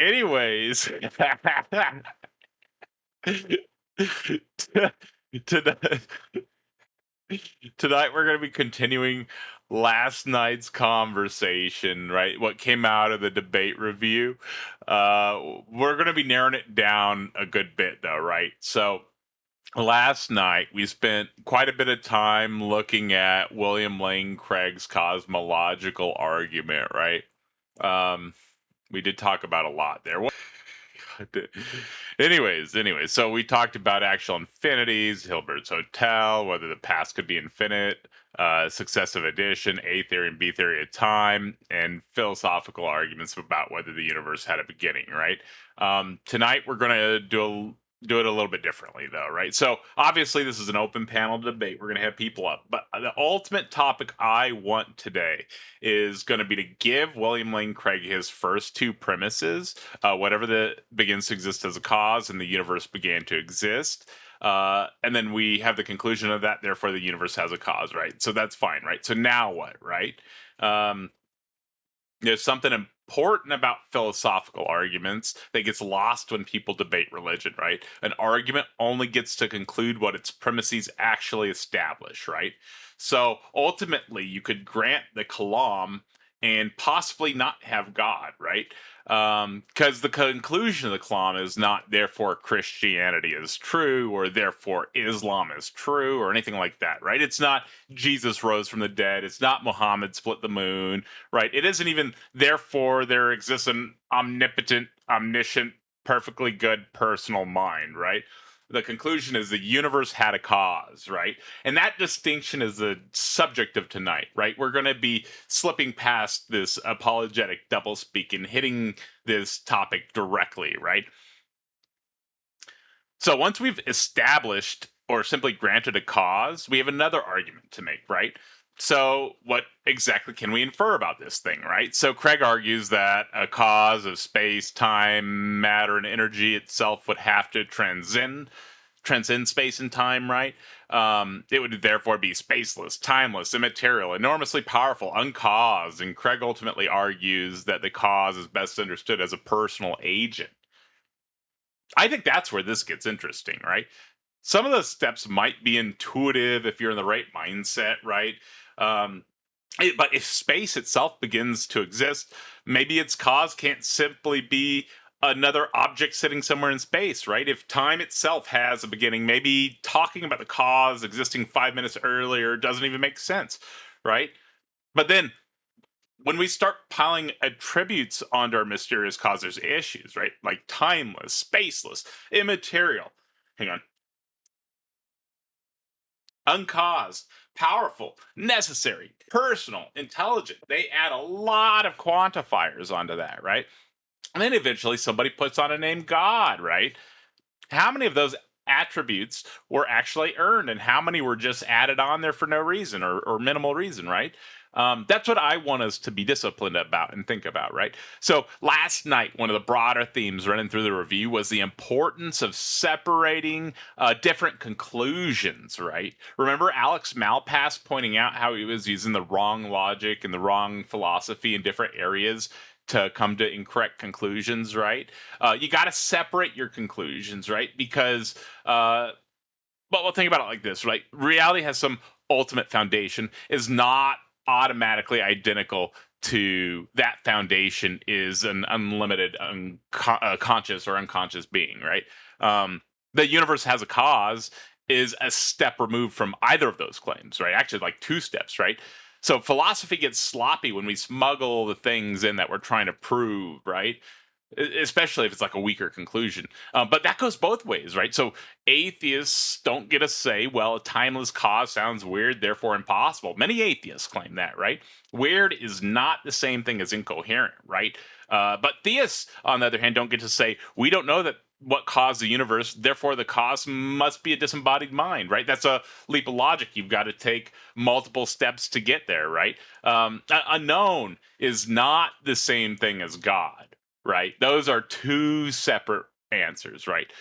Anyways, tonight, tonight we're going to be continuing last night's conversation, right? What came out of the debate review. We're going to be narrowing it down a good bit, though, right? So last night we spent quite a bit of time looking at William Lane Craig's cosmological argument, right? We did talk about a lot there. Anyways, so we talked about actual infinities, Hilbert's Hotel, whether the past could be infinite, successive addition, A theory and B theory of time, and philosophical arguments about whether the universe had a beginning, right? Tonight we're going to do it a little bit differently, though, right? So obviously this is an open panel debate. We're going to have people up, but the ultimate topic I want today is going to be to give William Lane Craig his first two premises, whatever that begins to exist as a cause and the universe began to exist. And then we have the conclusion of that, therefore the universe has a cause, right? So that's fine, right? So now what, right? There's something important about philosophical arguments that gets lost when people debate religion, right? An argument only gets to conclude what its premises actually establish, right? So ultimately, you could grant the Kalam and possibly not have God, right? Because the conclusion of the Kalam is not therefore Christianity is true or therefore Islam is true or anything like that, right? It's not Jesus rose from the dead. It's not Muhammad split the moon, right? It isn't even therefore there exists an omnipotent, omniscient, perfectly good personal mind, right? The conclusion is the universe had a cause, right? And that distinction is the subject of tonight, right? We're going to be slipping past this apologetic doublespeak and hitting this topic directly, right? So once we've established or simply granted a cause, we have another argument to make, right? So what exactly can we infer about this thing, right? So Craig argues that a cause of space, time, matter, and energy itself would have to transcend space and time, right? It would therefore be spaceless, timeless, immaterial, enormously powerful, uncaused. And Craig ultimately argues that the cause is best understood as a personal agent. I think that's where this gets interesting, right? Some of the steps might be intuitive if you're in the right mindset, right? But if space itself begins to exist, maybe its cause can't simply be another object sitting somewhere in space, right? If time itself has a beginning, maybe talking about the cause existing 5 minutes earlier doesn't even make sense, right? But then when we start piling attributes onto our mysterious cause, there's issues, right? Like timeless, spaceless, immaterial. Hang on. Uncaused, powerful, necessary, personal, intelligent. They add a lot of quantifiers onto that, right? And then eventually somebody puts on a name God, right? How many of those attributes were actually earned and how many were just added on there for no reason or minimal reason, right? That's what I want us to be disciplined about and think about, right? So last night, one of the broader themes running through the review was the importance of separating different conclusions, right? Remember Alex Malpass pointing out how he was using the wrong logic and the wrong philosophy in different areas to come to incorrect conclusions, right? You got to separate your conclusions, right? Because, but we'll think about it like this, right? Reality has some ultimate foundation, is not automatically identical to that foundation is an unlimited conscious or unconscious being, right? The universe has a cause is a step removed from either of those claims, right? Actually, like two steps, right? So philosophy gets sloppy when we smuggle the things in that we're trying to prove, right? Especially if it's like a weaker conclusion. But that goes both ways, right? So atheists don't get to say, well, a timeless cause sounds weird, therefore impossible. Many atheists claim that, right? Weird is not the same thing as incoherent, right? But theists, on the other hand, don't get to say, we don't know that what caused the universe, therefore the cause must be a disembodied mind, right? That's a leap of logic. You've got to take multiple steps to get there, right? Unknown is not the same thing as God, right? Those are two separate answers, right?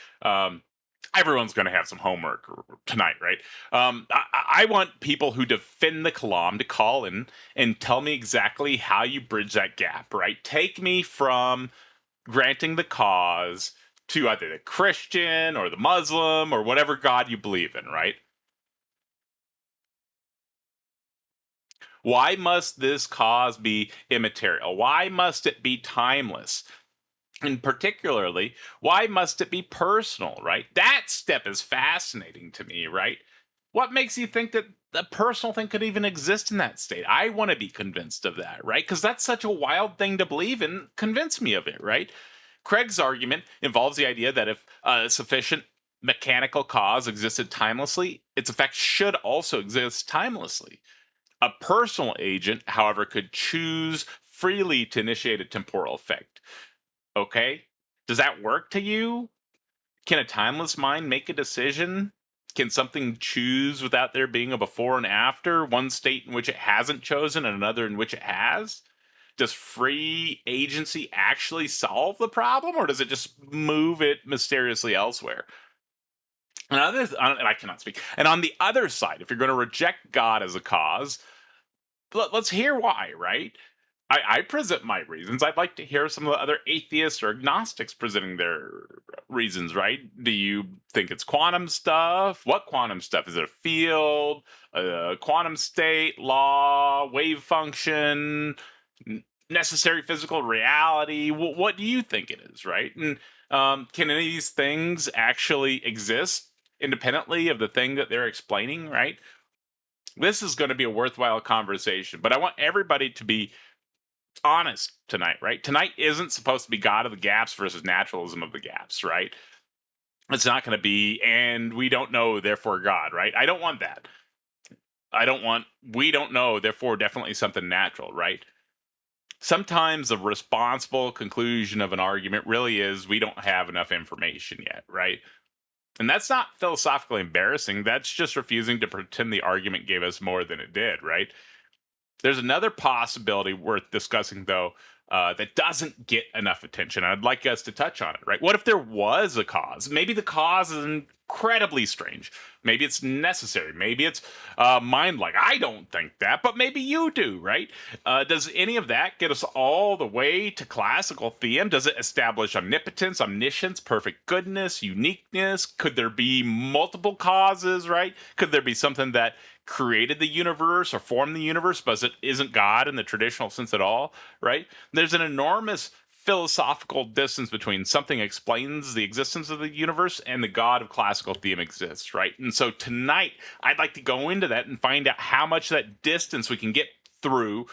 Everyone's going to have some homework tonight, right? I want people who defend the Kalam to call in and tell me exactly how you bridge that gap, right? Take me from granting the cause to either the Christian or the Muslim or whatever God you believe in, right? Why must this cause be immaterial? Why must it be timeless? And particularly, why must it be personal, right? That step is fascinating to me, right? What makes you think that the personal thing could even exist in that state? I want to be convinced of that, right? Because that's such a wild thing to believe in. Convince me of it, right? Craig's argument involves the idea that if a sufficient mechanical cause existed timelessly, its effects should also exist timelessly. A personal agent, however, could choose freely to initiate a temporal effect. Okay? Does that work to you? Can a timeless mind make a decision? Can something choose without there being a before and after? One state in which it hasn't chosen and another in which it has? Does free agency actually solve the problem, or does it just move it mysteriously elsewhere? And I cannot speak. And on the other side, if you're going to reject God as a cause, let's hear why, right? I present my reasons. I'd like to hear some of the other atheists or agnostics presenting their reasons, right? Do you think it's quantum stuff? What quantum stuff? Is it a field, a quantum state, law, wave function, necessary physical reality? What do you think it is, right? And can any of these things actually exist independently of the thing that they're explaining, right? This is going to be a worthwhile conversation, but I want everybody to be honest tonight, right? Tonight isn't supposed to be God of the gaps versus naturalism of the gaps, right? It's not going to be, and we don't know, therefore God, right? I don't want that. I don't want, we don't know, therefore definitely something natural, right? Sometimes the responsible conclusion of an argument really is we don't have enough information yet, right? And that's not philosophically embarrassing. That's just refusing to pretend the argument gave us more than it did, right? There's another possibility worth discussing, though, that doesn't get enough attention. I'd like us to touch on it, right? What if there was a cause? Maybe the cause is incredibly strange. Maybe it's necessary. Maybe it's mind-like. I don't think that, but maybe you do, right? Does any of that get us all the way to classical theism? Does it establish omnipotence, omniscience, perfect goodness, uniqueness? Could there be multiple causes, right? Could there be something that created the universe or formed the universe, but it isn't God in the traditional sense at all, right? There's an enormous philosophical distance between something explains the existence of the universe and the God of classical theism exists, right? And so tonight, I'd like to go into that and find out how much of that distance we can get through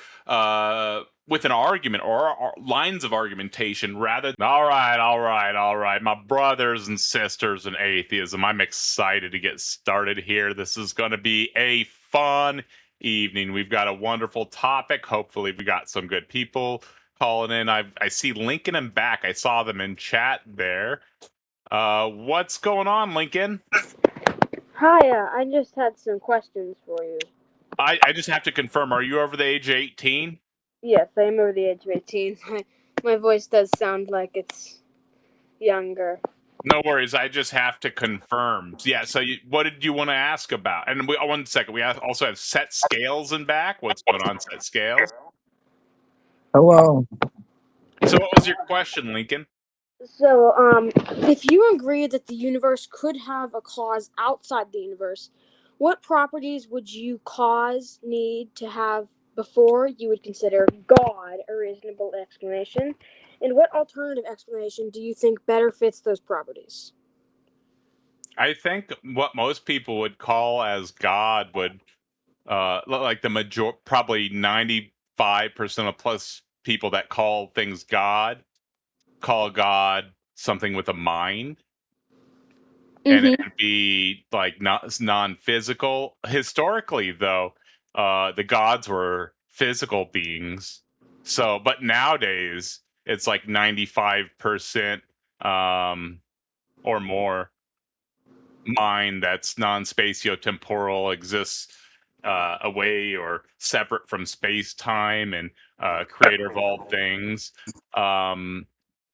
with an argument or lines of argumentation rather. All right, my brothers and sisters in atheism, I'm excited to get started here. This is going to be a fun evening. We've got a wonderful topic. Hopefully we got some good people calling in. I see Lincoln and back. I saw them in chat there. What's going on, Lincoln? Hi, I just had some questions for you. I just have to confirm, are you over the age of 18? Yes, I am over the age of 18. My voice does sound like it's younger. No worries. I just have to confirm. Yeah. So, what did you want to ask about? And we, 1 second. We also have set scales in back. What's going on, set scales? Hello. So, what was your question, Lincoln? So, if you agree that the universe could have a cause outside the universe, what properties would you need to have before you would consider God a reasonable explanation? And what alternative explanation do you think better fits those properties? I think what most people would call as God would, like probably 95% of plus people that call things God, call God something with a mind. And it would be like not non-physical. Historically, though, the gods were physical beings. So, but nowadays it's like 95% or more mind that's non-spatio-temporal, exists away or separate from space-time and creator of all things.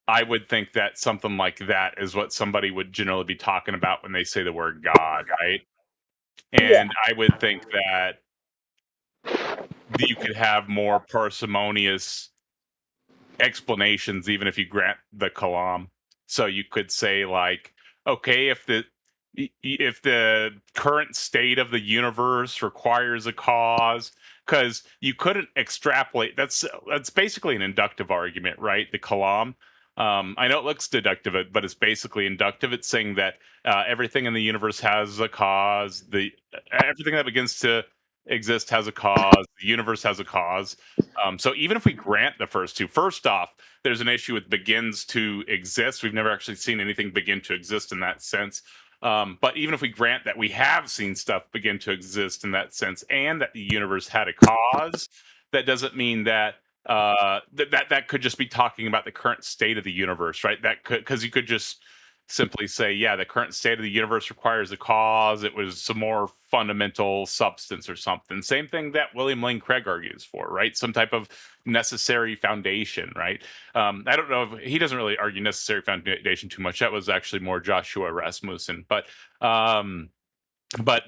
I would think that something like that is what somebody would generally be talking about when they say the word God, right? And I would think that you could have more parsimonious explanations, even if you grant the Kalam. So you could say like, okay, if the current state of the universe requires a cause, because you couldn't extrapolate. That's basically an inductive argument, right? The Kalam. I know it looks deductive, but it's basically inductive. It's saying that everything in the universe has a cause. The everything that begins to exist has a cause. The universe has a cause. So even if we grant the first two, first off, there's an issue with begins to exist. We've never actually seen anything begin to exist in that sense. But even if we grant that we have seen stuff begin to exist in that sense, and that the universe had a cause, that doesn't mean that that could just be talking about the current state of the universe, right? That could, because you could just simply say, yeah, the current state of the universe requires a cause. It was some more fundamental substance or something. Same thing that William Lane Craig argues for, right? Some type of necessary foundation, right? I don't know if he doesn't really argue necessary foundation too much. That was actually more Joshua Rasmussen, but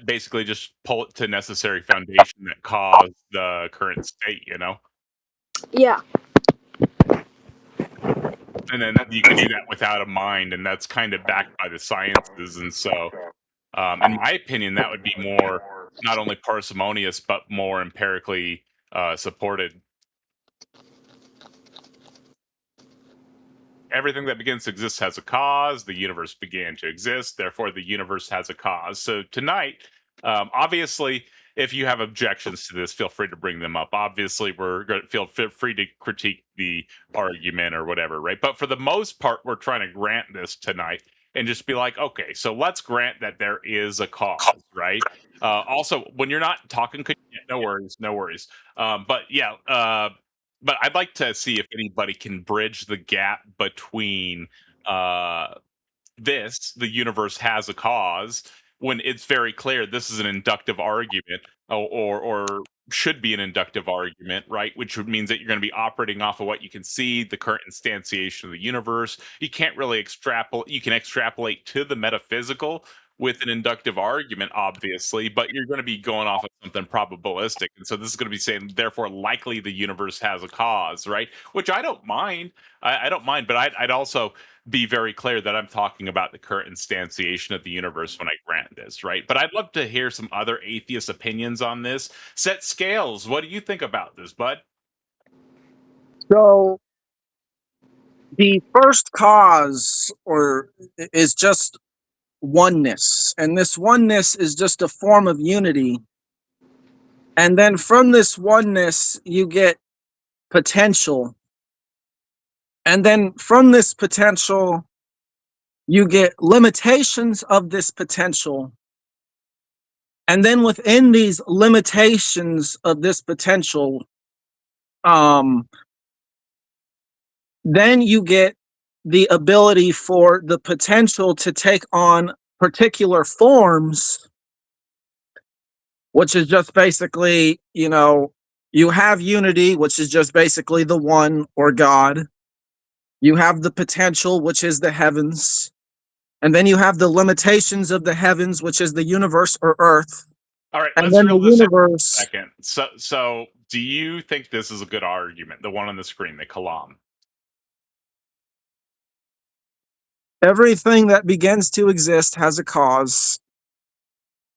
basically just pull it to necessary foundation that caused the current state, you know? Yeah. And then you could do that without a mind, and that's kind of backed by the sciences. And so, in my opinion, that would be more not only parsimonious but more empirically supported. Everything that begins to exist has a cause. The universe began to exist, therefore the universe has a cause. So tonight, obviously, if you have objections to this, feel free to bring them up. Obviously, we're going to feel free to critique the argument or whatever, right? But for the most part, we're trying to grant this tonight and just be like, okay, so let's grant that there is a cause, right? Also, when you're not talking, no worries, no worries. But yeah, but I'd like to see if anybody can bridge the gap between the universe has a cause, when it's very clear this is an inductive argument, or should be an inductive argument, right? Which means that you're going to be operating off of what you can see, the current instantiation of the universe. You can't really extrapolate. You can extrapolate to the metaphysical with an inductive argument, obviously, but you're going to be going off of something probabilistic. And so this is going to be saying, therefore, likely the universe has a cause, right? Which I don't mind. I don't mind, but I'd also be very clear that I'm talking about the current instantiation of the universe when I grant this, right? But I'd love to hear some other atheist opinions on this. Set scales. What do you think about this, bud? So the first cause is just oneness, and this oneness is just a form of unity. And then from this oneness, you get potential. And then from this potential, you get limitations of this potential. And then within these limitations of this potential, then you get the ability for the potential to take on particular forms, which is just basically, you have unity, which is just basically the one or God. You have the potential, which is the heavens. And then you have the limitations of the heavens, which is the universe or earth. All right, And let's then the reel this in for a universe. second. So do you think this is a good argument, the one on the screen, the Kalam? Everything that begins to exist has a cause.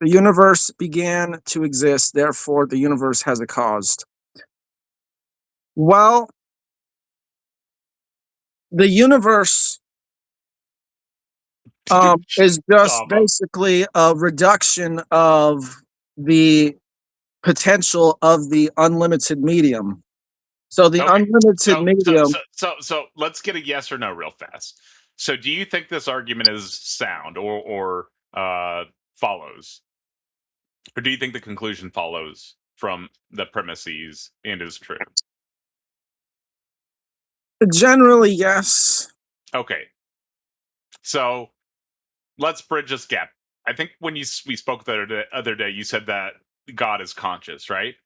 The universe began to exist, therefore the universe has a cause. Well, the universe is just basically a reduction of the potential of the unlimited medium. So the unlimited medium. So let's get a yes or no real fast. So do you think this argument is sound or follows? Or do you think the conclusion follows from the premises and is true? Generally, yes. Okay. So let's bridge this gap. I think when we spoke the other day, you said that God is conscious, right?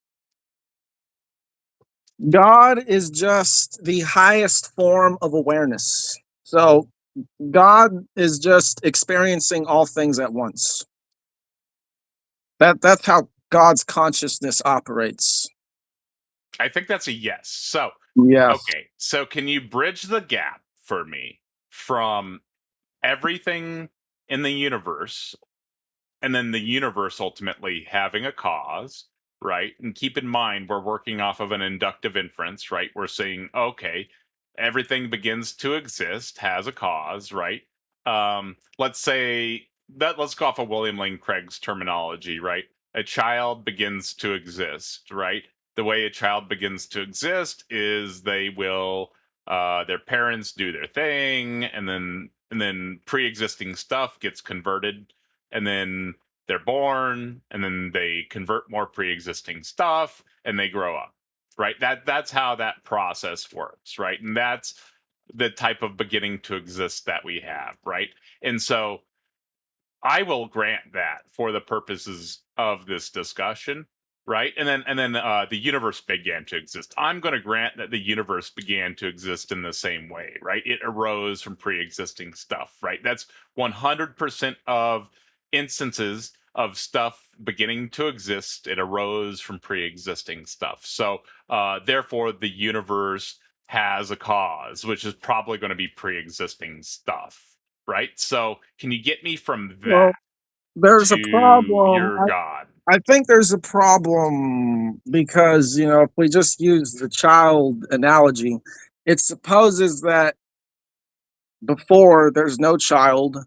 God is just the highest form of awareness. So God is just experiencing all things at once. That's how God's consciousness operates. I think that's a yes. So, Yes. okay. So, can you bridge the gap for me from everything in the universe and then the universe ultimately having a cause, right? And keep in mind, we're working off of an inductive inference, right? We're saying, okay, everything begins to exist, has a cause, right? Let's say that let's go off of William Lane Craig's terminology, right? A child begins to exist, right? The way a child begins to exist is they will their parents do their thing, and then pre-existing stuff gets converted, and then they're born, and then they convert more pre-existing stuff, and they grow up, right? That's how that process works, right? And that's the type of beginning to exist that we have, right? And so I will grant that for the purposes of this discussion, right? And then the universe began to exist. I'm going to grant that the universe began to exist in the same way, right? It arose from pre-existing stuff, right? That's 100% of instances of stuff beginning to exist. It arose from pre-existing stuff. So therefore, the universe has a cause, which is probably going to be pre-existing stuff, right? So, can you get me from that Well, there's to a problem. your God? I think there's a problem because, if we just use the child analogy, it supposes that before there's no child,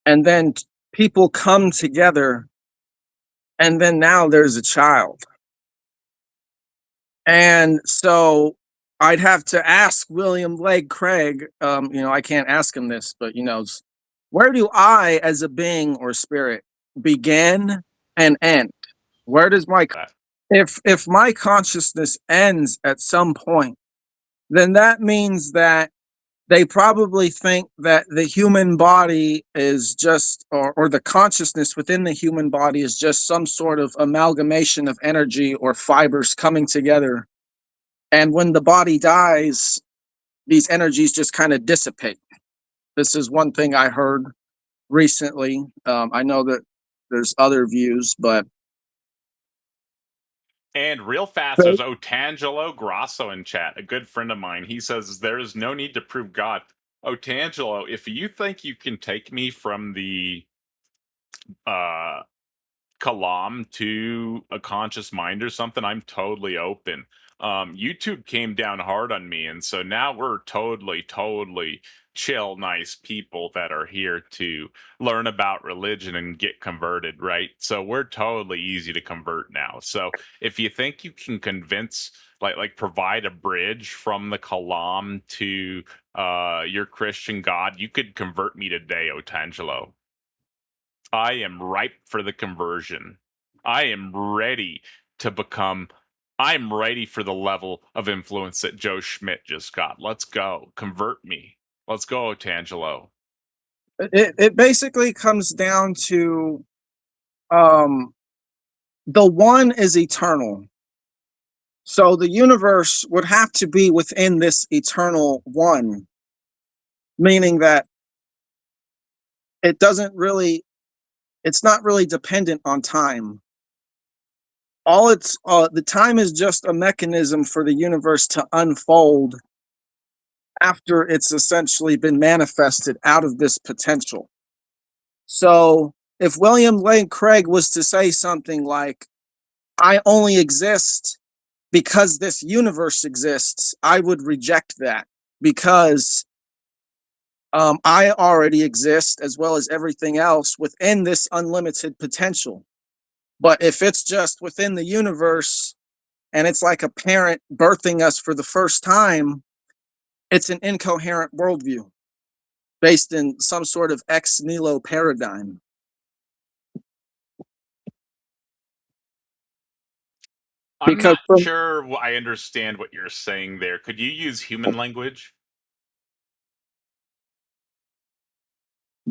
and then people come together, and then now there's a child. And so I'd have to ask William Lane Craig, I can't ask him this, but where do I as a being or spirit begin and end? Where does my That if my consciousness ends at some point, then that means that they probably think that the human body is just, or the consciousness within the human body is just some sort of amalgamation of energy or fibers coming together. And when the body dies, these energies just kind of dissipate. This is one thing I heard recently. I know that there's other views, but and real fast, there's Otangelo Grosso in chat, a good friend of mine. He says there is no need to prove God. Otangelo, if you think you can take me from the uh Kalam to a conscious mind or something, I'm totally open. YouTube came down hard on me, and so now we're totally chill, nice people that are here to learn about religion and get converted, right? So we're totally easy to convert now. So if you think you can convince, like provide a bridge from the Kalam to your Christian God, you could convert me today, Otangelo. I am ripe for the conversion. I am ready to become. I'm ready for the level of influence that Joe Schmidt just got. Let's go. Convert me. Let's go, Tangelo. it basically comes down to um, the one is eternal. So the universe would have to be within this eternal one, meaning that it doesn't really, it's not really dependent on time. All it's the time is just a mechanism for the universe to unfold after it's essentially been manifested out of this potential. So if William Lane Craig was to say something like, I only exist because this universe exists, I would reject that because I already exist as well as everything else within this unlimited potential. But if it's just within the universe and it's like a parent birthing us for the first time, it's an incoherent worldview based in some sort of ex nihilo paradigm. I'm Because not sure I understand what you're saying there. Could you use human language?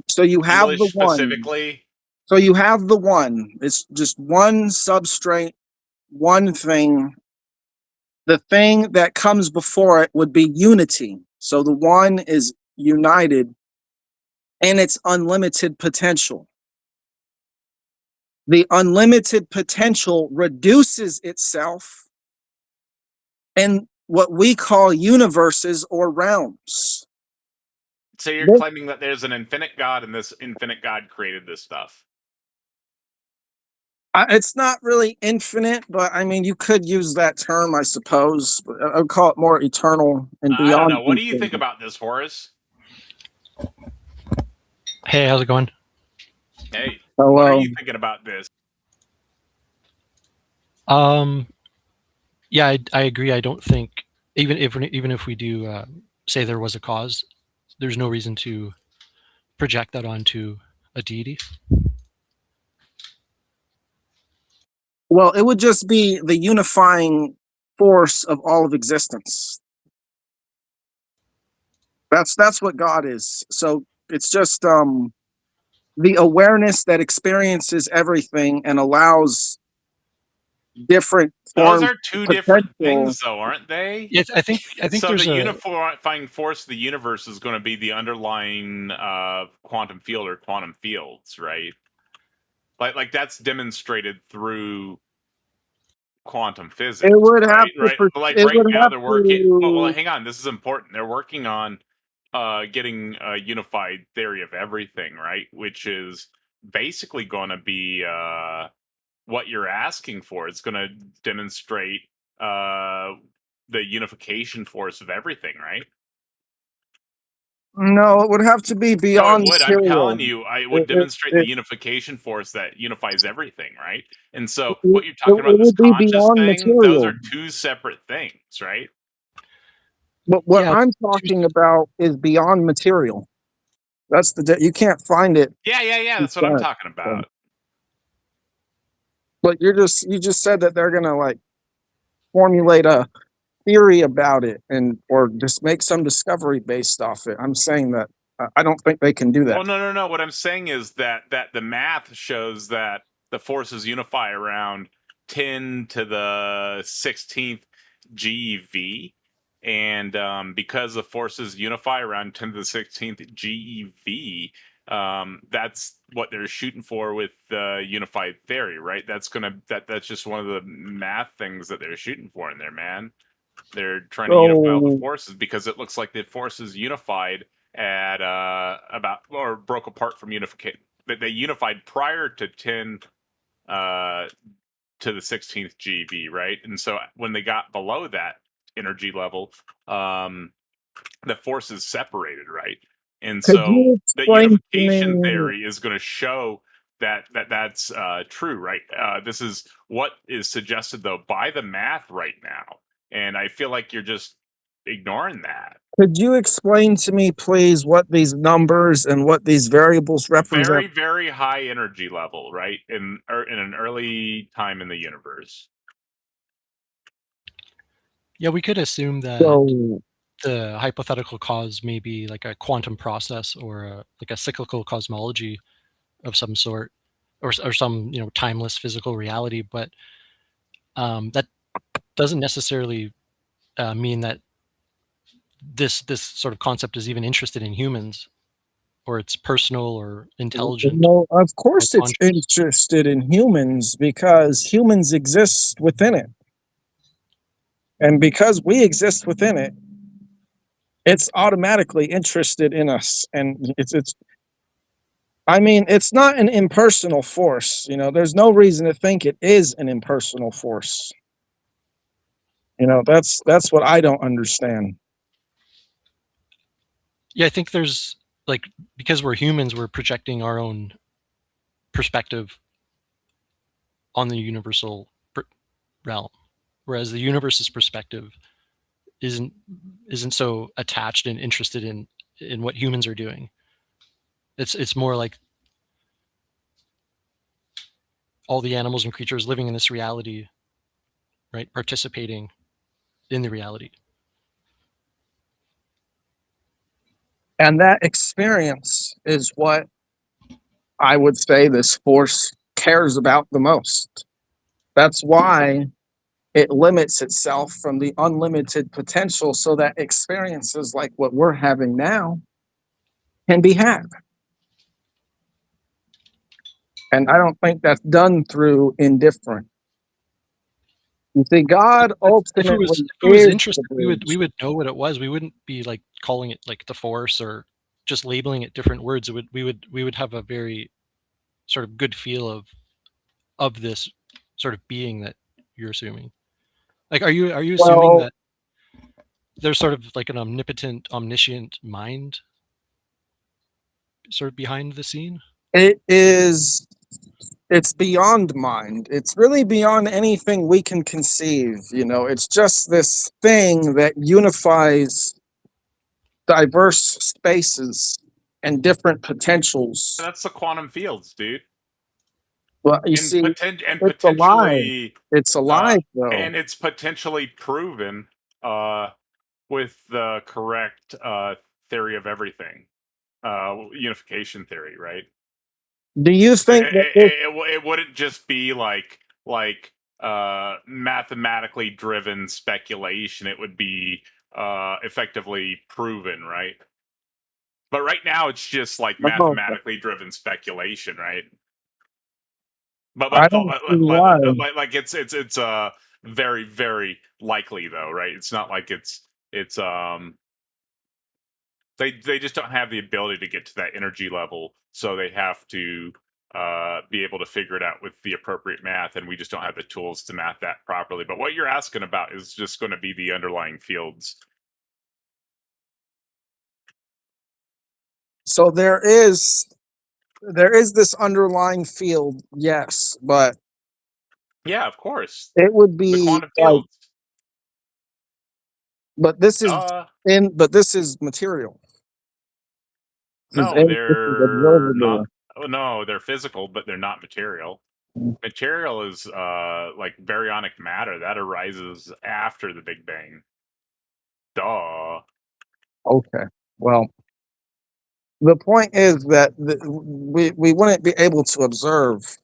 so you have the English one. specifically? So you have the one. It's just one substrate, one thing. The thing that comes before it would be unity. So the one is united in its unlimited potential. The unlimited potential reduces itself in what we call universes or realms. So you're claiming that there's an infinite God and this infinite God created this stuff. It's not really infinite, but I mean, you could use that term, I suppose. I would call it more eternal and I don't beyond know. What do you think infinite. about this, Horace? Hey, how's it going? Hey, Hello. what are you thinking about this? Yeah, I agree. I don't think even if we do say there was a cause, there's no reason to project that onto a deity. Well, it would just be the unifying force of all of existence. That's what God is. So it's just the awareness that experiences everything and allows different Those forms are two of different potential. things, though, aren't they? Yes, I think So there's the a unifying force of the universe is going to be the underlying quantum field or quantum fields, right? Like that's demonstrated through quantum physics, It would have right? to. Right. Like It right would now have they're working. Well, to. hang on. This is important. They're working on getting a unified theory of everything, right? Which is basically going to be what you're asking for. It's going to demonstrate the unification force of everything, right? No, it would have to be No, it beyond would. I'm material. telling you, I would It, it, demonstrate the it, unification force that unifies everything, right? And so, it, what you're talking about, it this would be conscious beyond thing, those are material. two separate things, right? But what yeah. I'm talking about is beyond material. That's you can't find it. Yeah. That's what I'm talking about. But you just said that they're gonna like formulate a theory about it and or just make some discovery based off it. I'm saying that I don't think they can do that. Well, no. What I'm saying is that the math shows that the forces unify around 10 to the 16th GeV, and because the forces unify around 10 to the 16th GeV, that's what they're shooting for with the unified theory, right? That's just one of the math things that they're shooting for in there, man. They're trying to unify all the So forces because it looks like the forces unified at about or broke apart from unification. But they unified prior to 10 to the 16th GeV, right? And so when they got below that energy level, the forces separated, right? And could so you the explain to unification me? theory is going to show that's true, right? This is what is suggested though by the math right now, and I feel like you're just ignoring that. Could you explain to me, please, what these numbers and what these variables represent? Very, very high energy level, right? In an early time in the universe. Yeah, we could assume that So the hypothetical cause may be like a quantum process or like a cyclical cosmology of some sort, or some timeless physical reality. But that doesn't necessarily mean that this sort of concept is even interested in humans, or it's personal or intelligent no, of or course it's conscious. interested in humans because humans exist within it. And because we exist within it, it's automatically interested in us. And it's I mean, it's not an impersonal force. There's no reason to think it is an impersonal force. That's what I don't understand. Yeah, I think there's like, because we're humans, we're projecting our own perspective on the universal realm, whereas the universe's perspective isn't so attached and interested in what humans are doing. It's more like all the animals and creatures living in this reality, right, participating in the reality. And that experience is what I would say this force cares about the most. That's why it limits itself from the unlimited potential so that experiences like what we're having now can be had. And I don't think that's done through indifference. You see, God If it was ultimately is interesting, the we bridge. would know what it was. We wouldn't be like calling it like the Force or just labeling it different words. We would have a very sort of good feel of this sort of being that you're assuming. Like, are you assuming Well, that there's sort of like an omnipotent, omniscient mind sort of behind the scene? it's beyond mind. It's really beyond anything we can conceive. It's just this thing that unifies diverse spaces and different potentials. That's the quantum fields, dude. Well, you And see, it's alive. potentially, It's alive, though. and it's potentially proven with the correct theory of everything, unification theory, right? Do you think that this? It wouldn't just be like mathematically driven speculation. It would be effectively proven, right? But right now it's just like Oh, mathematically driven speculation, right? But I don't see why. like it's very very likely though, right? It's not like it's they just don't have the ability to get to that energy level, so they have to be able to figure it out with the appropriate math, and we just don't have the tools to math that properly. But what you're asking about is just going to be the underlying fields. So there is this underlying field, yes, but Yeah, of course, it would the be quantum like, fields. but this is Uh, but this is material. no, This is they're not. observable. Oh, no, they're physical, but they're not material. Material is like baryonic matter that arises after the Big Bang. Duh. Okay. Well, the point is that we wouldn't be able to observe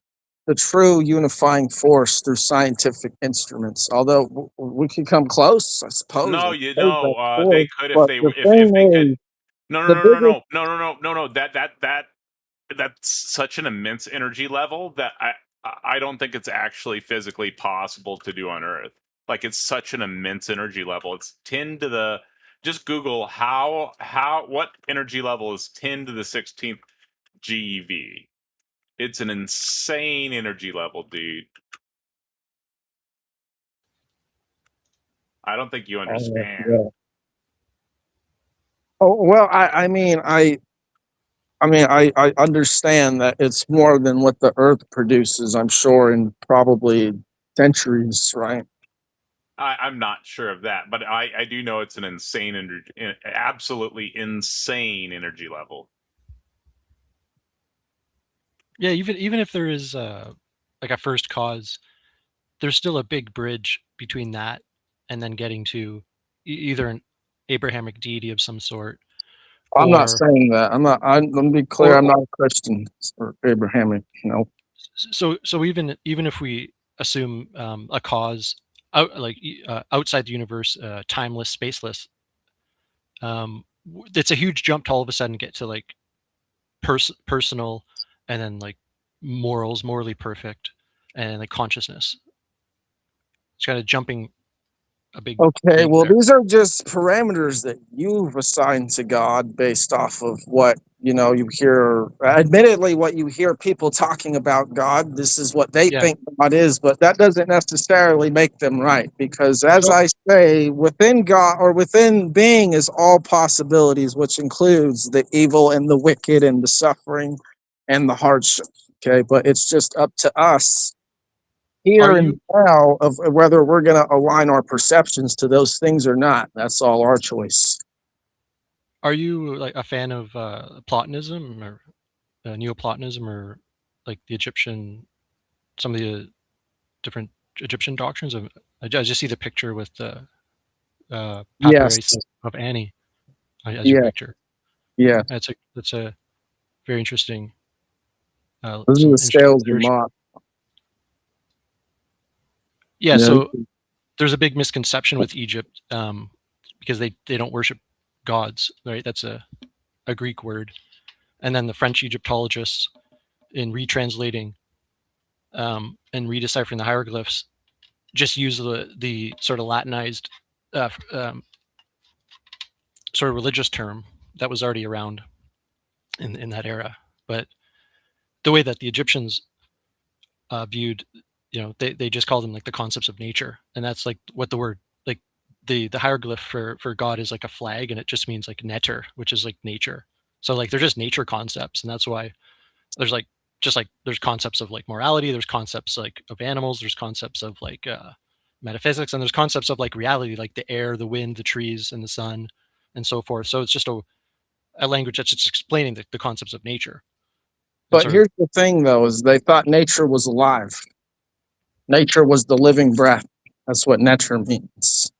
the true unifying force through scientific instruments. Although we could come close, I suppose. No, I you suppose know, that's they force. could if But they the if they thing could. is, No, no, the no, no, biggest. no, no, no, no, no, no. That's such an immense energy level that I don't think it's actually physically possible to do on Earth. Like it's such an immense energy level. It's 10 to the just Google what energy level is 10 to the 16th GeV. It's an insane energy level, dude. I don't think you understand. Yeah. Oh well, I understand that it's more than what the Earth produces. I'm sure in probably centuries, right? I'm not sure of that, but I do know it's an insane energy, absolutely insane energy level. Yeah, even if there is like a first cause, there's still a big bridge between that and then getting to either an Abrahamic deity of some sort, I'm not or saying that. I'm not. Let me be clear. or, I'm or not a Christian or Abrahamic. so even if we assume a cause outside the universe, timeless, spaceless, it's a huge jump to all of a sudden get to like personal, and then like morally perfect, and like consciousness. It's kind of jumping a big Okay, leap well, there. these are just parameters that you've assigned to God based off of what you hear. Admittedly, what you hear people talking about God, this is what they Yeah. think God is, but that doesn't necessarily make them right. Because, as So I say, within God or within being is all possibilities, which includes the evil and the wicked and the suffering and the hardship. Okay, but it's just up to us are here you and now of whether we're going to align our perceptions to those things or not. That's all our choice. like a fan of Platonism or Neoplatonism, or like the Egyptian, some of the different Egyptian doctrines of? I just see the picture with the papyrus Yes. of Annie as your Yeah. picture. Yeah. That's a very interesting, Those are some the interesting scales of literature. Mott. Yeah, Yeah. so there's a big misconception with Egypt, because they don't worship gods, right? That's a Greek word, and then the French Egyptologists, in retranslating and redeciphering the hieroglyphs, just use the sort of Latinized sort of religious term that was already around in that era. But the way that the Egyptians viewed, they just called them like the concepts of nature, and that's like what the word, like the hieroglyph for God is like a flag, and it just means like neter, which is like nature. So like they're just nature concepts, and that's why there's like there's concepts of like morality, there's concepts like of animals, there's concepts of like metaphysics, and there's concepts of like reality, like the air, the wind, the trees, and the sun, and so forth. So it's just a language that's just explaining the concepts of nature. But here's the thing, though, is they thought nature was alive. Nature was the living breath. That's what nature means.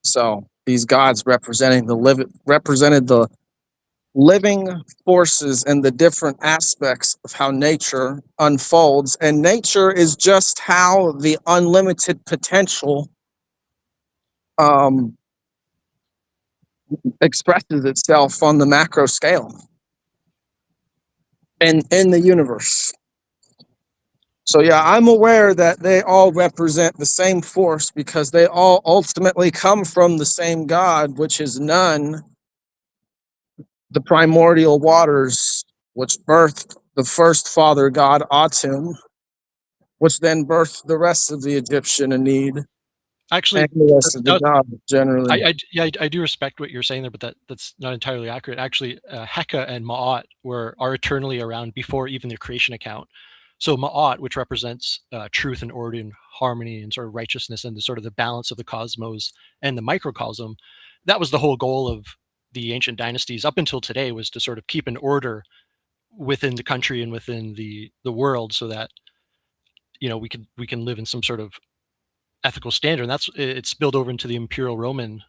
So these gods represented the living forces and the different aspects of how nature unfolds. And nature is just how the unlimited potential expresses itself on the macro scale and in the universe. So yeah, I'm aware that they all represent the same force because they all ultimately come from the same God, which is none, the primordial waters, which birthed the first father god Atum, which then birthed the rest of the Egyptian Aeneid. Actually, and the rest of the gods generally. I do respect what you're saying there, but that's not entirely accurate. Actually, Heka and Ma'at are eternally around before even the creation account. So Ma'at, which represents truth and order and harmony and sort of righteousness and the sort of the balance of the cosmos and the microcosm, that was the whole goal of the ancient dynasties up until today, was to sort of keep an order within the country and within the world, so that we can live in some sort of ethical standard. And it's spilled over into the Imperial Roman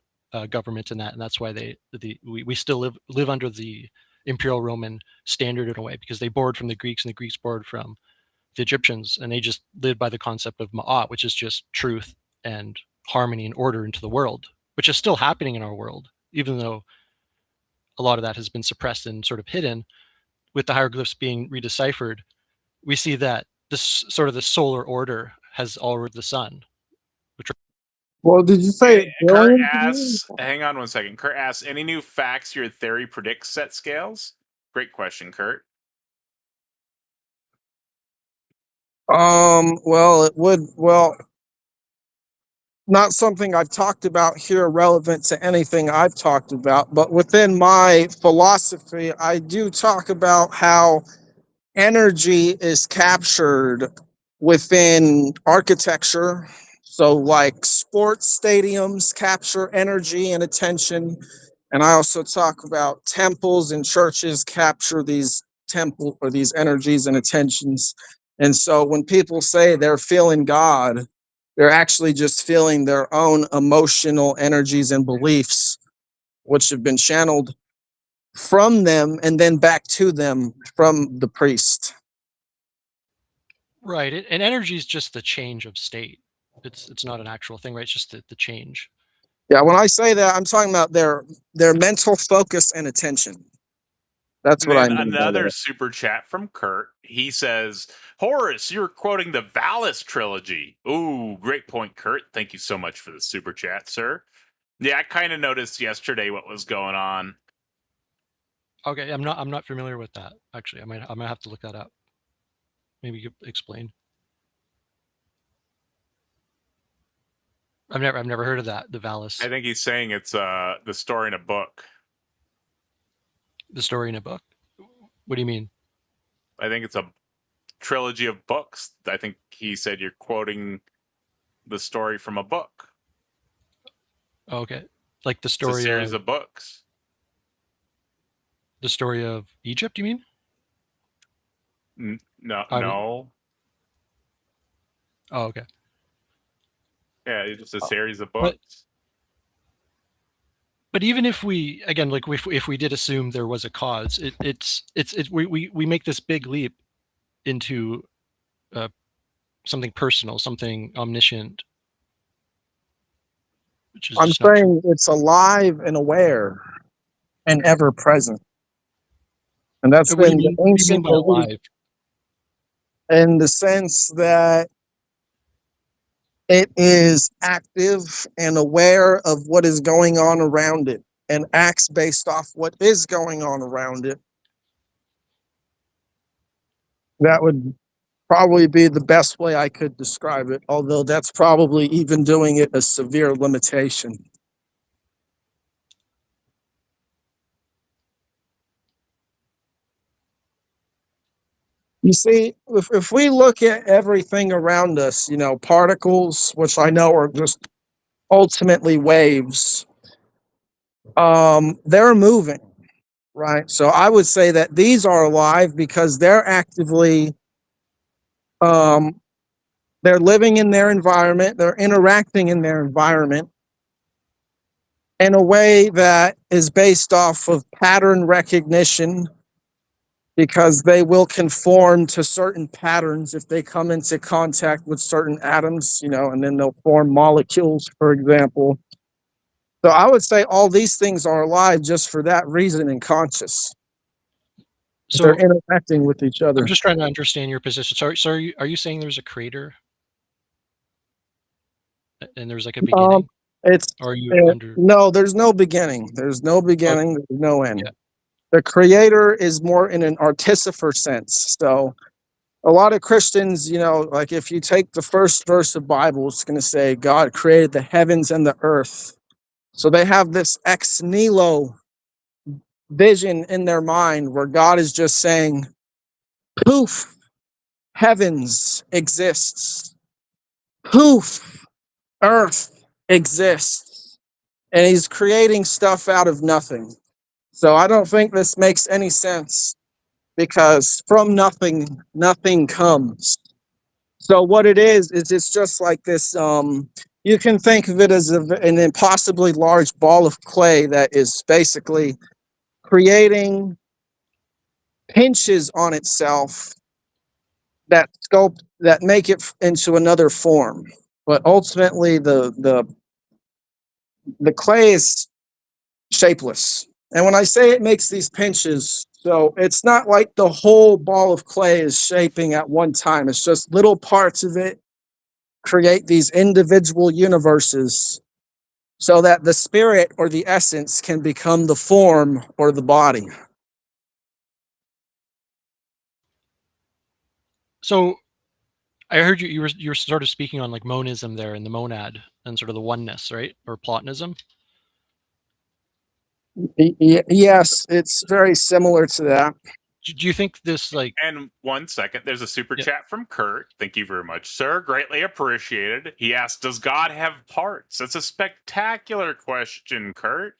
government, and that's why we still live under the Imperial Roman standard in a way, because they borrowed from the Greeks and the Greeks borrowed from the Egyptians, and they just lived by the concept of Ma'at, which is just truth and harmony and order into the world, which is still happening in our world, even though a lot of that has been suppressed and sort of hidden. With the hieroglyphs being redeciphered, we see that this sort of the solar order has already the sun. Well, did you say Kurt asks, hang on 1 second. Kurt asks, any new facts your theory predicts set scales? Great question, Kurt. Well, it would, not something I've talked about here relevant to anything I've talked about, but within my philosophy, I do talk about how energy is captured within architecture. So like sports stadiums capture energy and attention. And I also talk about temples and churches capture these energies and attentions. And so when people say they're feeling God, they're actually just feeling their own emotional energies and beliefs, which have been channeled from them and then back to them from the priest. Right. And energy is just the change of state. It's not an actual thing, right? It's just the change. Yeah, when I say that, I'm talking about their mental focus and attention. That's what I mean. Another super chat from Kurt. He says, Horace, you're quoting the Valis trilogy. Ooh, great point, Kurt. Thank you so much for the super chat, sir. Yeah, I kind of noticed yesterday what was going on. Okay, I'm not familiar with that, actually. I might have to look that up. Maybe you could explain. I've never heard of that, the Valis. I think he's saying it's the story in a book. The story in a book? What do you mean? I think it's a trilogy of books. I think he said you're quoting the story from a book. Okay. Like the story of... It's a series of books. The story of Egypt, you mean? No. Oh, okay. Yeah, it's just a series of books. But even if we, again, like if we did assume there was a cause, we make this big leap into something personal, something omniscient. Which is I'm saying it's alive and aware and ever present. And that's been the ancient belief, in the sense that It is active and aware of what is going on around it and acts based off what is going on around it. That would probably be the best way I could describe it, although that's probably even doing it a severe limitation. You see, if we look at everything around us, particles, which I know are just ultimately waves, they're moving, right? So I would say that these are alive because they're actively, they're living in their environment, they're interacting in their environment in a way that is based off of pattern recognition, because they will conform to certain patterns if they come into contact with certain atoms, and then they'll form molecules, for example. So I would say all these things are alive just for that reason and conscious. So They're interacting with each other. I'm just trying to understand your position. So are you saying there's a creator and there's like a beginning? It's Or are you under? No, there's no beginning. There's no beginning. There's no end. Yeah. The creator is more in an artificer sense. So a lot of Christians, like if you take the first verse of Bible, it's going to say God created the heavens and the earth. So they have this ex nihilo vision in their mind where God is just saying, poof, heavens exists. Poof, earth exists. And he's creating stuff out of nothing. So I don't think this makes any sense, because from nothing, nothing comes. So what it is it's just like this. You can think of it as an impossibly large ball of clay that is basically creating pinches on itself that sculpt, that make it into another form. But ultimately, the clay is shapeless. And when I say it makes these pinches, so it's not like the whole ball of clay is shaping at one time. It's just little parts of it create these individual universes so that the spirit or the essence can become the form or the body. So I heard you were sort of speaking on like monism there and the monad and sort of the oneness, right? Or Platonism. Yes, it's very similar to that. Do you think this like? And 1 second, there's a super Yeah. chat from Kurt. Thank you very much, sir. Greatly appreciated. He asked, does God have parts? That's a spectacular question, Kurt.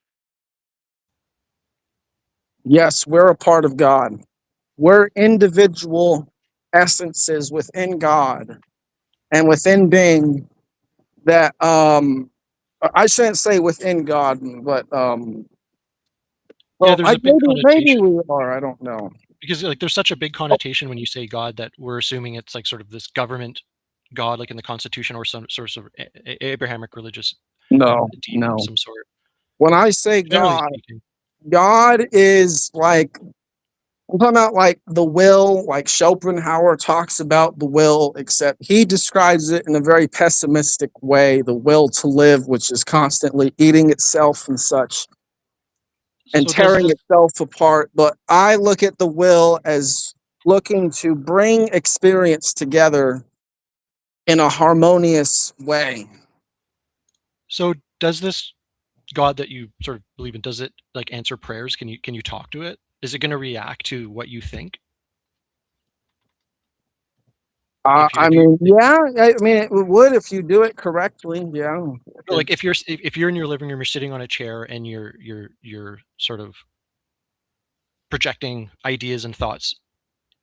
Yes, we're a part of God. We're individual essences within God and within being that I shouldn't say within God, but Yeah, there's a big maybe connotation we are. I don't know. because like there's such a big connotation when you say God that we're assuming it's like sort of this government God, like in the Constitution, or some sort of Abrahamic religious No, deity of no. some sort. When I say Generally God, speaking, God is like, I'm talking about like the will, like Schopenhauer talks about the will, except he describes it in a very pessimistic way, the will to live, which is constantly eating itself and such, and so does tearing this? itself apart. But I look at the will as looking to bring experience together in a harmonious way. So does this God that you sort of believe in? Does it like answer prayers? Can you talk to it? Is it going to react to what you think? If you I do you mean, think, yeah, I mean, it would if you do it correctly. Yeah. like if you're in your living room, you're sitting on a chair, and you're sort of projecting ideas and thoughts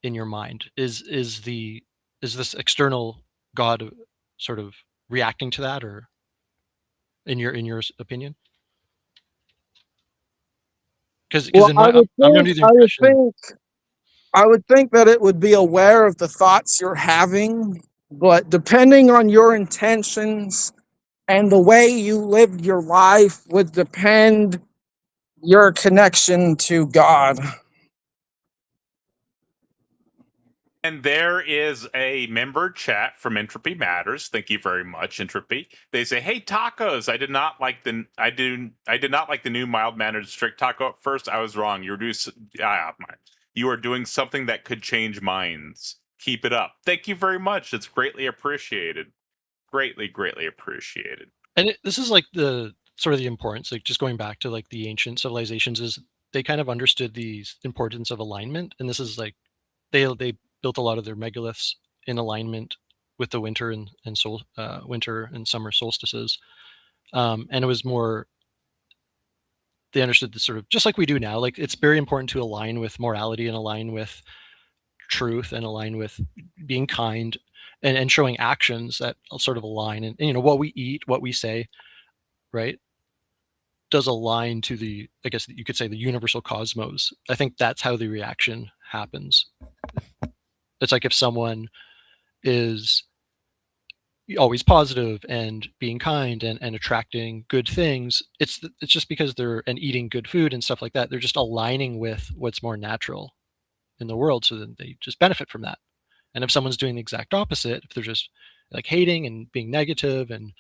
in your mind, is this external God sort of reacting to that, or in your opinion? Because Well, in my I'm under the impression. I would think that it would be aware of the thoughts you're having, but depending on your intentions and the way you lived your life would depend your connection to God. And there is a member chat from Entropy Matters. Thank you very much, Entropy. They say, "Hey, tacos! I did not like the new mild mannered strict taco at first. I was wrong. You are doing something that could change minds. Keep it up. Thank you very much. It's greatly appreciated. Greatly, greatly appreciated." And this is like the sort of the importance, like just going back to like the ancient civilizations, is they kind of understood the importance of alignment, and this is like they built a lot of their megaliths in alignment with the winter and winter and summer solstices, and it was more, they understood the sort of, just like we do now, like it's very important to align with morality and align with truth and align with being kind and showing actions that sort of align, and you know, what we eat, what we say, right, does align to the, I guess you could say, the universal cosmos. I think that's how the reaction happens. It's like if someone is always positive and being kind and attracting good things, it's just because they're, and eating good food and stuff like that, they're just aligning with what's more natural in the world, so then they just benefit from that. And if someone's doing the exact opposite, if they're just like hating and being negative and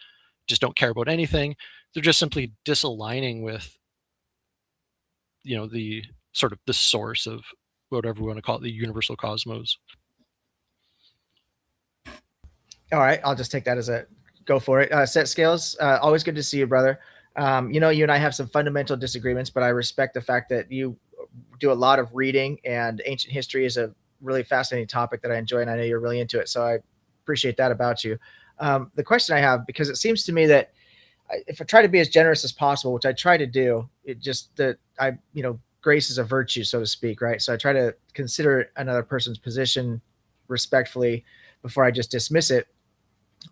just don't care about anything, they're just simply disaligning with, you know, the sort of the source of whatever we want to call it, the universal cosmos. All right, I'll just take that as a go for it. Set Scales, always good to see you, brother. You know, you and I have some fundamental disagreements, but I respect the fact that you do a lot of reading, and ancient history is a really fascinating topic that I enjoy, and I know you're really into it. So I appreciate that about you. The question I have, because it seems to me that if I try to be as generous as possible, which I try to do, it just that you know, grace is a virtue, so to speak, right? So I try to consider another person's position respectfully before I just dismiss it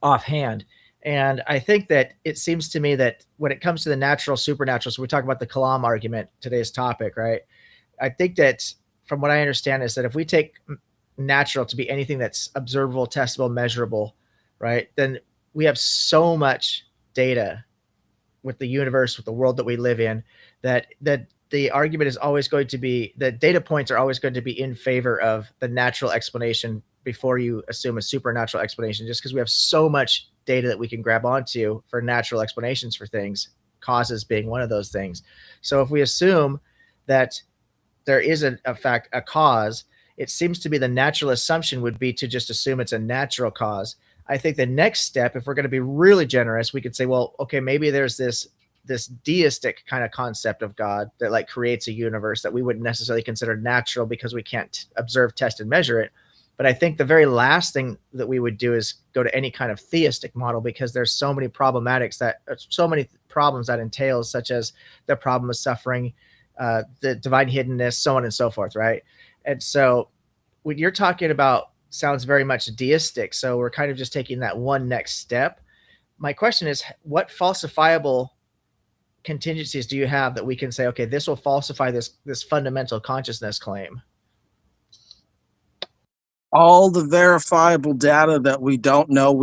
offhand. And I think that it seems to me that when it comes to the natural, supernatural, so we talk about the Kalam argument, today's topic, right? I think that from what I understand is that if we take natural to be anything that's observable, testable, measurable, right, then we have so much data with the universe, with the world that we live in, that the argument is always going to be, the data points are always going to be in favor of the natural explanation before you assume a supernatural explanation, just because we have so much data that we can grab onto for natural explanations for things, causes being one of those things. So if we assume that there is a fact, a cause, it seems to be the natural assumption would be to just assume it's a natural cause. I think the next step, if we're going to be really generous, we could say, well, okay, maybe there's this deistic kind of concept of God that like creates a universe that we wouldn't necessarily consider natural because we can't observe, test, and measure it. But I think the very last thing that we would do is go to any kind of theistic model, because there's so many problems that entails, such as the problem of suffering, the divine hiddenness, so on and so forth, right? And so what you're talking about sounds very much deistic. So we're kind of just taking that one next step. My question is, what falsifiable contingencies do you have that we can say, okay, this will falsify this fundamental consciousness claim? All the verifiable data that we don't know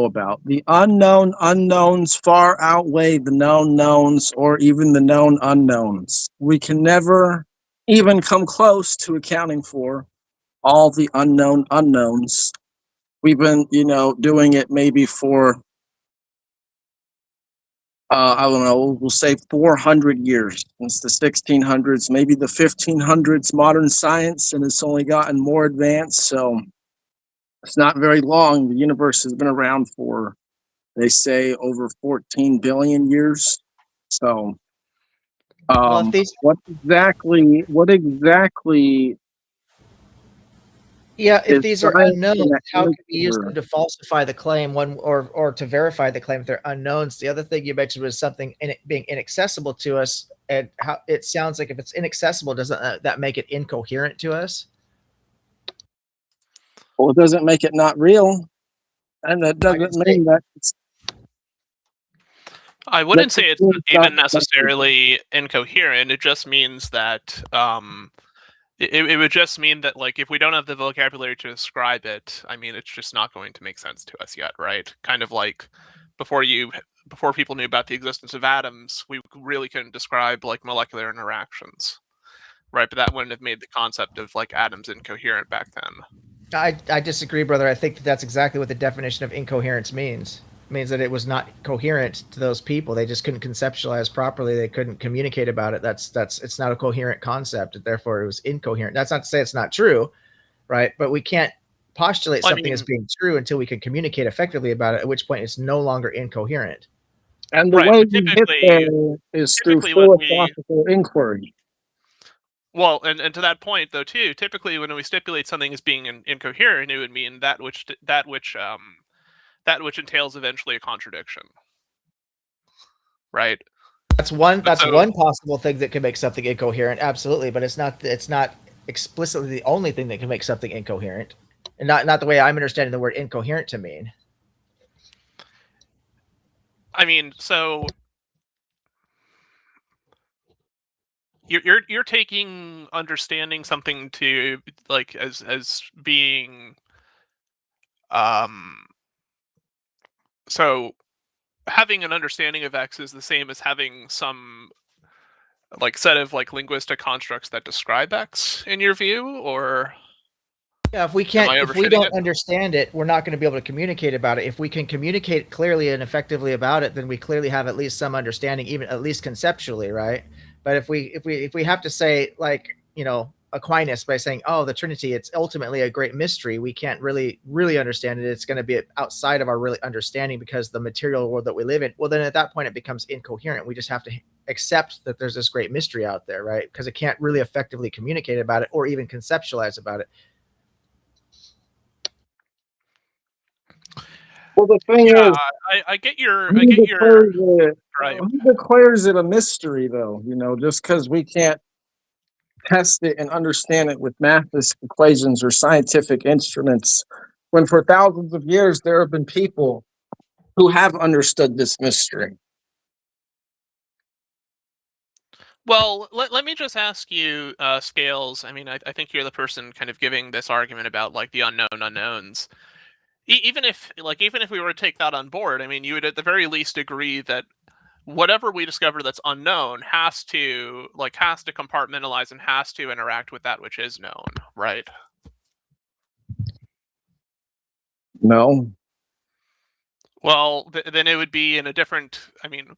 about. The unknown unknowns far outweigh the known knowns, or even the known unknowns. We can never even come close to accounting for all the unknown unknowns. We've been, doing it maybe for, I don't know, we'll say 400 years, since the 1600s, maybe the 1500s, modern science, and it's only gotten more advanced. So it's not very long. The universe has been around for, they say, over 14 billion years. So Well, what exactly if these are unknowns, how can we use them them to falsify the claim, or to verify the claim if they're unknowns? The other thing you mentioned was something being inaccessible to us, and how it sounds like if it's inaccessible, doesn't that make it incoherent to us? Well, it doesn't make it not real, and that doesn't mean that I wouldn't say it's even necessarily incoherent. It just means that it would just mean that, like, if we don't have the vocabulary to describe it, I mean, it's just not going to make sense to us yet, right? Kind of like before people knew about the existence of atoms, we really couldn't describe like molecular interactions, right? But that wouldn't have made the concept of like atoms incoherent back then. I disagree, brother. I think that's exactly what the definition of incoherence means. It means that it was not coherent to those people. They just couldn't conceptualize properly. They couldn't communicate about it. That's it's not a coherent concept. Therefore, it was incoherent. That's not to say it's not true, right? But we can't postulate something as being true until we can communicate effectively about it, at which point it's no longer incoherent. And the way we get there is through philosophical inquiry. Well, and to that point, though, too, typically when we stipulate something as being incoherent, it would mean that which entails eventually a contradiction, right? That's one possible thing that can make something incoherent, absolutely, but it's not explicitly the only thing that can make something incoherent, and not the way I'm understanding the word incoherent to mean. I mean, so you're taking understanding something to like as being so having an understanding of X is the same as having some like set of like linguistic constructs that describe X in your view, or yeah, if we don't understand it, we're not going to be able to communicate about it. If we can communicate clearly and effectively about it, then we clearly have at least some understanding, even at least conceptually, right? But if we have to say, like, you know, Aquinas by saying, oh, the Trinity, it's ultimately a great mystery, we can't really understand it. It's going to be outside of our really understanding because the material world that we live in. Well, then at that point it becomes incoherent. We just have to accept that there's this great mystery out there, right? Because it can't really effectively communicate about it or even conceptualize about it. Well, the thing is, I get your right. Who declares it a mystery, though? You know, just because we can't test it and understand it with math equations or scientific instruments, when for thousands of years there have been people who have understood this mystery. Well, let me just ask you, Scales. I mean, I think you're the person kind of giving this argument about like the unknown unknowns. Even if we were to take that on board, I mean, you would at the very least agree that whatever we discover that's unknown has to compartmentalize and has to interact with that which is known, right? No. Well, then it would be in a different. I mean,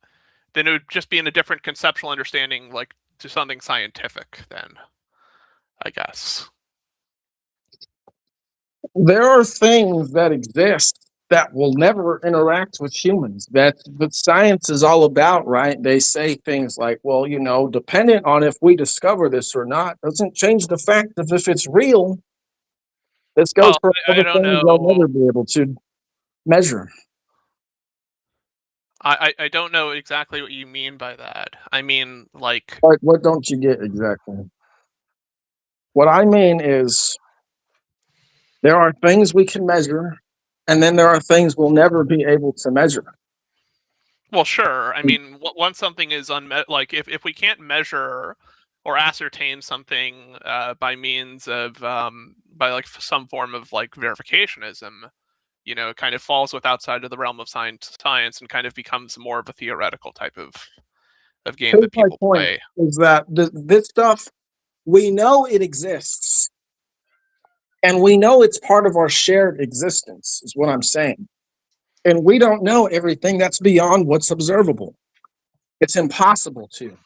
then it would just be in a different conceptual understanding, like to something scientific. Then, I guess. There are things that exist that will never interact with humans. That's what science is all about, right? They say things like, well, you know, dependent on if we discover this or not, doesn't change the fact of if it's real. This goes for other things they'll never be able to measure. I don't know exactly what you mean by that. I mean, like... What don't you get exactly? What I mean is there are things we can measure, and then there are things we'll never be able to measure. Well, sure. I mean, once something is like if we can't measure or ascertain something by means of by like some form of like verificationism, you know, it kind of falls outside of the realm of science and kind of becomes more of a theoretical type of game that people play. Is that this stuff, we know it exists, and we know it's part of our shared existence, is what I'm saying. And we don't know everything that's beyond what's observable. It's impossible to.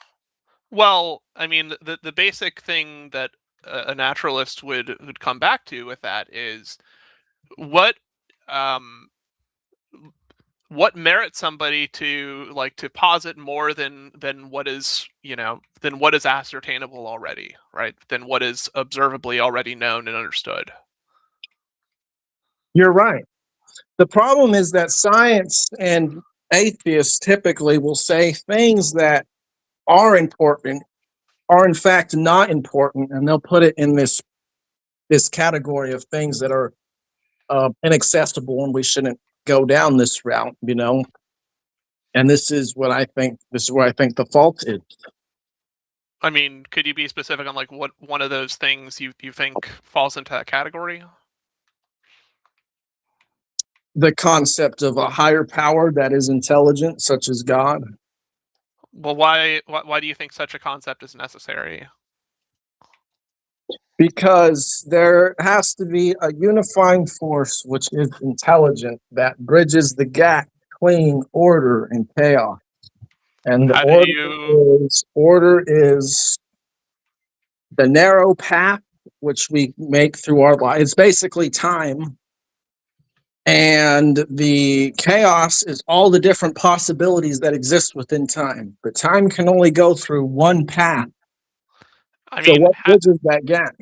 Well, I mean, the basic thing that a naturalist would come back to with that is what merits somebody to posit more than what is, you know, than what is ascertainable already, right? Than what is observably already known and understood. You're right. The problem is that science and atheists typically will say things that are important are in fact not important, and they'll put it in this category of things that are inaccessible, and we shouldn't go down this route, you know. And this is where I think the fault is. I mean, could you be specific on like what one of those things you think falls into that category? The concept of a higher power that is intelligent, such as God. Well, why do you think such a concept is necessary? Because there has to be a unifying force which is intelligent that bridges the gap between order and chaos. And the How do you? order is the narrow path which we make through our life. It's basically time. And the chaos is all the different possibilities that exist within time. But time can only go through one path. I So mean, what bridges that gap?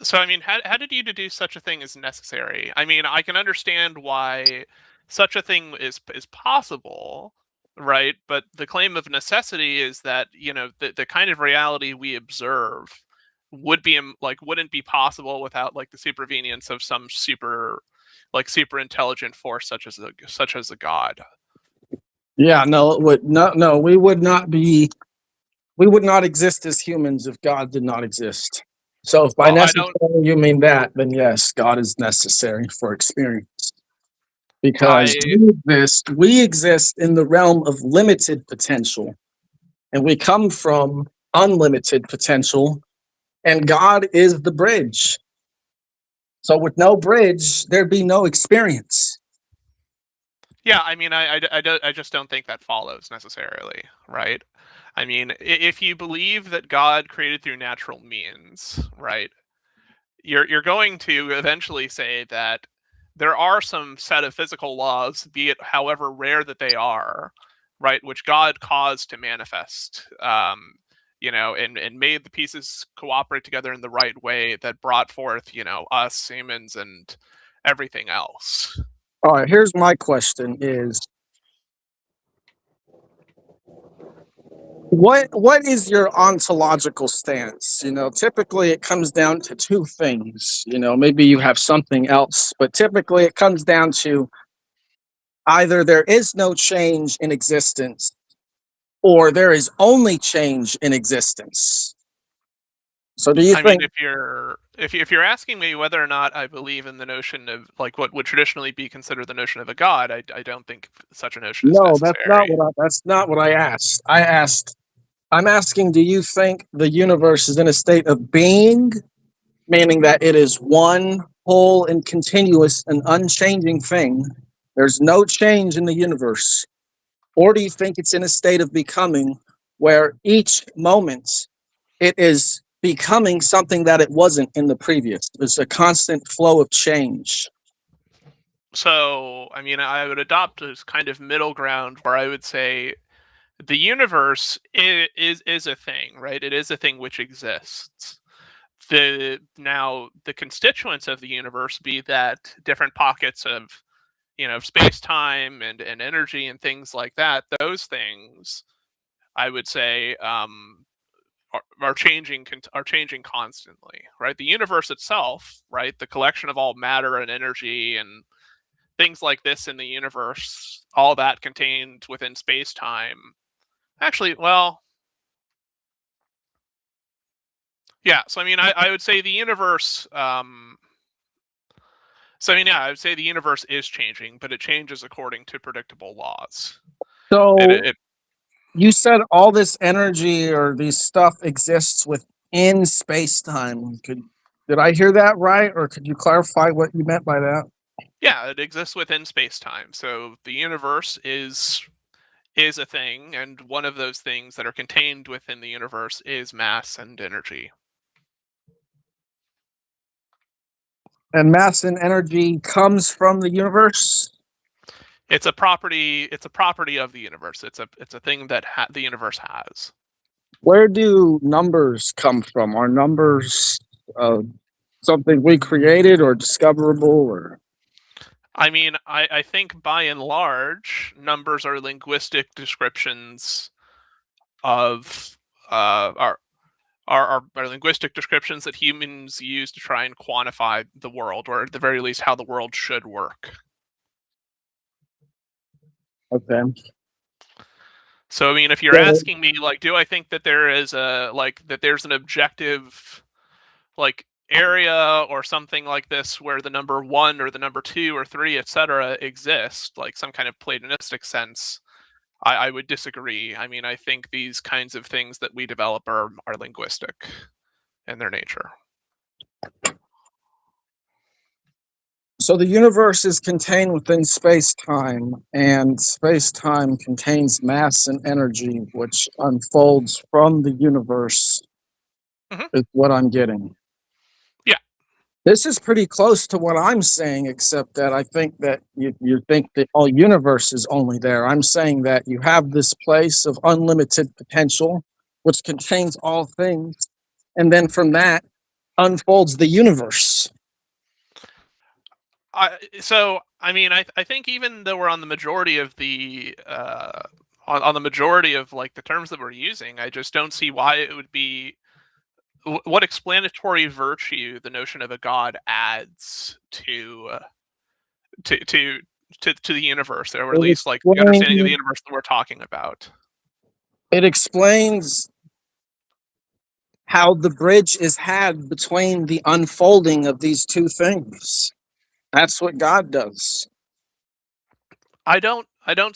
So, I mean, how did you deduce such a thing is necessary? I mean, I can understand why such a thing is possible, right? But the claim of necessity is that, you know, the kind of reality we observe would be wouldn't be possible without like the supervenience of some super intelligent force such as a god. Yeah, no, it would not. No, we would not be. We would not exist as humans if God did not exist. So, if by Well, I necessary don't. you mean that, then yes, God is necessary for experience because I we exist in the realm of limited potential, and we come from unlimited potential, and God is the bridge. So, with no bridge, there'd be no experience. Yeah, I mean, I just don't think that follows necessarily, right? I mean, if you believe that God created through natural means, right, you're going to eventually say that there are some set of physical laws, be it however rare that they are, right, which God caused to manifest, you know, and made the pieces cooperate together in the right way that brought forth, you know, us humans and everything else. All right, here's my question: is what is your ontological stance? You know, typically it comes down to two things. You know, maybe you have something else, but typically it comes down to either there is no change in existence or there is only change in existence. So do you I mean, think if you're asking me whether or not I believe in the notion of like what would traditionally be considered the notion of a god, I don't think such a notion is no, necessary. that's not what I asked. I'm asking, do you think the universe is in a state of being, meaning that it is one whole and continuous and unchanging thing? There's no change in the universe. Or do you think it's in a state of becoming where each moment it is becoming something that it wasn't in the previous? There's a constant flow of change. So, I mean, I would adopt this kind of middle ground where I would say the universe is a thing, right? It is a thing which exists. The constituents of the universe, be that different pockets of, you know, space time and energy and things like that, those things I would say are changing constantly, right? The universe itself, right, the collection of all matter and energy and things like this in the universe, all that contained within space time. Actually, well, yeah. So I mean, I would say the universe. So I mean, yeah, I would say the universe is changing, but it changes according to predictable laws. So It you said all this energy or this stuff exists within space time. Did I hear that right, or could you clarify what you meant by that? Yeah, it exists within space time. So the universe is a thing, and one of those things that are contained within the universe is mass and energy. And mass and energy comes from the universe. It's a property. It's a property of the universe. It's a thing that the universe has. Where do numbers come from? Are numbers something we created or discoverable? Or I mean, I think by and large, numbers are linguistic descriptions of are linguistic descriptions that humans use to try and quantify the world, or at the very least, how the world should work. okay, So, I mean, if you're so, asking me, like, do I think that there is there's an objective like area or something like this where the number one or the number two or three, etc., exist, like some kind of Platonistic sense, I would disagree. I mean, I think these kinds of things that we develop are linguistic in their nature. So the universe is contained within space-time, and space-time contains mass and energy, which unfolds from the universe, Mhm. is what I'm getting. Yeah. This is pretty close to what I'm saying, except that I think that you think the whole universe is only there. I'm saying that you have this place of unlimited potential, which contains all things, and then from that unfolds the universe. I mean, I think even though we're on the majority of the on the majority of like the terms that we're using, I just don't see why it would be what explanatory virtue the notion of a god adds to the universe, or at It least like the understanding of the explains, universe that we're talking about. it explains how the bridge is had between the unfolding of these two things. That's what God does. I don't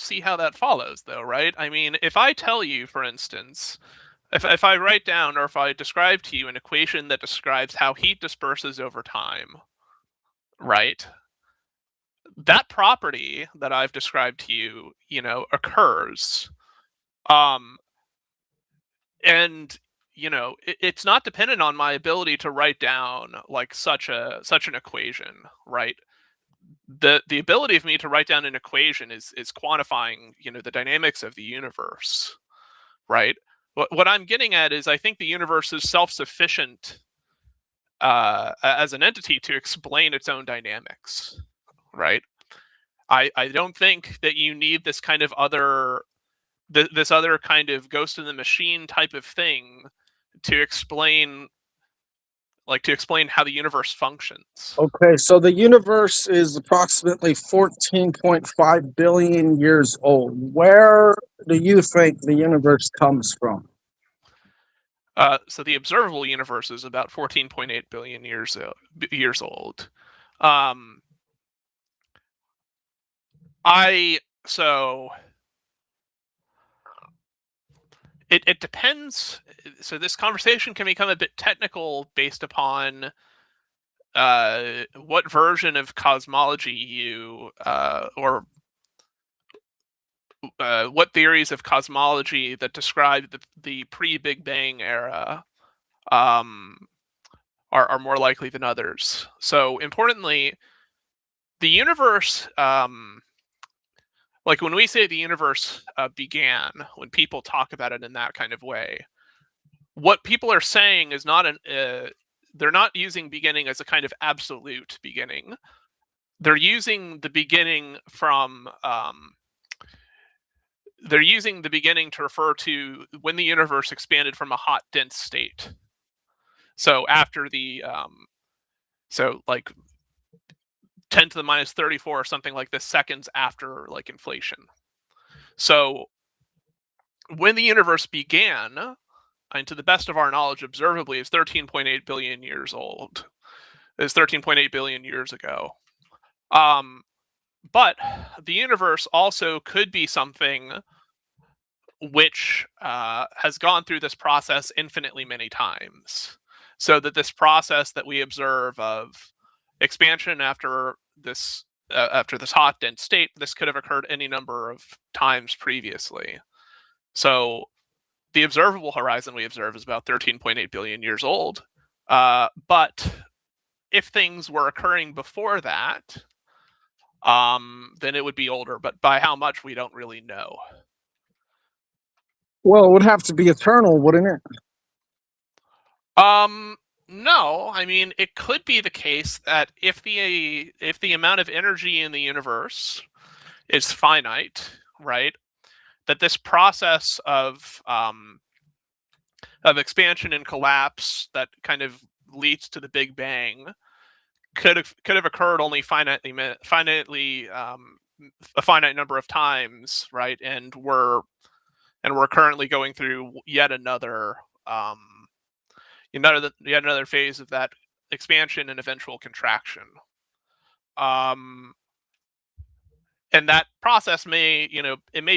see how that follows though, right? I mean, if I tell you, for instance, if I write down or if I describe to you an equation that describes how heat disperses over time, right? That property that I've described to you, occurs. Um, and it's not dependent on my ability to write down like such an equation, right? The ability of me to write down an equation is quantifying, the dynamics of the universe, right? What I'm getting at is I think the universe is self-sufficient as an entity to explain its own dynamics, right? I don't think that you need this kind of this other kind of ghost in the machine type of thing to explain how the universe functions. Okay, so the universe is approximately 14.5 billion years old. Where do you think the universe comes from? So the observable universe is about 14.8 billion years old. Um, so it depends. So this conversation can become a bit technical based upon what version of cosmology you or what theories of cosmology that describe the pre-Big Bang era um, are more likely than others. So importantly, the universe, like when we say the universe began, when people talk about it in that kind of way, what people are saying is not they're not using beginning as a kind of absolute beginning. They're using the beginning they're using the beginning to refer to when the universe expanded from a hot, dense state. So after so like 10 to the minus 34 or something like this seconds after like inflation. So when the universe began, and to the best of our knowledge, observably, is 13.8 billion years old. It's 13.8 billion years ago. But the universe also could be something which has gone through this process infinitely many times. So that this process that we observe of expansion after this hot dense state, this could have occurred any number of times previously. So the observable horizon we observe is about 13.8 billion years old. But if things were occurring before that, then it would be older. But by how much, we don't really know. Well, it would have to be eternal, wouldn't it? No, I mean it could be the case that if the amount of energy in the universe is finite, right? That this process of expansion and collapse that kind of leads to the Big Bang could have occurred only finitely a finite number of times, right? And we're currently going through yet another phase of that expansion and eventual contraction. And that process it may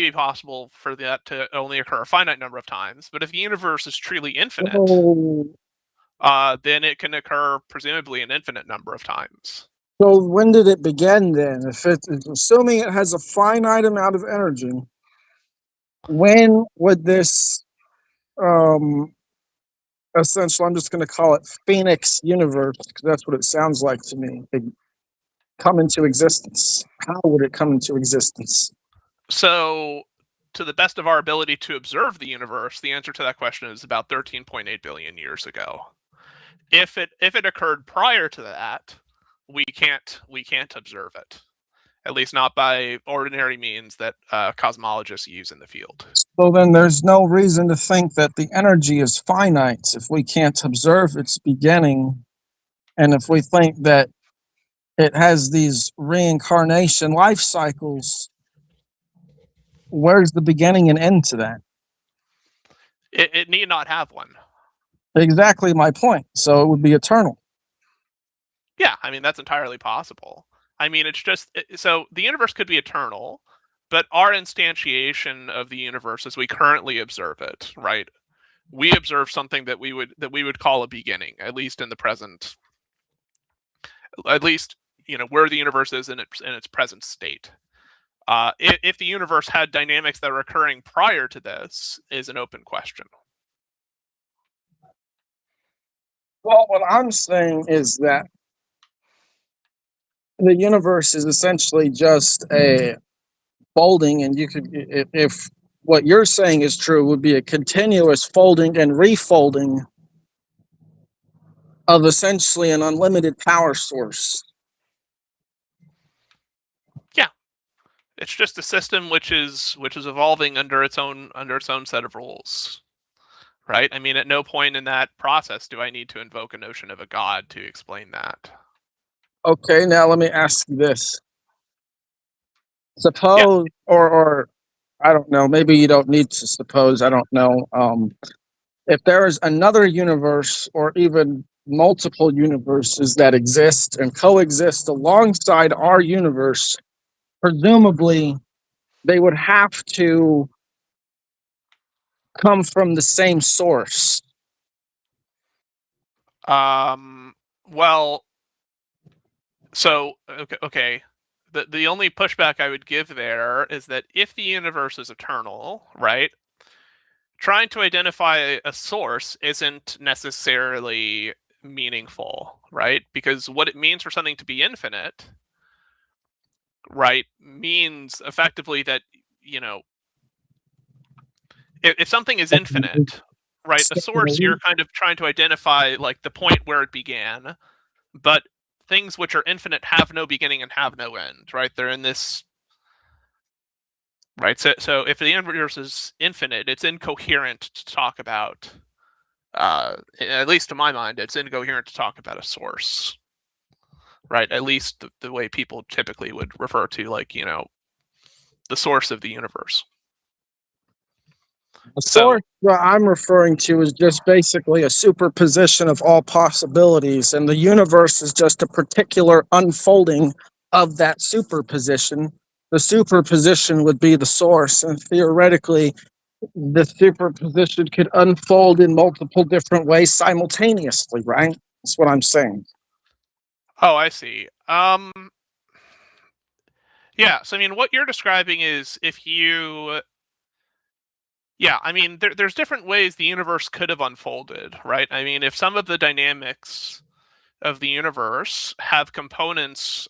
be possible for that to only occur a finite number of times. But if the universe is truly infinite, Oh, then it can occur presumably an infinite number of times. So when did it begin then? Assuming it has a finite amount of energy, when would this essentially, I'm just going to call it Phoenix universe, because that's what it sounds like to me, come into existence? How would it come into existence? So, to the best of our ability to observe the universe, the answer to that question is about 13.8 billion years ago. If it occurred prior to that, we can't observe it, at least not by ordinary means that cosmologists use in the field. So then there's no reason to think that the energy is finite if we can't observe its beginning, and if we think that it has these reincarnation life cycles. Where's the beginning and end to that? It need not have one. Exactly my point. So it would be eternal. Yeah, I mean, that's entirely possible. I mean, it's just, so the universe could be eternal, but our instantiation of the universe as we currently observe it, right? We observe something that we would call a beginning, at least in the present, at least, where the universe is in its present state. If the universe had dynamics that were occurring prior to this is an open question. Well, what I'm saying is that the universe is essentially just a folding, and you could, if what you're saying is true, would be a continuous folding and refolding of essentially an unlimited power source. Yeah, it's just a system which is evolving under its own set of rules, right? I mean, at no point in that process do I need to invoke a notion of a god to explain that. Okay, now let me ask you this. Suppose, or I don't know, maybe you don't need to suppose, I don't know. If there is another universe or even multiple universes that exist and coexist alongside our universe, presumably they would have to come from the same source. Well, so okay. The only pushback I would give there is that if the universe is eternal, right, trying to identify a source isn't necessarily meaningful, right? Because what it means for something to be infinite, right, means effectively that, if something is infinite, right, a source, you're kind of trying to identify like the point where it began, but things which are infinite have no beginning and have no end, right? They're in this, right? So if the universe is infinite, it's incoherent to talk about, at least to my mind, it's incoherent to talk about a source, right? At least the way people typically would refer to, like, the source of the universe. The source that I'm referring to is just basically a superposition of all possibilities, and the universe is just a particular unfolding of that superposition. The superposition would be the source, and theoretically, the superposition could unfold in multiple different ways simultaneously, right? That's what I'm saying. Oh, I see. Yeah, so I mean, what you're describing is if you... Yeah, I mean, there's different ways the universe could have unfolded, right? I mean, if some of the dynamics of the universe have components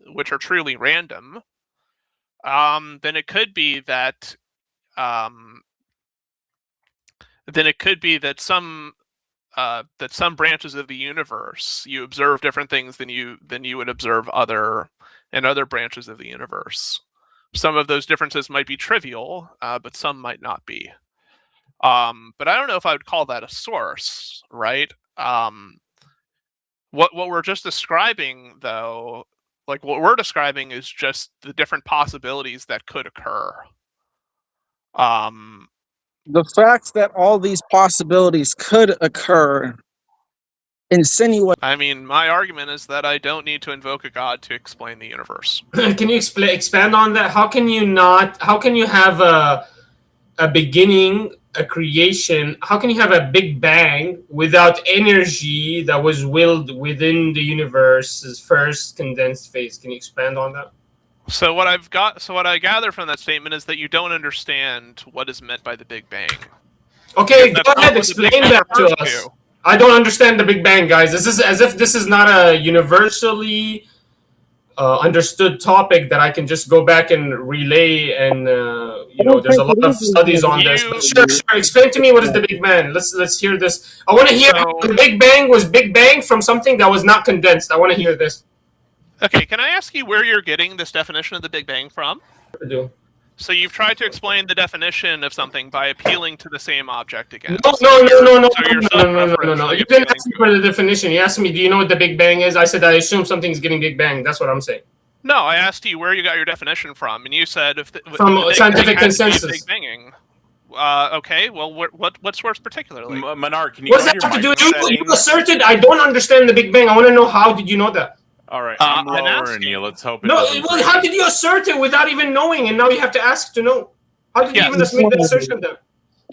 which are truly random, then it could be that some branches of the universe you observe different things than you would observe in other branches of the universe. Some of those differences might be trivial, but some might not be. But I don't know if I would call that a source, right? What we're just describing, though, like what we're describing is just the different possibilities that could occur. The fact that all these possibilities could occur insinuate. I mean, my argument is that I don't need to invoke a god to explain the universe. Can you expand on that? How can you have a beginning a creation, how can you have a Big Bang without energy that was willed within the universe's first condensed phase? Can you expand on that? So what I gather from that statement is that you don't understand what is meant by the Big Bang. Okay, go ahead, explain that to us. I don't understand the Big Bang, guys. This is as if this is not a universally understood topic that I can just go back and relay, and there's a lot of studies on this. But sure, explain to me what is the Big Bang. Let's hear this. I want to hear the Big Bang was Big Bang from something that was not condensed. I want to hear this. Okay, can I ask you where you're getting this definition of the Big Bang from? I do. So you've tried to explain the definition of something by appealing to the same object again. No. You didn't ask me for the definition. You asked me, do you know what the Big Bang is? I said, I assume something's getting Big Bang. That's what I'm saying. No, I asked you where you got your definition from, and you said from scientific consensus. Big Banging. Okay, well, what source particularly? Manar, can you? What does that have to do with you? You asserted I don't understand the Big Bang. I want to know, how did you know that? All right, I'm lowering you. Let's hope it doesn't. Well, how did you assert it without even knowing, and now you have to ask to know? How did you even make that assertion then?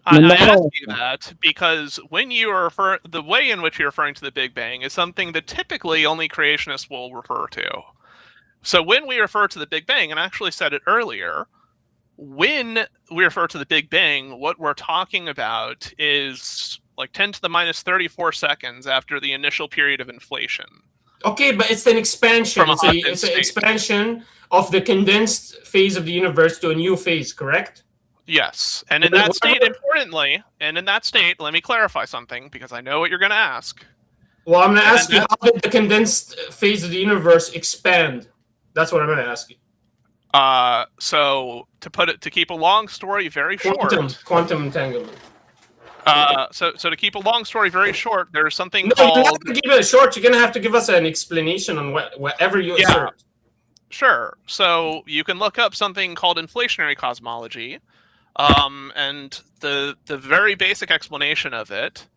I asked you that because when you refer, the way in which you're referring to the Big Bang is something that typically only creationists will refer to. So when we refer to the Big Bang, and I actually said it earlier, when we refer to the Big Bang, what we're talking about is like 10 to the minus 34 seconds after the initial period of inflation. Okay, but it's an expansion. It's an expansion of the condensed phase of the universe to a new phase, correct? Yes. And in that state, importantly, let me clarify something, because I know what you're going to ask. Well, I'm going to ask you, how did the condensed phase of the universe expand? That's what I'm going to ask you. So to keep a long story very short. Quantum entanglement. So to keep a long story very short, there's something called. You don't have to keep it short. You're gonna have to give us an explanation on whatever you assert. Sure. So you can look up something called inflationary cosmology, and the very basic explanation of it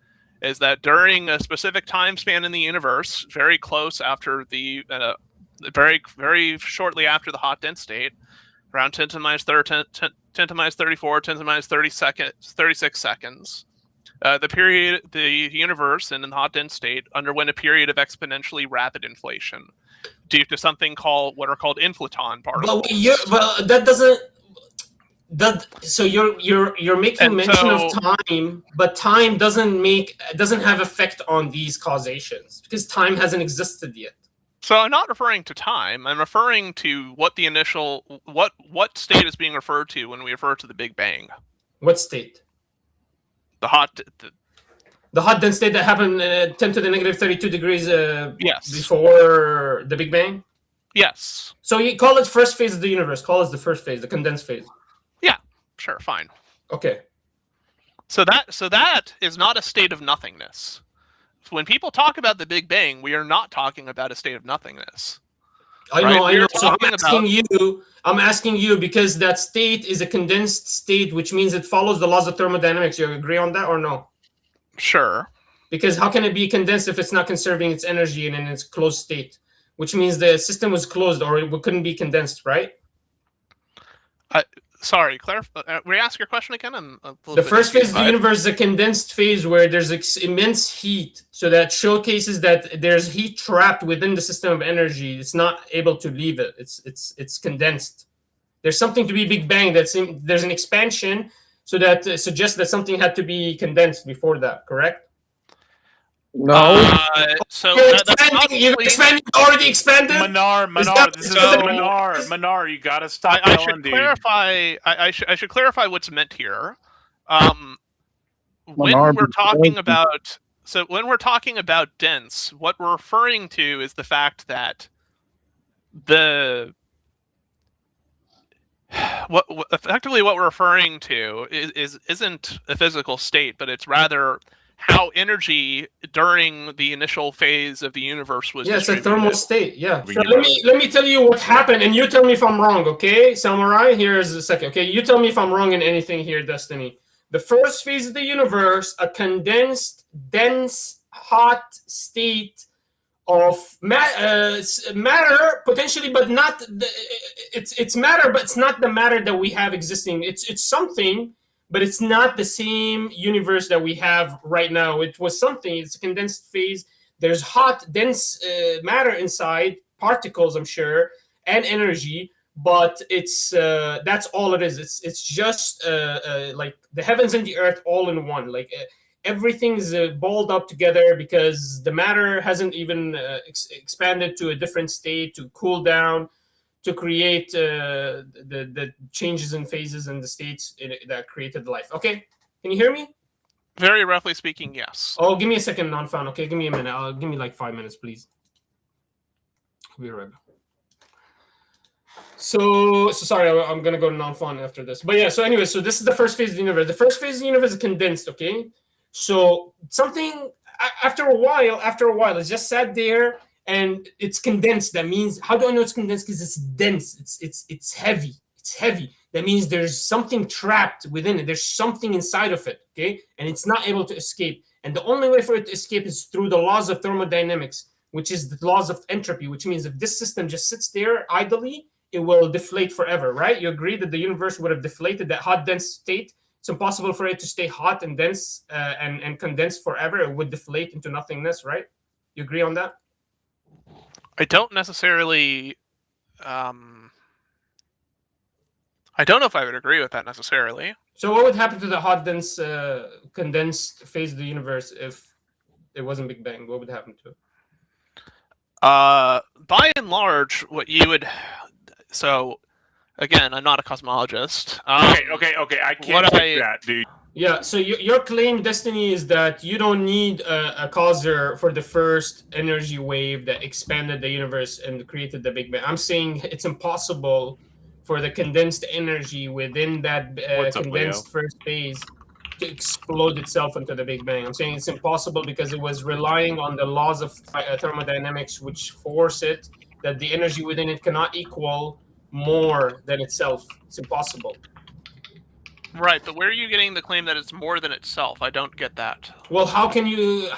is that during a specific time span in the universe, very close after the very shortly after the hot dense state, around 10 to the minus 34, 10 to the minus 36 seconds. The universe in the hot dense state underwent a period of exponentially rapid inflation due to something what are called inflaton particles. But that doesn't. So you're making mention of time, but time doesn't have effect on these causations because time hasn't existed yet. So I'm not referring to time. I'm referring to what the initial what state is being referred to when we refer to the Big Bang. What state? The hot dense state that happened 10 to the negative 32 degrees before the Big Bang? Yes. So you call it first phase of the universe. Call it the first phase, the condensed phase. Yeah, sure, fine. Okay. So that is not a state of nothingness. When people talk about the Big Bang, we are not talking about a state of nothingness. I know. So I'm asking you because that state is a condensed state, which means it follows the laws of thermodynamics. You agree on that or no? Sure. Because how can it be condensed if it's not conserving its energy and in its closed state? Which means the system was closed or it couldn't be condensed, right? Sorry, re-ask your question again. The first phase of the universe is a condensed phase where there's immense heat. So that showcases that there's heat trapped within the system of energy. It's not able to leave it. It's condensed. There's something to be Big Bang. There's an expansion, so that suggests that something had to be condensed before that. Correct? No. You're expanding. Already expanded. Manar, you gotta stop. I should clarify. I should clarify what's meant here. When we're talking about dense, what we're referring to is the fact that what we're referring to isn't a physical state, but it's rather how energy during the initial phase of the universe was distributed. It's a thermal state. Yeah. So let me tell you what happened, and you tell me if I'm wrong. Okay, Samurai. Here's a second. Okay, you tell me if I'm wrong in anything here, Destiny. The first phase of the universe, a condensed, dense, hot state of matter potentially, but not it's matter, but it's not the matter that we have existing. It's something. but it's not the same universe that we have right now. It was something. It's a condensed phase. There's hot, dense matter inside, particles, I'm sure, and energy. But it's that's all it is. It's just like the heavens and the earth all in one. Like everything's balled up together because the matter hasn't even expanded to a different state to cool down, to create the changes in phases and the states that created life. Okay, can you hear me? Very roughly speaking, yes. Oh, give me a second, non-found. Okay, give me a minute. Give me like 5 minutes, please. I'll be right back. So sorry, I'm gonna go to non-found after this. But yeah, so anyway, so this is the first phase of the universe. The first phase of the universe is condensed, okay? So something after a while, it's just sat there and it's condensed. That means, how do I know it's condensed? Because it's dense. It's heavy. It's heavy. That means there's something trapped within it. There's something inside of it, okay? And it's not able to escape. And the only way for it to escape is through the laws of thermodynamics, which is the laws of entropy, which means if this system just sits there idly, it will deflate forever, right? You agree that the universe would have deflated, that hot, dense state. It's impossible for it to stay hot and dense and condensed forever. It would deflate into nothingness, right? You agree on that? I don't necessarily... I don't know if I would agree with that necessarily. So what would happen to the hot, dense, condensed phase of the universe if it wasn't Big Bang? What would happen to it? By and large, what you would... So, again, I'm not a cosmologist. Okay. I can't take that, dude. Yeah, so your claim, Destiny, is that you don't need a causer for the first energy wave that expanded the universe and created the Big Bang. I'm saying it's impossible for the condensed energy within that condensed first phase to explode itself into the Big Bang. I'm saying it's impossible because it was relying on the laws of thermodynamics, which force it that the energy within it cannot equal more than itself. It's impossible. Right, but where are you getting the claim that it's more than itself? I don't get that. Well, how can you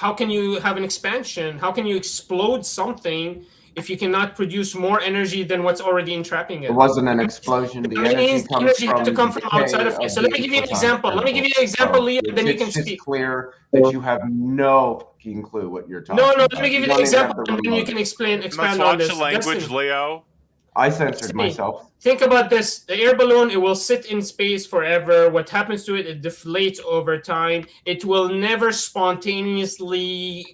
have an expansion? How can you explode something if you cannot produce more energy than what's already entrapping it? It wasn't an explosion. The energy has to come from outside of it. So let me give you an example. Leo, then you can speak. It's clear that you have no fucking clue what you're talking about. No, let me give you an example, and then you can expand on this. Let's watch the language, Leo. I censored myself. Think about this. The air balloon, it will sit in space forever. What happens to it? It deflates over time. It will never spontaneously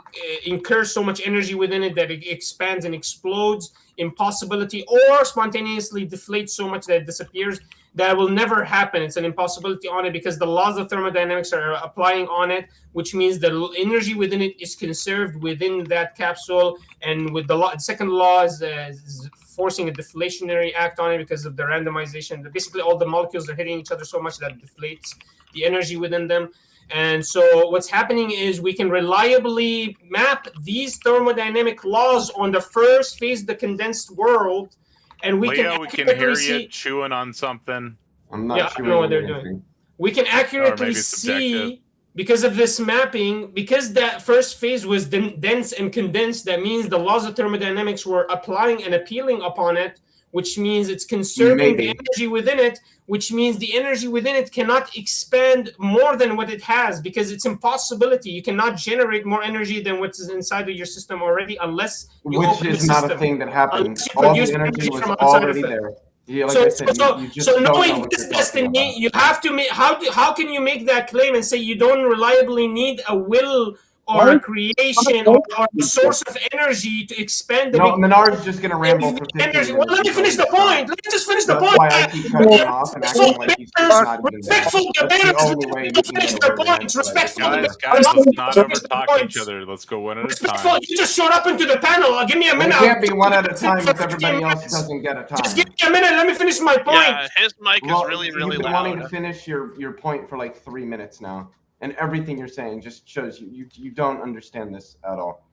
incur so much energy within it that it expands and explodes. Impossibility. Or spontaneously deflates so much that it disappears. That will never happen. It's an impossibility on it because the laws of thermodynamics are applying on it, which means the energy within it is conserved within that capsule. And with the second law is forcing a deflationary act on it because of the randomization. Basically, all the molecules are hitting each other so much that it deflates the energy within them. And so what's happening is we can reliably map these thermodynamic laws on the first phase of the condensed world. And we Leo, we can hear you chewing on something. I'm not chewing I don't know what they're doing. We can accurately see, because of this mapping, because that first phase was dense and condensed, that means the laws of thermodynamics were applying and appealing upon it, which means it's conserving the energy within it, which means the energy within it cannot expand more than what it has because it's impossibility. You cannot generate more energy than what's inside of your system already unless you open the system. Which is not a thing that happens. All the energy was already there. Yeah, like so knowing this, Destiny, you have to make. How can you make that claim and say you don't reliably need a will or a creation or a source of energy to expand the big... Menard's just going to ramble for 50 minutes. Well, let me finish the point. Let me just finish the point. That's why I keep cutting him off and acting like he's not even there. Respectful debaters, finish their points. Respectful guys, let's not over-talk each other. Let's go one at a time. You just showed up into the panel. Give me a minute. It can't be one at a time if everybody else doesn't get a time. Just give me a minute. Let me finish my point. Yeah, his mic is really loud. You've been wanting to finish your point for like 3 minutes now. And everything you're saying just shows you don't understand this at all.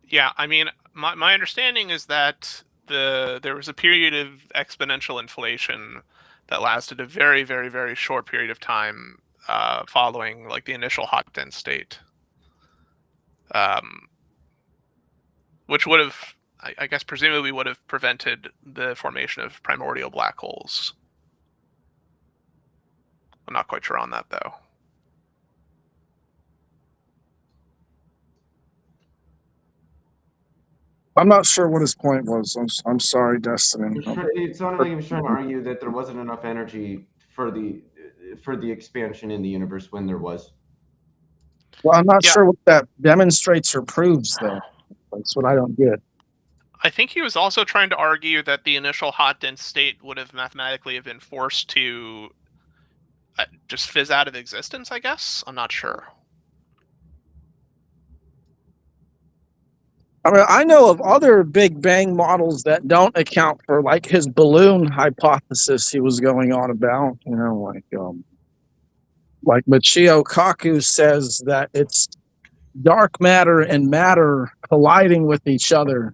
Yeah, I mean, my understanding is that there was a period of exponential inflation that lasted a very, very, very short period of time following like the initial hot dense state, which would have, I guess, presumably would have prevented the formation of primordial black holes. I'm not quite sure on that though. I'm not sure what his point was. I'm sorry, Destiny. It sounded like he was trying to argue that there wasn't enough energy for the expansion in the universe when there was. Well, I'm not Yeah. sure what that demonstrates or proves, though. That's what I don't get. I think he was also trying to argue that the initial hot dense state would have mathematically have been forced to just fizz out of existence, I guess? I'm not sure. I mean, I know of other Big Bang models that don't account for, like, his balloon hypothesis he was going on about. You know, like Michio Kaku says that it's dark matter and matter colliding with each other,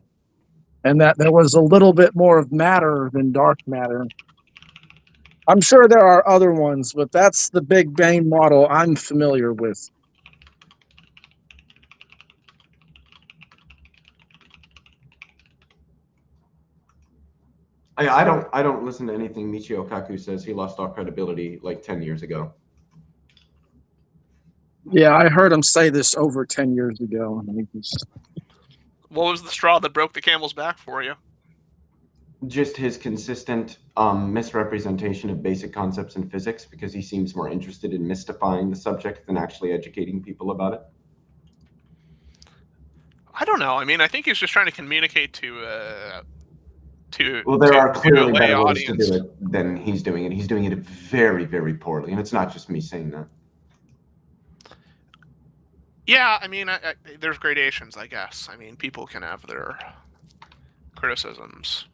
and that there was a little bit more of matter than dark matter. I'm sure there are other ones, but that's the Big Bang model I'm familiar with. I don't listen to anything Michio Kaku says. He lost all credibility like 10 years ago. Yeah, I heard him say this over 10 years ago. What was the straw that broke the camel's back for you? Just his consistent misrepresentation of basic concepts in physics, because he seems more interested in mystifying the subject than actually educating people about it. I don't know. I mean, I think he's just trying to communicate to well, there are clearly lay better ways to audience. do it than he's doing it. He's doing it very, very poorly, and it's not just me saying that. Yeah, I mean, there's gradations, I guess. I mean, people can have their criticisms.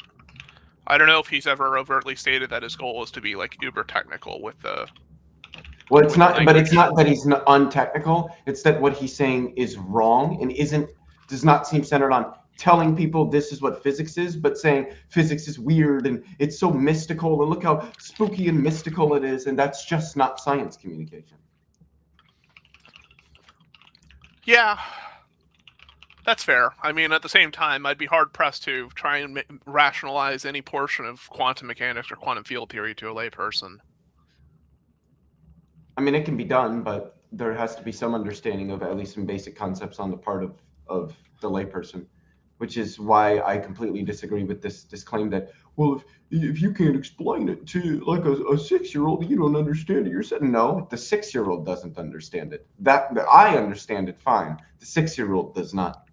I don't know if he's ever overtly stated that his goal is to be like uber technical with the. Well, it's not, but it's not that he's untechnical. It's that what he's saying is wrong and does not seem centered on telling people this is what physics is, but saying physics is weird and it's so mystical and look how spooky and mystical it is, and that's just not science communication. Yeah, that's fair. I mean, at the same time, I'd be hard-pressed to try and rationalize any portion of quantum mechanics or quantum field theory to a layperson. I mean, it can be done, but there has to be some understanding of at least some basic concepts on the part of the layperson, which is why I completely disagree with this claim that, well, if you can't explain it to like a 6-year-old, you don't understand it. You're saying, no, the 6-year-old doesn't understand it. That I understand it fine. The 6-year-old does not.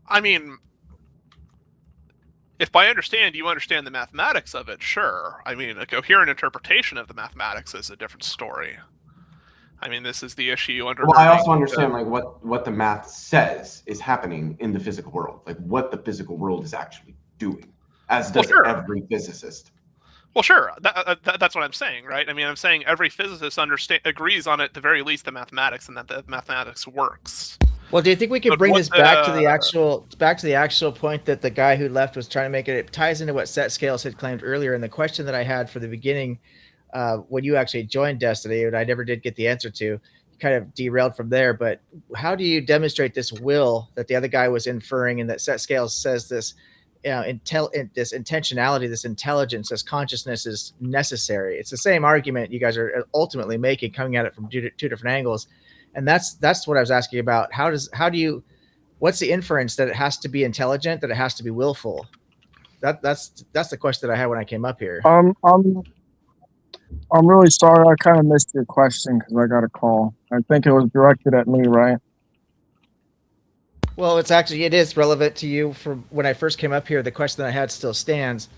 I mean, if by understand you understand the mathematics of it, sure. I mean, a coherent interpretation of the mathematics is a different story. I mean, this is the issue under. Well, I also understand like what the math says is happening in the physical world, like what the physical world is actually doing, as does every physicist. Well, sure. That's what I'm saying, right? I mean, I'm saying every physicist agrees on at the very least the mathematics and that the mathematics works. Well, do you think we could bring this back to the actual point that the guy who left was trying to make it? It ties into what Set Scales had claimed earlier, and the question that I had for the beginning, when you actually joined Destiny, and I never did get the answer to, kind of derailed from there. But how do you demonstrate this will that the other guy was inferring, and that Set Scales says this, this intentionality, this intelligence, this consciousness is necessary? It's the same argument you guys are ultimately making, coming at it from two different angles. And that's what I was asking about. What's the inference that it has to be intelligent, that it has to be willful? That's the question that I had when I came up here. I'm really sorry. I kind of missed your question because I got a call. I think it was directed at me, right? Well, it is relevant to you. From when I first came up here, the question that I had still stands.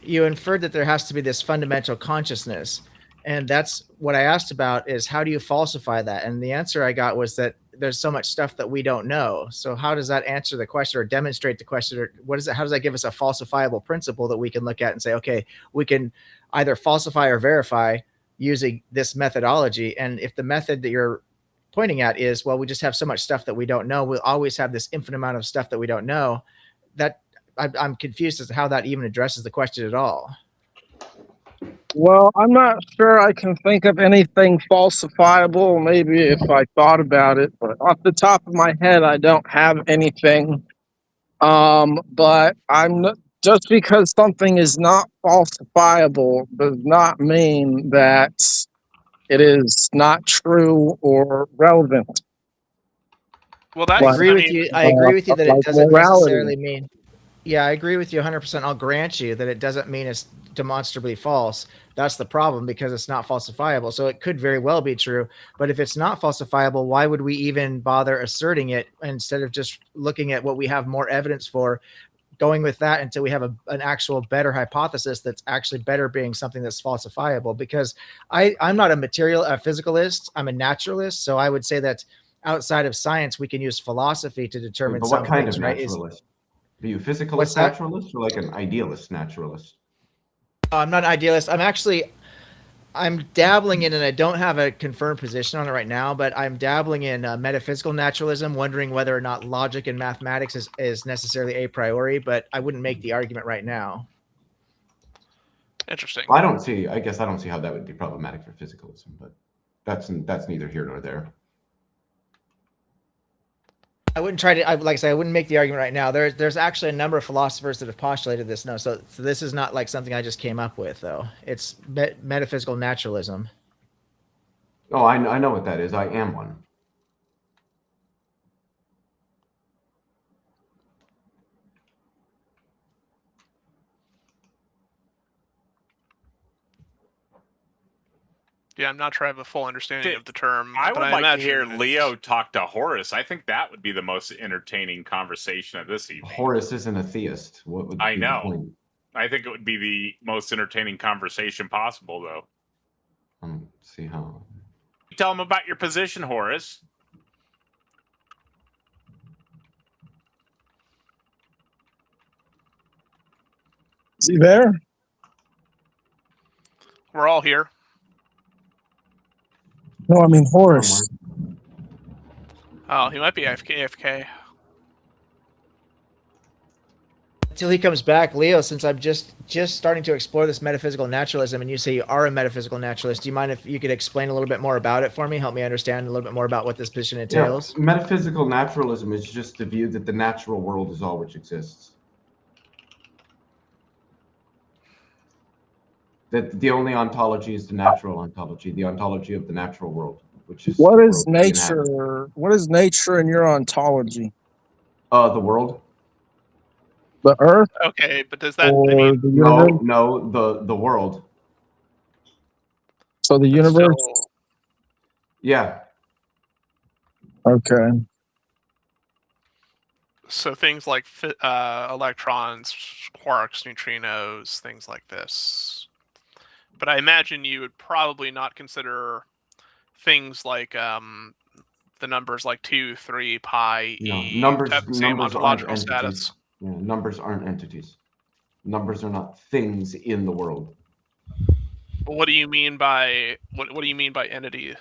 You inferred that there has to be this fundamental consciousness. And that's what I asked about, is how do you falsify that? And the answer I got was that there's so much stuff that we don't know. So how does that answer the question or demonstrate the question? Or how does that give us a falsifiable principle that we can look at and say, okay, we can either falsify or verify using this methodology? And if the method that you're pointing at is, well, we just have so much stuff that we don't know, we'll always have this infinite amount of stuff that we don't know, that I'm confused as to how that even addresses the question at all. Well, I'm not sure I can think of anything falsifiable. Maybe if I thought about it, but off the top of my head, I don't have anything. But just because something is not falsifiable does not mean that it is not true or relevant. Well, that I agree with you. I agree with you that it like doesn't morality. necessarily mean. Yeah, I agree with you 100%. I'll grant you that it doesn't mean it's demonstrably false. That's the problem, because it's not falsifiable. So it could very well be true. But if it's not falsifiable, why would we even bother asserting it instead of just looking at what we have more evidence for, going with that until we have an actual better hypothesis that's actually better being something that's falsifiable? Because I'm not a physicalist. I'm a naturalist. So I would say that outside of science, we can use philosophy to determine But some what kind things, of right? naturalist? Are you a physicalist What's that? naturalist or like an idealist naturalist? I'm not an idealist. I'm dabbling in, and I don't have a confirmed position on it right now, but I'm dabbling in metaphysical naturalism, wondering whether or not logic and mathematics is necessarily a priori, but I wouldn't make the argument right now. Interesting. I don't see how that would be problematic for physicalism, but that's neither here nor there. I wouldn't try to, like I say, I wouldn't make the argument right now. There's actually a number of philosophers that have postulated this. No, so this is not like something I just came up with, though. It's metaphysical naturalism. Oh, I know what that is. I am one. Yeah, I'm not sure I have a full understanding of the term. I but would like to imagine hear it's- Leo talk to Horace. I think that would be the most entertaining conversation of this evening. Horace isn't a theist. What would I be know. the point? I think it would be the most entertaining conversation possible, though. See how. Tell him about your position, Horace. Is he there? We're all here. No, I mean Horace. Oh, he might be AFK. Until he comes back, Leo, since I'm just starting to explore this metaphysical naturalism, and you say you are a metaphysical naturalist, do you mind if you could explain a little bit more about it for me? Help me understand a little bit more about what this position entails. Yeah, metaphysical naturalism is just the view that the natural world is all which exists. That the only ontology is the natural ontology, the ontology of the natural world, which is What the is world we inhabit. nature? What is nature in your ontology? The world. The Earth Okay, but does that? I or mean, the universe? No, the world. So the universe. still, Yeah. Okay. so things like electrons, quarks, neutrinos, things like this. But I imagine you would probably not consider things like the numbers like 2, 3, pi, No, e numbers to have the same aren't ontological entities. status. Yeah, numbers aren't entities. Numbers are not things in the world. What do you mean by what do you mean by entity?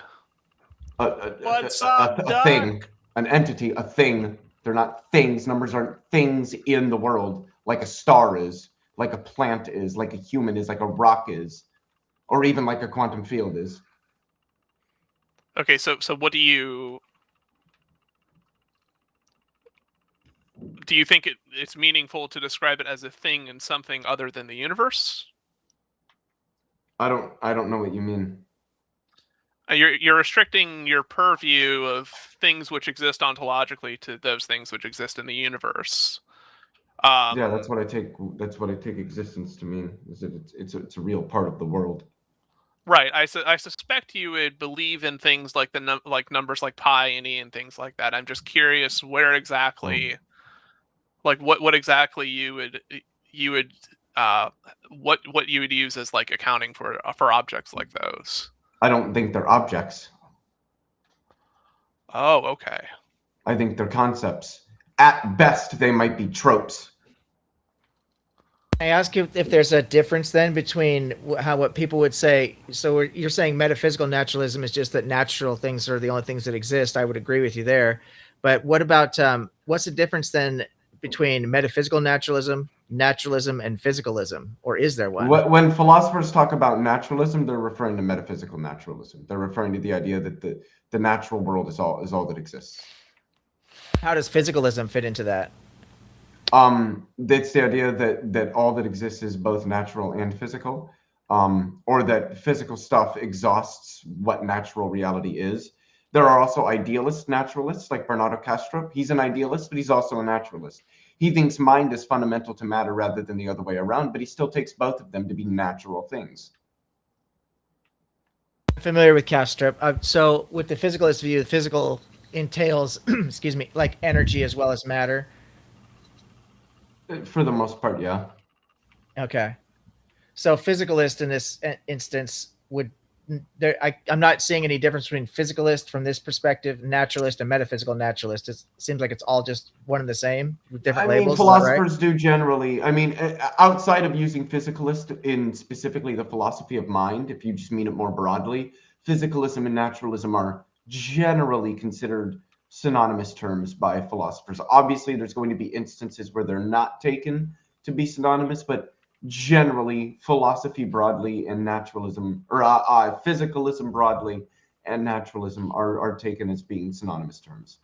What's a up, thing, Doc? an entity, a thing. They're not things. Numbers aren't things in the world, like a star is, like a plant is, like a human is, like a rock is, or even like a quantum field is. Okay, so what do you think it's meaningful to describe it as a thing in something other than the universe? I don't know what you mean. You're restricting your purview of things which exist ontologically to those things which exist in the universe. Yeah, that's what I take existence to mean. Is that it's a real part of the world. Right. I suspect you would believe in things like like numbers like pi and e and things like that. I'm just curious where exactly, like what exactly you would what you would use as like accounting for objects like those. I don't think they're objects. Oh, okay. I think they're concepts. At best, they might be tropes. I ask you if there's a difference then between what people would say. So you're saying metaphysical naturalism is just that natural things are the only things that exist. I would agree with you there. But what about what's the difference then between metaphysical naturalism, and physicalism, or is there one? When philosophers talk about naturalism, they're referring to metaphysical naturalism. They're referring to the idea that the natural world is all that exists. How does physicalism fit into that? That's the idea that all that exists is both natural and physical. or that physical stuff exhausts what natural reality is. There are also idealist naturalists like Bernardo Castro. He's an idealist, but he's also a naturalist. He thinks mind is fundamental to matter rather than the other way around, but he still takes both of them to be natural things. Familiar with Castro. So with the physicalist view, the physical entails, excuse me, like energy as well as matter. For the most part, yeah. Okay. So physicalist in this instance would I'm not seeing any difference between physicalist from this perspective, naturalist, and metaphysical naturalist. It seems like it's all just one and the same with different labels. Philosophers do generally. Outside of using physicalist in specifically the philosophy of mind, if you just mean it more broadly, physicalism and naturalism are generally considered synonymous terms by philosophers. Obviously, there's going to be instances where they're not taken to be synonymous, but generally philosophy broadly and naturalism, or physicalism broadly and naturalism are taken as being synonymous terms.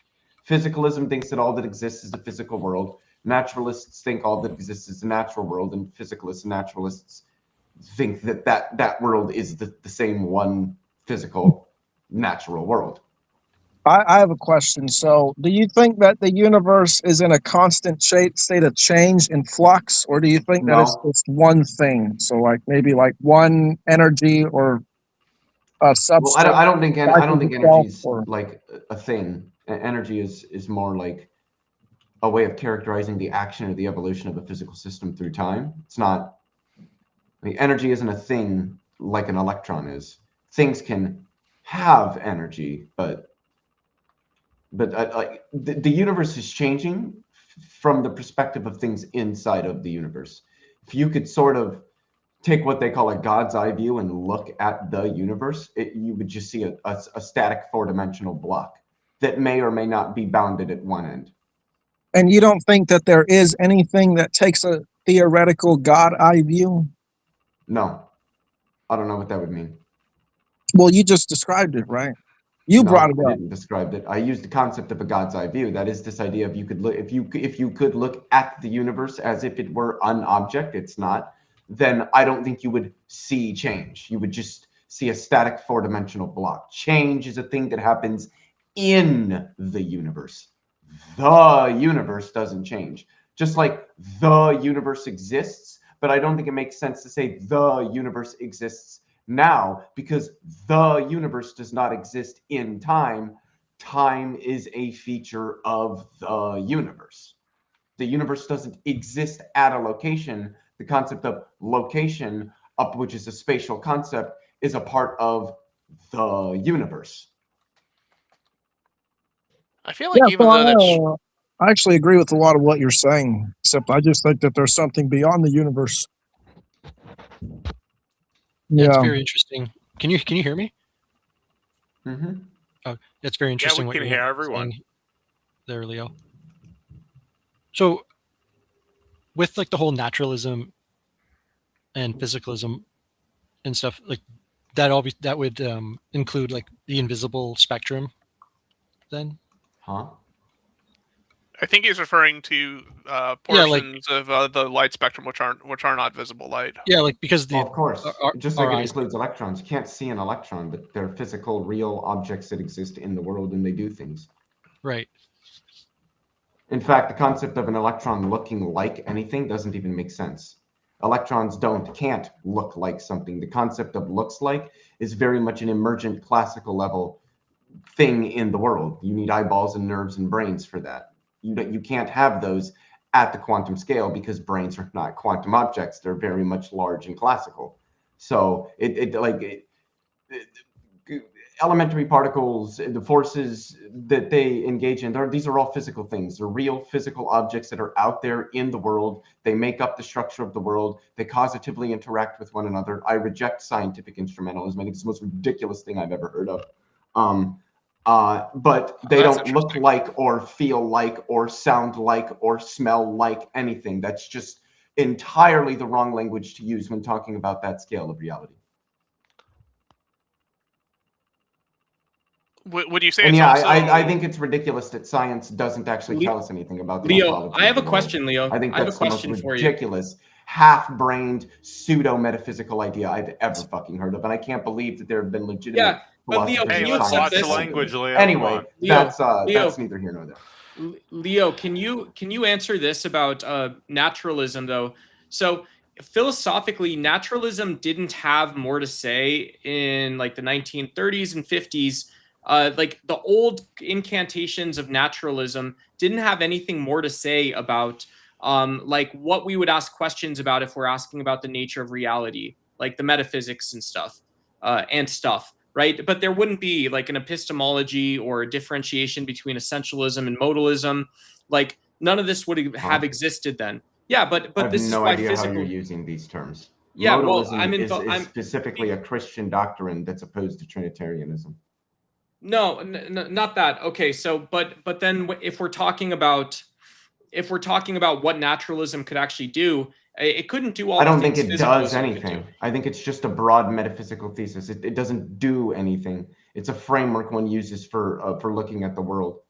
Physicalism thinks that all that exists is the physical world. Naturalists think all that exists is the natural world, and physicalists and naturalists think that world is the same one physical natural world. I have a question. So do you think that the universe is in a constant state of change and flux, or do you think that it's just one thing? So like maybe like one energy or a substance? Well, I don't think energy is like a thing. Energy is more like a way of characterizing the action or the evolution of a physical system through time. It's not, energy isn't a thing like an electron is. Things can have energy, but the universe is changing from the perspective of things inside of the universe. If you could sort of take what they call a God's eye view and look at the universe, you would just see a static four-dimensional block that may or may not be bounded at one end. And you don't think that there is anything that takes a theoretical God eye view? No. I don't know what that would mean. Well, you just described it, right? You brought it up. I didn't describe it. I used the concept of a God's eye view. That is this idea of you could look, if you could look at the universe as if it were an object, it's not, then I don't think you would see change. You would just see a static four-dimensional block. Change is a thing that happens in the universe. The universe doesn't change. Just like the universe exists, but I don't think it makes sense to say the universe exists now, because the universe does not exist in time. Time is a feature of the universe. The universe doesn't exist at a location. The concept of location, which is a spatial concept, is a part of the universe. I feel like even though that's... I actually agree with a lot of what you're saying, except I just think that there's something beyond the universe. Yeah, it's very interesting. Can you hear me? Mm-hmm. Oh, it's very interesting. Yeah, we can hear everyone there, Leo. So, with like the whole naturalism and physicalism and stuff, like that would include like the invisible spectrum, then. Huh? I think he's referring to portions of the light spectrum which are not visible light. Yeah, like because of course, just like it includes electrons. You can't see an electron, but they're physical, real objects that exist in the world, and they do things. Right. In fact, the concept of an electron looking like anything doesn't even make sense. Electrons can't look like something. The concept of looks like is very much an emergent classical level thing in the world. You need eyeballs and nerves and brains for that. You can't have those at the quantum scale because brains are not quantum objects. They're very much large and classical. So elementary particles, the forces that they engage in, these are all physical things. They're real physical objects that are out there in the world. They make up the structure of the world. They causatively interact with one another. I reject scientific instrumentalism. I think it's the most ridiculous thing I've ever heard of. But they don't look like or feel like or sound like or smell like anything. That's just entirely the wrong language to use when talking about that scale of reality. Would you say? And yeah, I think it's ridiculous that science doesn't actually tell us anything about the Leo, I have a question, Leo. I think that's the most ridiculous. half-brained pseudo-metaphysical idea I've ever fucking heard of, and I can't believe that there have been legitimate Yeah, but Leo, philosophers can Hey, you of let's accept watch science. the this? language, Leo. Anyway, Leo, that's neither here nor there. Leo, can you answer this about naturalism though? So philosophically, naturalism didn't have more to say in like the 1930s and 50s. Like the old incantations of naturalism didn't have anything more to say about like what we would ask questions about if we're asking about the nature of reality, like the metaphysics and stuff, right? But there wouldn't be like an epistemology or a differentiation between essentialism and modalism. Like none of this would have existed then. Yeah, but I have this no is why idea physical. how you're using these terms. Yeah, Modalism well, is specifically a Christian doctrine that's opposed to Trinitarianism. No, not that. Okay, so but then if we're talking about what naturalism could actually do, it couldn't do all. I don't think it does anything. I think it's just a broad metaphysical thesis. It doesn't do anything. It's a framework one uses for looking at the world.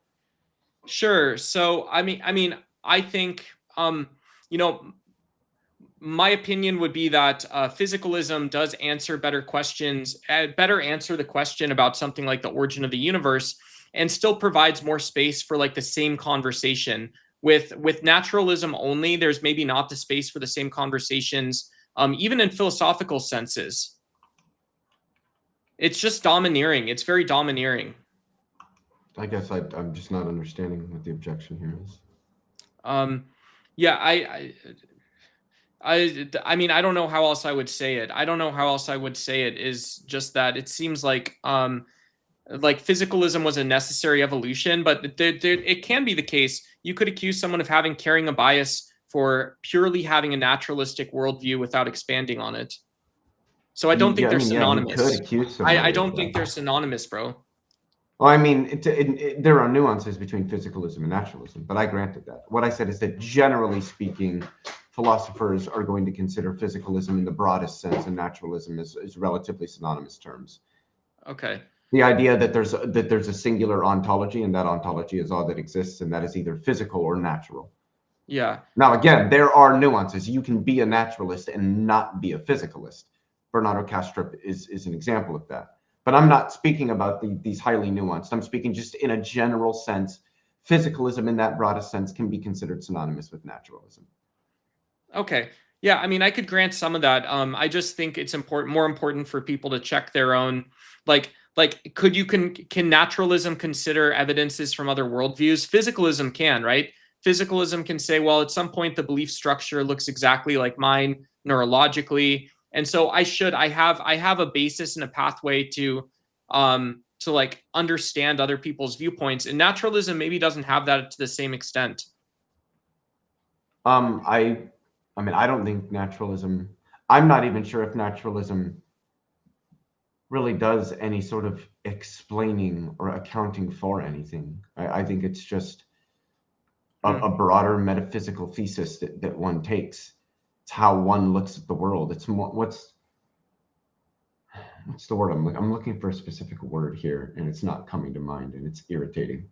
Sure. So I mean, I think my opinion would be that physicalism does answer better questions, better answer the question about something like the origin of the universe, and still provides more space for like the same conversation. With naturalism only, there's maybe not the space for the same conversations, even in philosophical senses. It's just domineering. It's very domineering. I guess I'm just not understanding what the objection here is. Yeah, I mean, I don't know how else I would say it. I don't know how else I would say it. Is just that it seems like physicalism was a necessary evolution, but it can be the case. You could accuse someone of carrying a bias for purely having a naturalistic worldview without expanding on it. So I don't think they're synonymous. You could accuse somebody I don't think they're synonymous, bro. Well, I mean, there are nuances between physicalism and naturalism, but I granted that. What I said is that generally speaking, philosophers are going to consider physicalism in the broadest sense and naturalism is relatively synonymous terms. Okay. The idea that there's a singular ontology and that ontology is all that exists and that is either physical or natural. Yeah. Now, again, there are nuances. You can be a naturalist and not be a physicalist. Bernardo Kastrup is an example of that. But I'm not speaking about these highly nuanced. I'm speaking just in a general sense. Physicalism in that broadest sense can be considered synonymous with naturalism. Okay. Yeah, I mean, I could grant some of that. I just think it's more important for people to check their own, like can naturalism consider evidences from other worldviews? Physicalism can, right? Physicalism can say, well, at some point the belief structure looks exactly like mine neurologically, and so I have a basis and a pathway to like understand other people's viewpoints. And naturalism maybe doesn't have that to the same extent. I mean, I don't think naturalism. I'm not even sure if naturalism really does any sort of explaining or accounting for anything. I think it's just a broader metaphysical thesis that one takes. It's how one looks at the world. It's more, what's the word I'm looking for a specific word here, and it's not coming to mind, and it's irritating.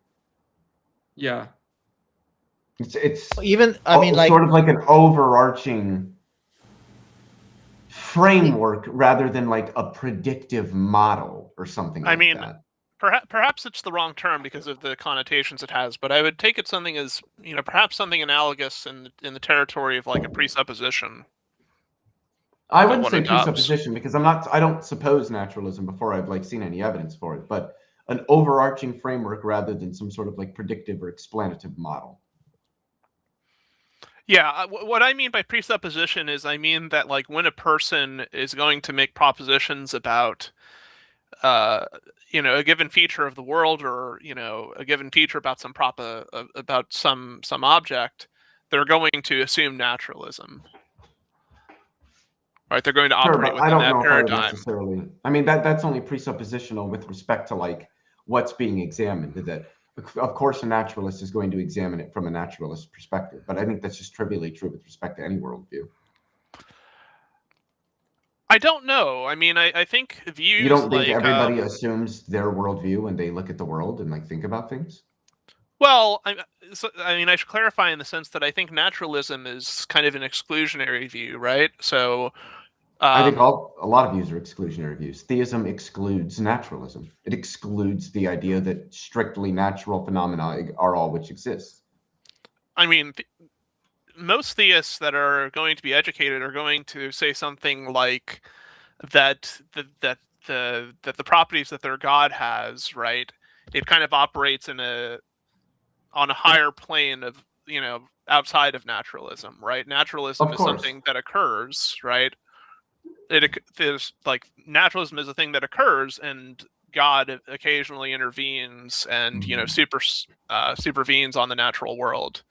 Yeah. It's even, I mean, like sort of like an overarching framework rather than like a predictive model or something like that. Perhaps it's the wrong term because of the connotations it has, but I would take it something as, perhaps something analogous in the territory of like a presupposition. I wouldn't say presupposition because I don't suppose naturalism before I've like seen any evidence for it, but an overarching framework rather than some sort of like predictive or explanative model. Yeah, what I mean by presupposition is I mean that like when a person is going to make propositions about a given feature of the world or a given feature about some object, they're going to assume naturalism. Right, they're going to operate within that paradigm. I mean that's only presuppositional with respect to like what's being examined. That of course a naturalist is going to examine it from a naturalist perspective, but I think that's just trivially true with respect to any worldview. I don't know. I mean, I think views. You don't think everybody assumes their worldview when they look at the world and like think about things? Well, I should clarify in the sense that I think naturalism is kind of an exclusionary view, right? So, I think a lot of views are exclusionary views. Theism excludes naturalism. It excludes the idea that strictly natural phenomena are all which exists. I mean, most theists that are going to be educated are going to say something like that the properties that their God has, right? It kind of operates on a higher plane of, outside of naturalism, right? Naturalism Of is course. something that occurs, right? There's like naturalism is a thing that occurs, and God occasionally intervenes and supervenes on the natural world,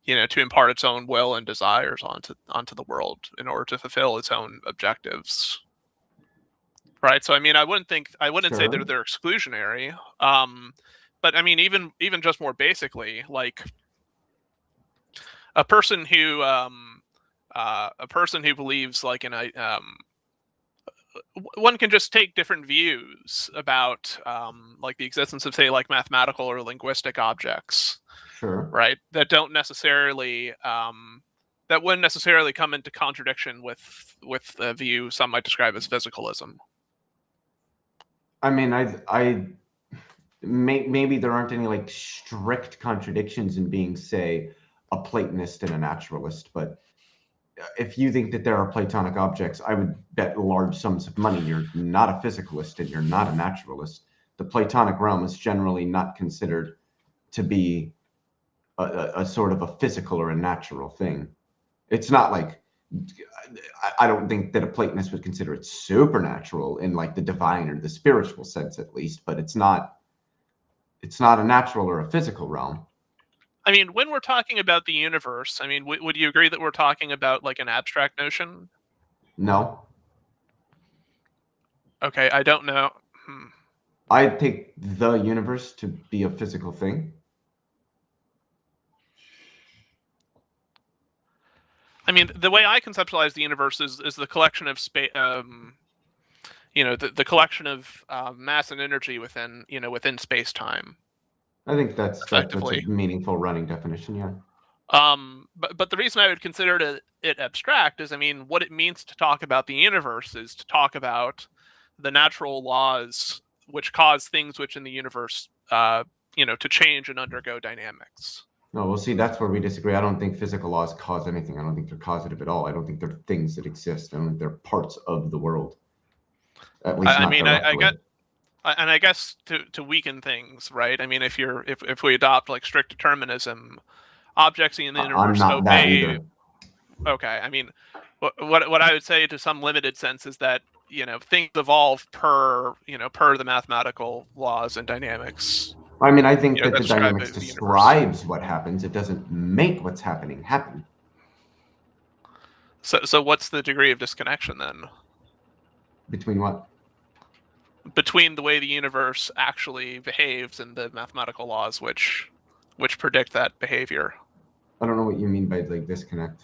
to impart its own will and desires onto the world in order to fulfill its own objectives. Right. So I mean, I wouldn't say Sure. that they're exclusionary. But I mean, even just more basically, like a person who believes like in a one can just take different views about like the existence of, say, like mathematical or linguistic objects, Sure. right? That don't necessarily that wouldn't necessarily come into contradiction with a view some might describe as physicalism. I mean, maybe there aren't any like strict contradictions in being, say, a Platonist and a naturalist, but if you think that there are Platonic objects, I would bet large sums of money you're not a physicalist and you're not a naturalist. The Platonic realm is generally not considered to be a sort of a physical or a natural thing. It's not like, I don't think that a Platonist would consider it supernatural in like the divine or the spiritual sense, at least, but it's not a natural or a physical realm. I mean, when we're talking about the universe, I mean, would you agree that we're talking about like an abstract notion? No. Okay, I don't know. I take the universe to be a physical thing. I mean, the way I conceptualize the universe is the collection of space, the collection of mass and energy within space time. I think that's a meaningful running definition, yeah. But the reason I would consider it abstract is, I mean, what it means to talk about the universe is to talk about the natural laws which cause things which in the universe, to change and undergo dynamics. No, well, see, that's where we disagree. I don't think physical laws cause anything. I don't think they're causative at all. I don't think they're things that exist. I don't think they're parts of the world. At least not directly. I guess to weaken things, right? I mean, if we adopt like strict determinism, objects in the universe obey. Okay, I mean, what I would say to some limited sense is that things evolve per the mathematical laws and dynamics. I mean, I think that the dynamics describes what happens. It doesn't make what's happening happen. So what's the degree of disconnection then? Between what? Between the way the universe actually behaves and the mathematical laws which predict that behavior. I don't know what you mean by like disconnect.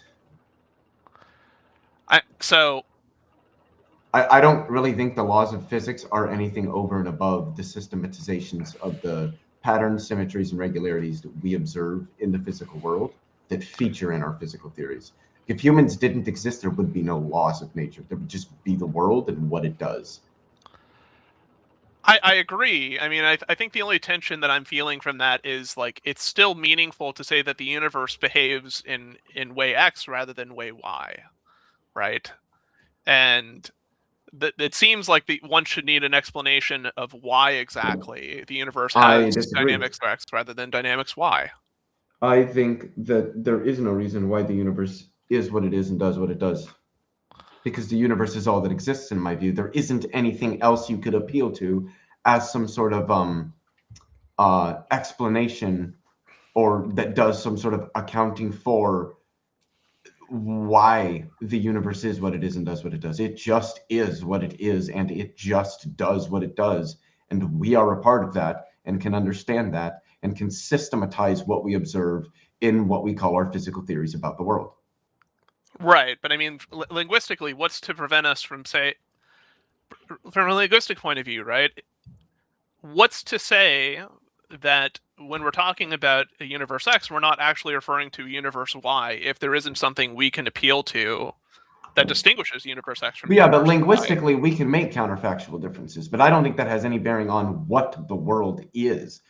I don't really think the laws of physics are anything over and above the systematizations of the patterns, symmetries, and regularities that we observe in the physical world that feature in our physical theories. If humans didn't exist, there would be no laws of nature. There would just be the world and what it does. I agree. I mean, I think the only tension that I'm feeling from that is like it's still meaningful to say that the universe behaves in way X rather than way Y, right? And it seems like one should need an explanation of why exactly the universe has dynamics X rather than dynamics Y. I think that there is no reason why the universe is what it is and does what it does. Because the universe is all that exists, in my view. There isn't anything else you could appeal to as some sort of explanation or that does some sort of accounting for why the universe is what it is and does what it does. It just is what it is, and it just does what it does. And we are a part of that and can understand that and can systematize what we observe in what we call our physical theories about the world. Right, but I mean, linguistically, what's to prevent us from, say, from a linguistic point of view, right? What's to say that when we're talking about a universe X, we're not actually referring to universe Y if there isn't something we can appeal to that distinguishes universe X from Yeah, but universe Y. linguistically, we can make counterfactual differences, but I don't think that has any bearing on what the world is.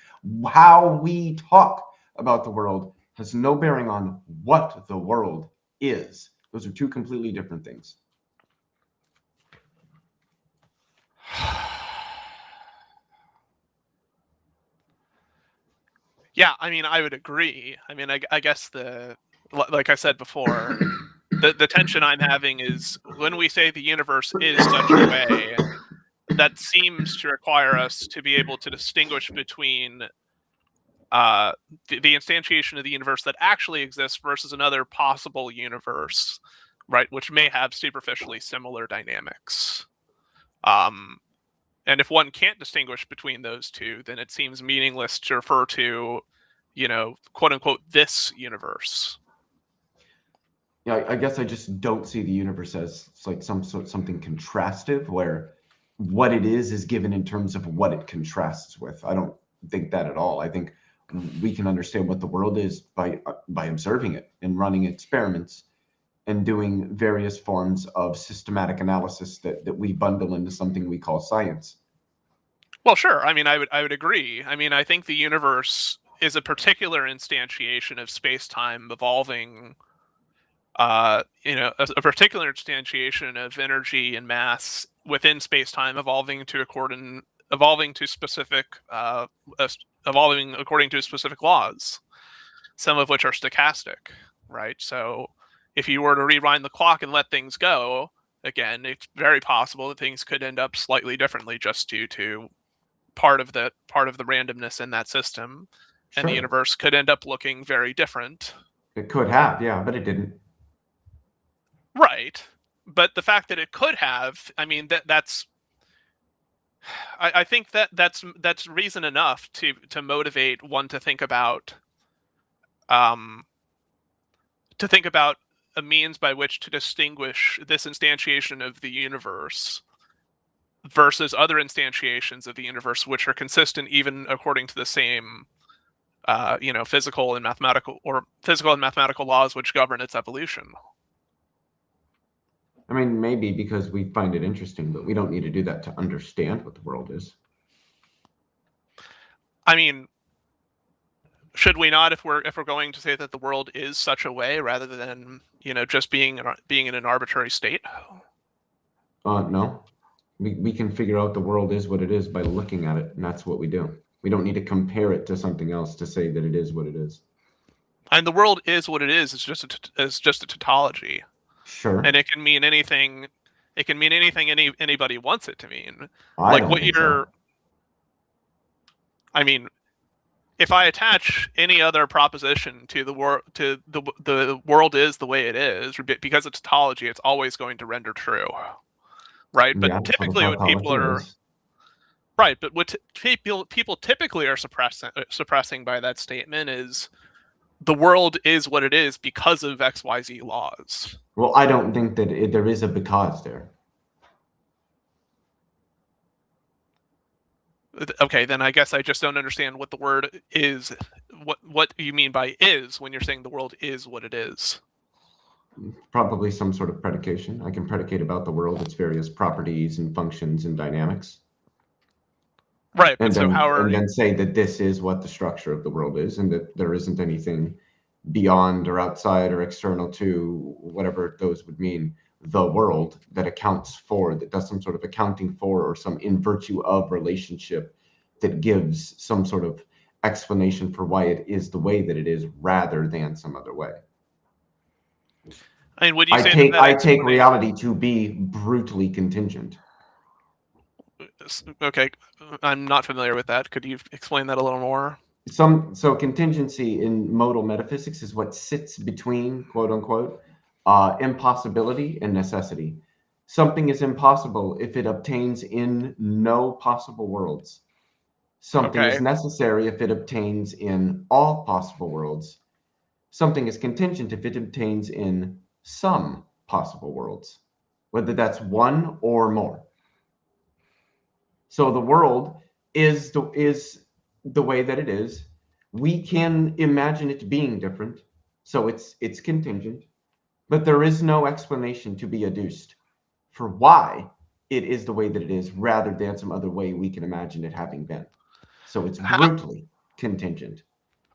How we talk about the world has no bearing on what the world is. Those are two completely different things. Yeah, I mean, I would agree. I mean, I guess like I said before, the tension I'm having is when we say the universe is such a way, that seems to require us to be able to distinguish between the instantiation of the universe that actually exists versus another possible universe, right? Which may have superficially similar dynamics. And if one can't distinguish between those two, then it seems meaningless to refer to, quote unquote, this universe. Yeah, I guess I just don't see the universe as like something contrastive where what it is given in terms of what it contrasts with. I don't think that at all. I think we can understand what the world is by observing it and running experiments and doing various forms of systematic analysis that we bundle into something we call science. Well, sure. I mean, I would agree. I mean, I think the universe is a particular instantiation of space-time evolving, a particular instantiation of energy and mass within space-time evolving according to specific laws, some of which are stochastic, right? So if you were to rewind the clock and let things go, again, it's very possible that things could end up slightly differently just due to part of the randomness in that system. Sure. And the universe could end up looking very different. It could have, yeah, but it didn't. Right. But the fact that it could have, I mean, that's I think that's reason enough to motivate one to think about a means by which to distinguish this instantiation of the universe versus other instantiations of the universe, which are consistent even according to the same, physical and mathematical laws which govern its evolution. I mean, maybe because we find it interesting, but we don't need to do that to understand what the world is. I mean, should we not, if we're going to say that the world is such a way rather than just being in an arbitrary state? No, we can figure out the world is what it is by looking at it, and that's what we do. We don't need to compare it to something else to say that it is what it is. And the world is what it is. It's just a tautology. Sure. And it can mean anything. It can mean anything anybody wants it to mean. I mean, if I attach any other proposition to the world is the way it is, because it's tautology, it's always going to render true, right? But Yeah, typically, what people are right, but what people typically are suppressing by that statement is the world is what it is because of XYZ laws. Well, I don't think that there is a because there. Okay, then I guess I just don't understand what the word is. What you mean by is when you're saying the world is what it is. Probably some sort of predication. I can predicate about the world, its various properties and functions and dynamics. Right, and but then, so how are then say that this is what the structure of the world is, and that there isn't anything beyond or outside or external to whatever those would mean, the world, that accounts for, that does some sort of accounting for, or some in virtue of relationship that gives some sort of explanation for why it is the way that it is rather than some other way. I mean, would you say I take reality to be brutally contingent. Okay, I'm not familiar with that. Could you explain that a little more? So contingency in modal metaphysics is what sits between, quote unquote, impossibility and necessity. Something is impossible if it obtains in no possible worlds. Something is necessary if it obtains in all possible worlds. Something is contingent if it obtains in some possible worlds, whether that's one or more. So the world is the way that it is. We can imagine it being different, so it's contingent, but there is no explanation to be adduced for why it is the way that it is, rather than some other way we can imagine it having been. So it's brutally contingent.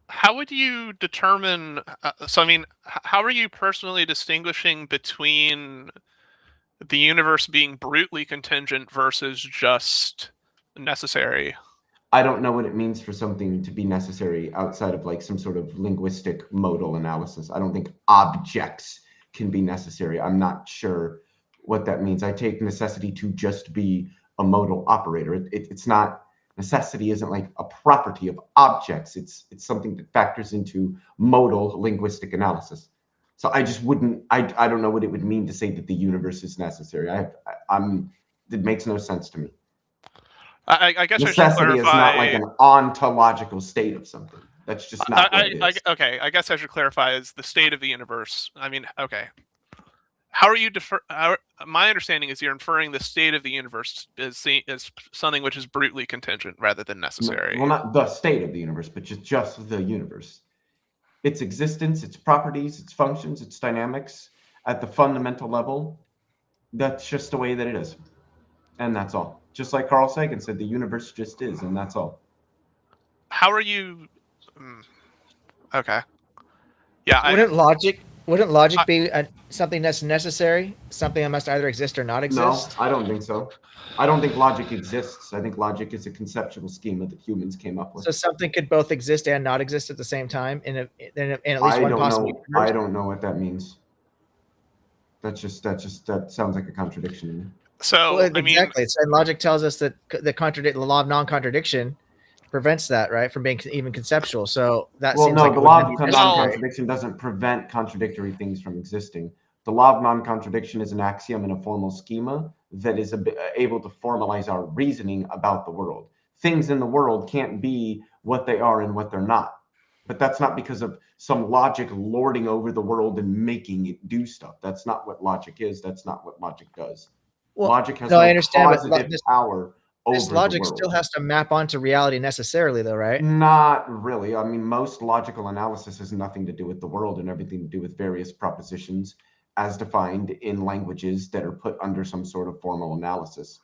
How would you determine? So I mean, how are you personally distinguishing between the universe being brutally contingent versus just necessary? I don't know what it means for something to be necessary outside of like some sort of linguistic modal analysis. I don't think objects can be necessary. I'm not sure what that means. I take necessity to just be a modal operator. It's not, necessity isn't like a property of objects. It's something that factors into modal linguistic analysis. So I just wouldn't, I don't know what it would mean to say that the universe is necessary. It makes no sense to me. I guess necessity is not like an ontological state of something. That's just not what it is. Okay, I guess I should clarify is the state of the universe. I mean, okay. How are you my understanding is you're inferring the state of the universe is something which is brutally contingent rather than necessary. Well, not the state of the universe, but just the universe. Its existence, its properties, its functions, its dynamics at the fundamental level, that's just the way that it is. And that's all. Just like Carl Sagan said, the universe just is, and that's all. How are you... Okay. Yeah. Wouldn't logic be something that's necessary? Something that must either exist or not exist? No, I don't think so. I don't think logic exists. I think logic is a conceptual schema that humans came up with. So something could both exist and not exist at the same time in at least one possible universe? I don't know what that means. That sounds like a contradiction to me. So well, exactly. And logic tells us that the law of non-contradiction prevents that, right, from being even conceptual. So that seems like the law of non-contradiction doesn't prevent contradictory things from existing. The law of non-contradiction is an axiom in a formal schema that is able to formalize our reasoning about the world. Things in the world can't be what they are and what they're not. But that's not because of some logic lording over the world and making it do stuff. That's not what logic is. That's not what logic does. Well, logic has no positive power over this logic still has to map onto reality necessarily, though, right? Not really. I mean, most logical analysis has nothing to do with the world and everything to do with various propositions as defined in languages that are put under some sort of formal analysis.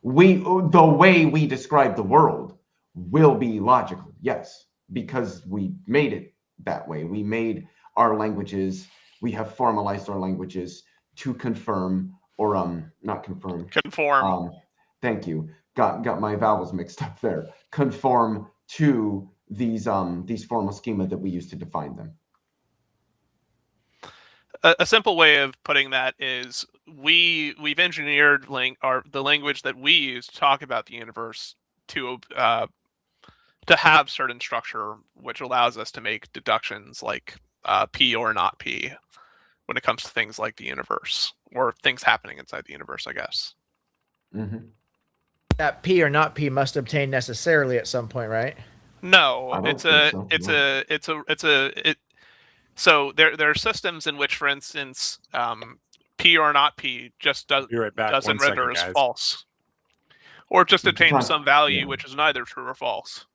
The way we describe the world will be logical, yes, because we made it that way. We made our languages, we have formalized our languages to confirm or not confirm. Conform. Thank you. Got my vowels mixed up there. Conform to these formal schema that we use to define them. A simple way of putting that is we've engineered the language that we use to talk about the universe to have certain structure, which allows us to make deductions like P or not P when it comes to things like the universe or things happening inside the universe, I guess. Mm-hmm. That P or not P must obtain necessarily at some point, right? No, so there are systems in which, for instance, P or not P just doesn't render as false, or just obtains some value which is neither true or false.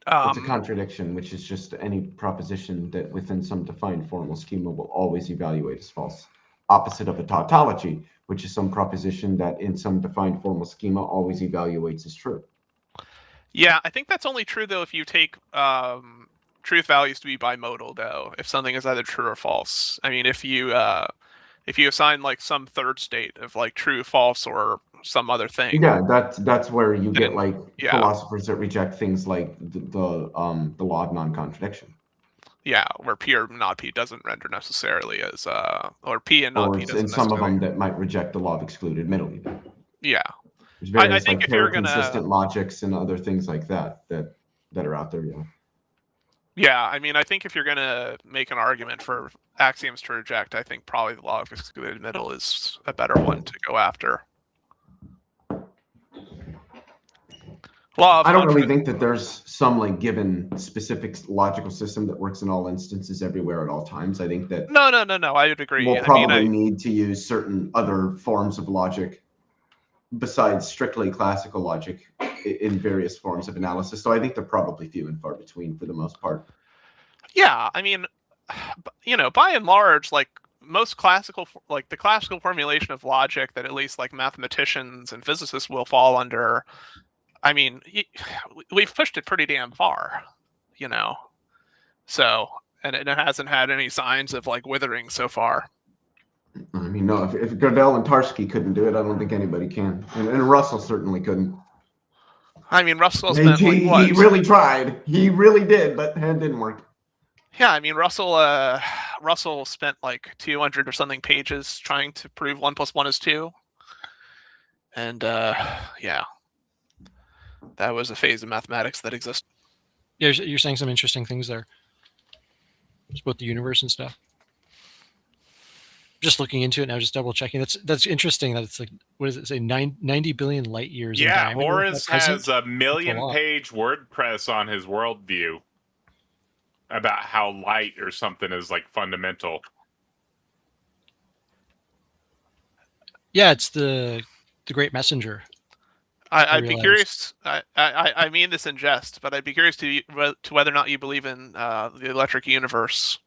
It's a contradiction, which is just any proposition that within some defined formal schema will always evaluate as false. Opposite of a tautology, which is some proposition that in some defined formal schema always evaluates as true. Yeah, I think that's only true, though, if you take truth values to be bimodal, though, if something is either true or false. I mean, if you assign like some third state of like true, false, or some other thing. Yeah, that's where you get like philosophers that reject things like the law of non-contradiction. Yeah, where P or not P doesn't render necessarily as or P and not P doesn't. And some of them that might reject the law of excluded middle even. Yeah, I think if you're gonna consistent logics and other things like that are out there, yeah. Yeah, I mean, I think if you're gonna make an argument for axioms to reject, I think probably the law of excluded middle is a better one to go after. I don't really think that there's some like given specific logical system that works in all instances everywhere at all times. I think that no, I would agree. We'll probably need to use certain other forms of logic besides strictly classical logic in various forms of analysis. So I think they're probably few and far between for the most part. Yeah, I mean, by and large, like most classical, like the classical formulation of logic that at least like mathematicians and physicists will fall under, I mean, we've pushed it pretty damn far, So, and it hasn't had any signs of like withering so far. I mean, no, if Gödel and Tarski couldn't do it, I don't think anybody can. And Russell certainly couldn't. I mean, Russell's he really tried. He really did, but it didn't work. Yeah, I mean, Russell spent like 200 or something pages trying to prove 1 + 1 is 2. And yeah, that was a phase of mathematics that exists. Yeah, you're saying some interesting things there. Just about the universe and stuff. Just looking into it now, just double checking. That's interesting that it's like, what does it say, 90 billion light years in diameter? Yeah, Horace has a 1 million-page WordPress on his worldview about how light or something is like fundamental. Yeah, it's the great messenger. I'd be curious. I mean this in jest, but I'd be curious to whether or not you believe in the electric universe.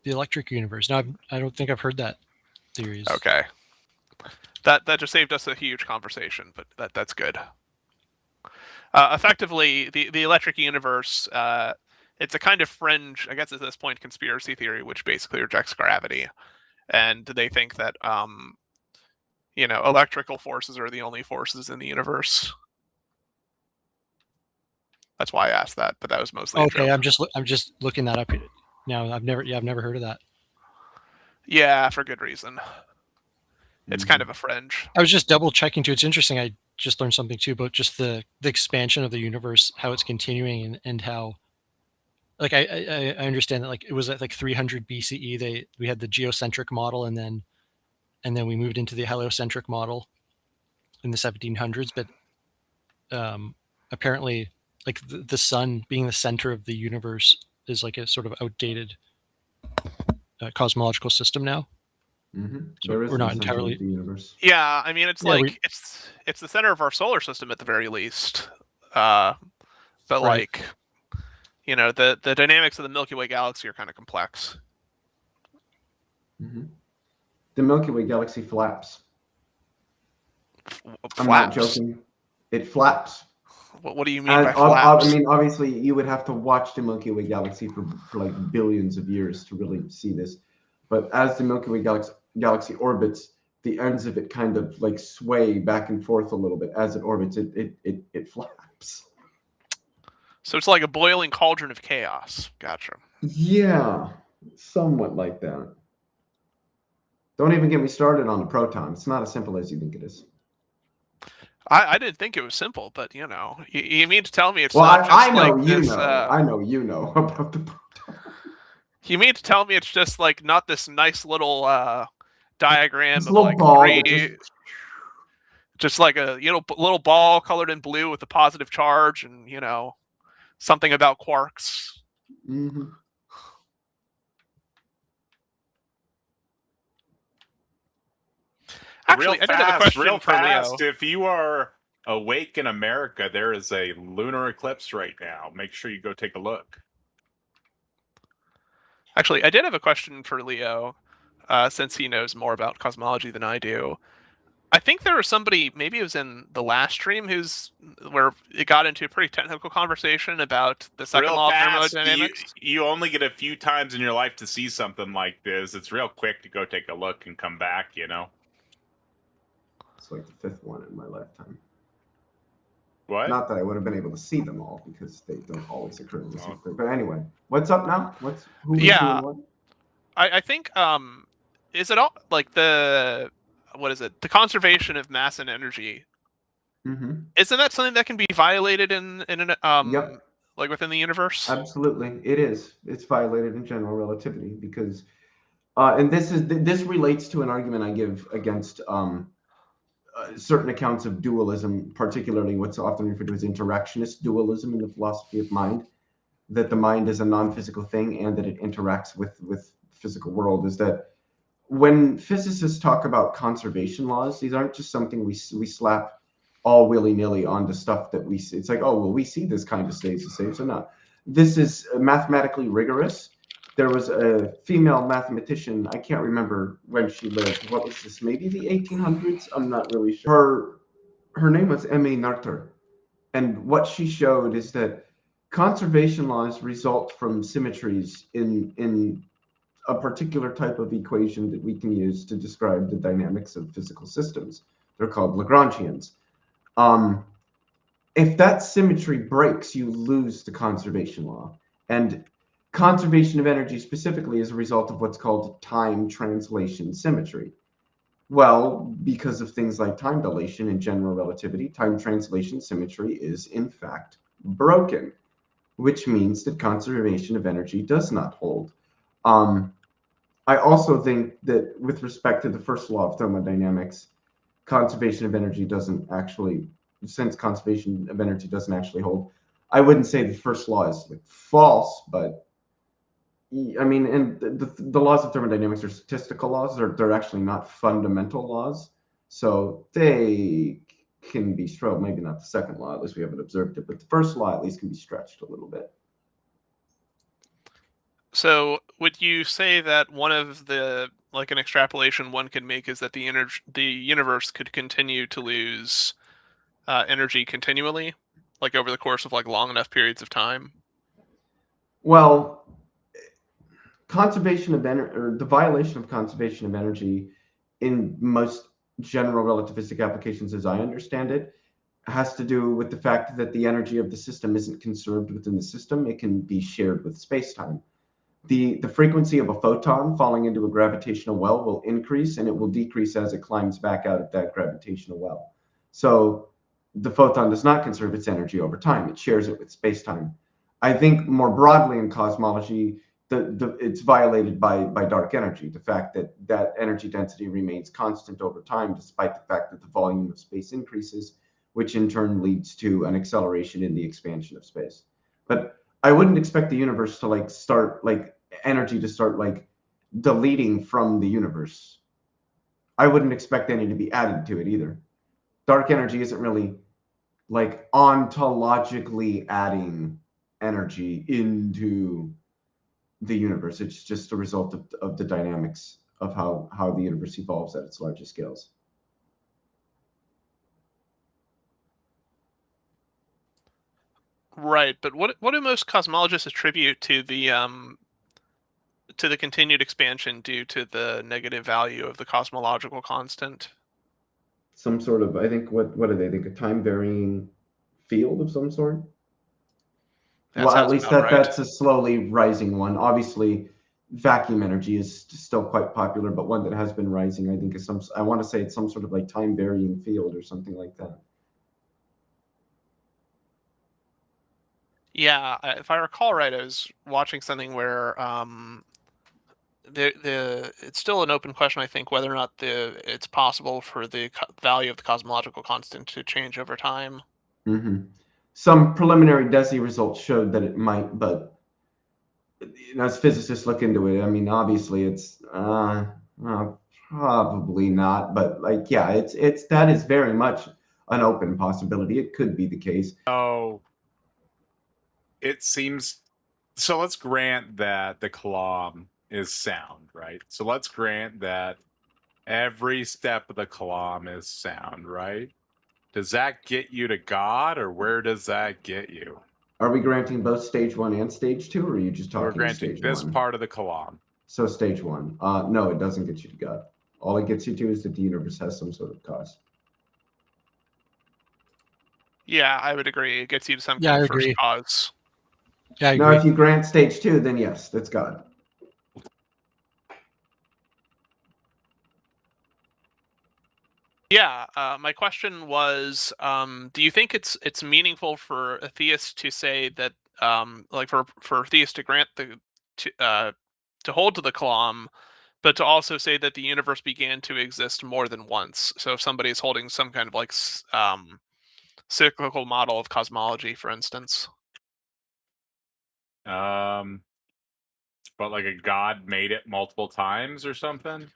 The electric universe. No, I don't think I've heard that theory. Okay, that just saved us a huge conversation, but that's good. Effectively, the electric universe, it's a kind of fringe, I guess at this point, conspiracy theory, which basically rejects gravity, and they think that electrical forces are the only forces in the universe. That's why I asked that, but that was mostly okay. I'm just looking that up now. I've never heard of that. Yeah, for good reason. It's kind of a fringe. I was just double checking too. It's interesting. I just learned something too about just the expansion of the universe, how it's continuing, and how, like, I understand that, like, it was at like 300 BCE. We had the geocentric model, and then we moved into the heliocentric model in the 1700s. But apparently, like the sun being the center of the universe is like a sort of outdated cosmological system now. Mm-hmm. So we're not entirely the universe. Yeah, I mean, it's it's the center of our solar system at the very least. But right. Like, the dynamics of the Milky Way galaxy are kind of complex. Mm-hmm. The Milky Way galaxy flaps. Flaps? I'm not joking. It flaps. What do you mean by flaps? I mean, obviously, you would have to watch the Milky Way galaxy for like billions of years to really see this. But as the Milky Way galaxy orbits, the ends of it kind of like sway back and forth a little bit as it orbits. It flaps. So it's like a boiling cauldron of chaos. Gotcha. Yeah, somewhat like that. Don't even get me started on the proton. It's not as simple as you think it is. I didn't think it was simple, but you mean to tell me it's well, not just I know like you this, know. I know you know about the proton. You mean to tell me it's just like not this nice little diagram this of little like ball just like a little ball colored in blue with a positive charge, and something about quarks. Mm-hmm. Actually, I did have a question for Leo. If you are awake in America, there is a lunar eclipse right now. Make sure you go take a look. Actually, I did have a question for Leo, since he knows more about cosmology than I do. I think there was somebody, maybe it was in the last stream, where it got into a pretty technical conversation about the second law of thermodynamics. You only get a few times in your life to see something like this. It's real quick to go take a look and come back, It's like the fifth one in my lifetime. What? Not that I would have been able to see them all, because they don't always occur in the same place. But anyway, what's up now? I think is it all like the conservation of mass and energy? Mm-hmm. Isn't that something that can be violated in an Yep. like within the universe? Absolutely, it is. It's violated in general relativity because, and this relates to an argument I give against certain accounts of dualism, particularly what's often referred to as interactionist dualism in the philosophy of mind, that the mind is a non-physical thing and that it interacts with the physical world. Is that when physicists talk about conservation laws, these aren't just something we slap all willy-nilly onto stuff that we see. It's like, oh, well, we see this kind of stays the same, so no. This is mathematically rigorous. There was a female mathematician, I can't remember when she lived. What was this, maybe the 1800s? I'm not really sure. Her name was M.A. Noether. And what she showed is that conservation laws result from symmetries in a particular type of equation that we can use to describe the dynamics of physical systems. They're called Lagrangians. If that symmetry breaks, you lose the conservation law. And conservation of energy specifically is a result of what's called time translation symmetry. Well, because of things like time dilation and general relativity, time translation symmetry is in fact broken, which means that conservation of energy does not hold. I also think that with respect to the first law of thermodynamics, conservation of energy doesn't actually, since conservation of energy doesn't actually hold, I wouldn't say the first law is like false, but I mean, and the laws of thermodynamics are statistical laws. They're actually not fundamental laws. So they can be stroked. Maybe not the second law, at least we haven't observed it, but the first law at least can be stretched a little bit. So would you say that one of the, like an extrapolation one can make is that the universe could continue to lose energy continually, like over the course of like long enough periods of time? Well, conservation of energy, or the violation of conservation of energy in most general relativistic applications, as I understand it, has to do with the fact that the energy of the system isn't conserved within the system. It can be shared with space-time. The frequency of a photon falling into a gravitational well will increase, and it will decrease as it climbs back out of that gravitational well. So the photon does not conserve its energy over time. It shares it with space-time. I think more broadly in cosmology, it's violated by dark energy, the fact that that energy density remains constant over time, despite the fact that the volume of space increases, which in turn leads to an acceleration in the expansion of space. But I wouldn't expect the universe to like start like energy to start like deleting from the universe. I wouldn't expect any to be added to it either. Dark energy isn't really like ontologically adding energy into the universe. It's just a result of the dynamics of how the universe evolves at its largest scales. Right, but what do most cosmologists attribute to the continued expansion due to the negative value of the cosmological constant? Some sort of, I think, what do they think? A time varying field of some sort? That Well, at sounds least about right. that's a slowly rising one. Obviously, vacuum energy is still quite popular, but one that has been rising, I think, is I want to say it's some sort of like time varying field or something like that. Yeah, if I recall right, I was watching something where it's still an open question, I think, whether or not it's possible for the value of the cosmological constant to change over time. Mm-hmm. Some preliminary DESI results showed that it might, but as physicists look into it, I mean, obviously it's probably not, but like, yeah, it's that is very much an open possibility. It could be the case. Oh, it seems so. Let's grant that the Kalam is sound, right? So let's grant that every step of the Kalam is sound, right? Does that get you to God, or where does that get you? Are we granting both stage 1 and stage 2, or are you just talking We're granting stage this 1? part of the Kalam. So stage 1. No, it doesn't get you to God. All it gets you to is that the universe has some sort of cause. Yeah, I would agree. It gets you to some Yeah, kind I of first agree. cause. Yeah, I Now, agree. if you grant stage 2, then yes, that's God. Yeah, my question was, do you think it's meaningful for a theist to say that, like for a theist to grant to hold to the Kalam, but to also say that the universe began to exist more than once? So if somebody is holding some kind of like cyclical model of cosmology, for instance. But like a God made it multiple times or something?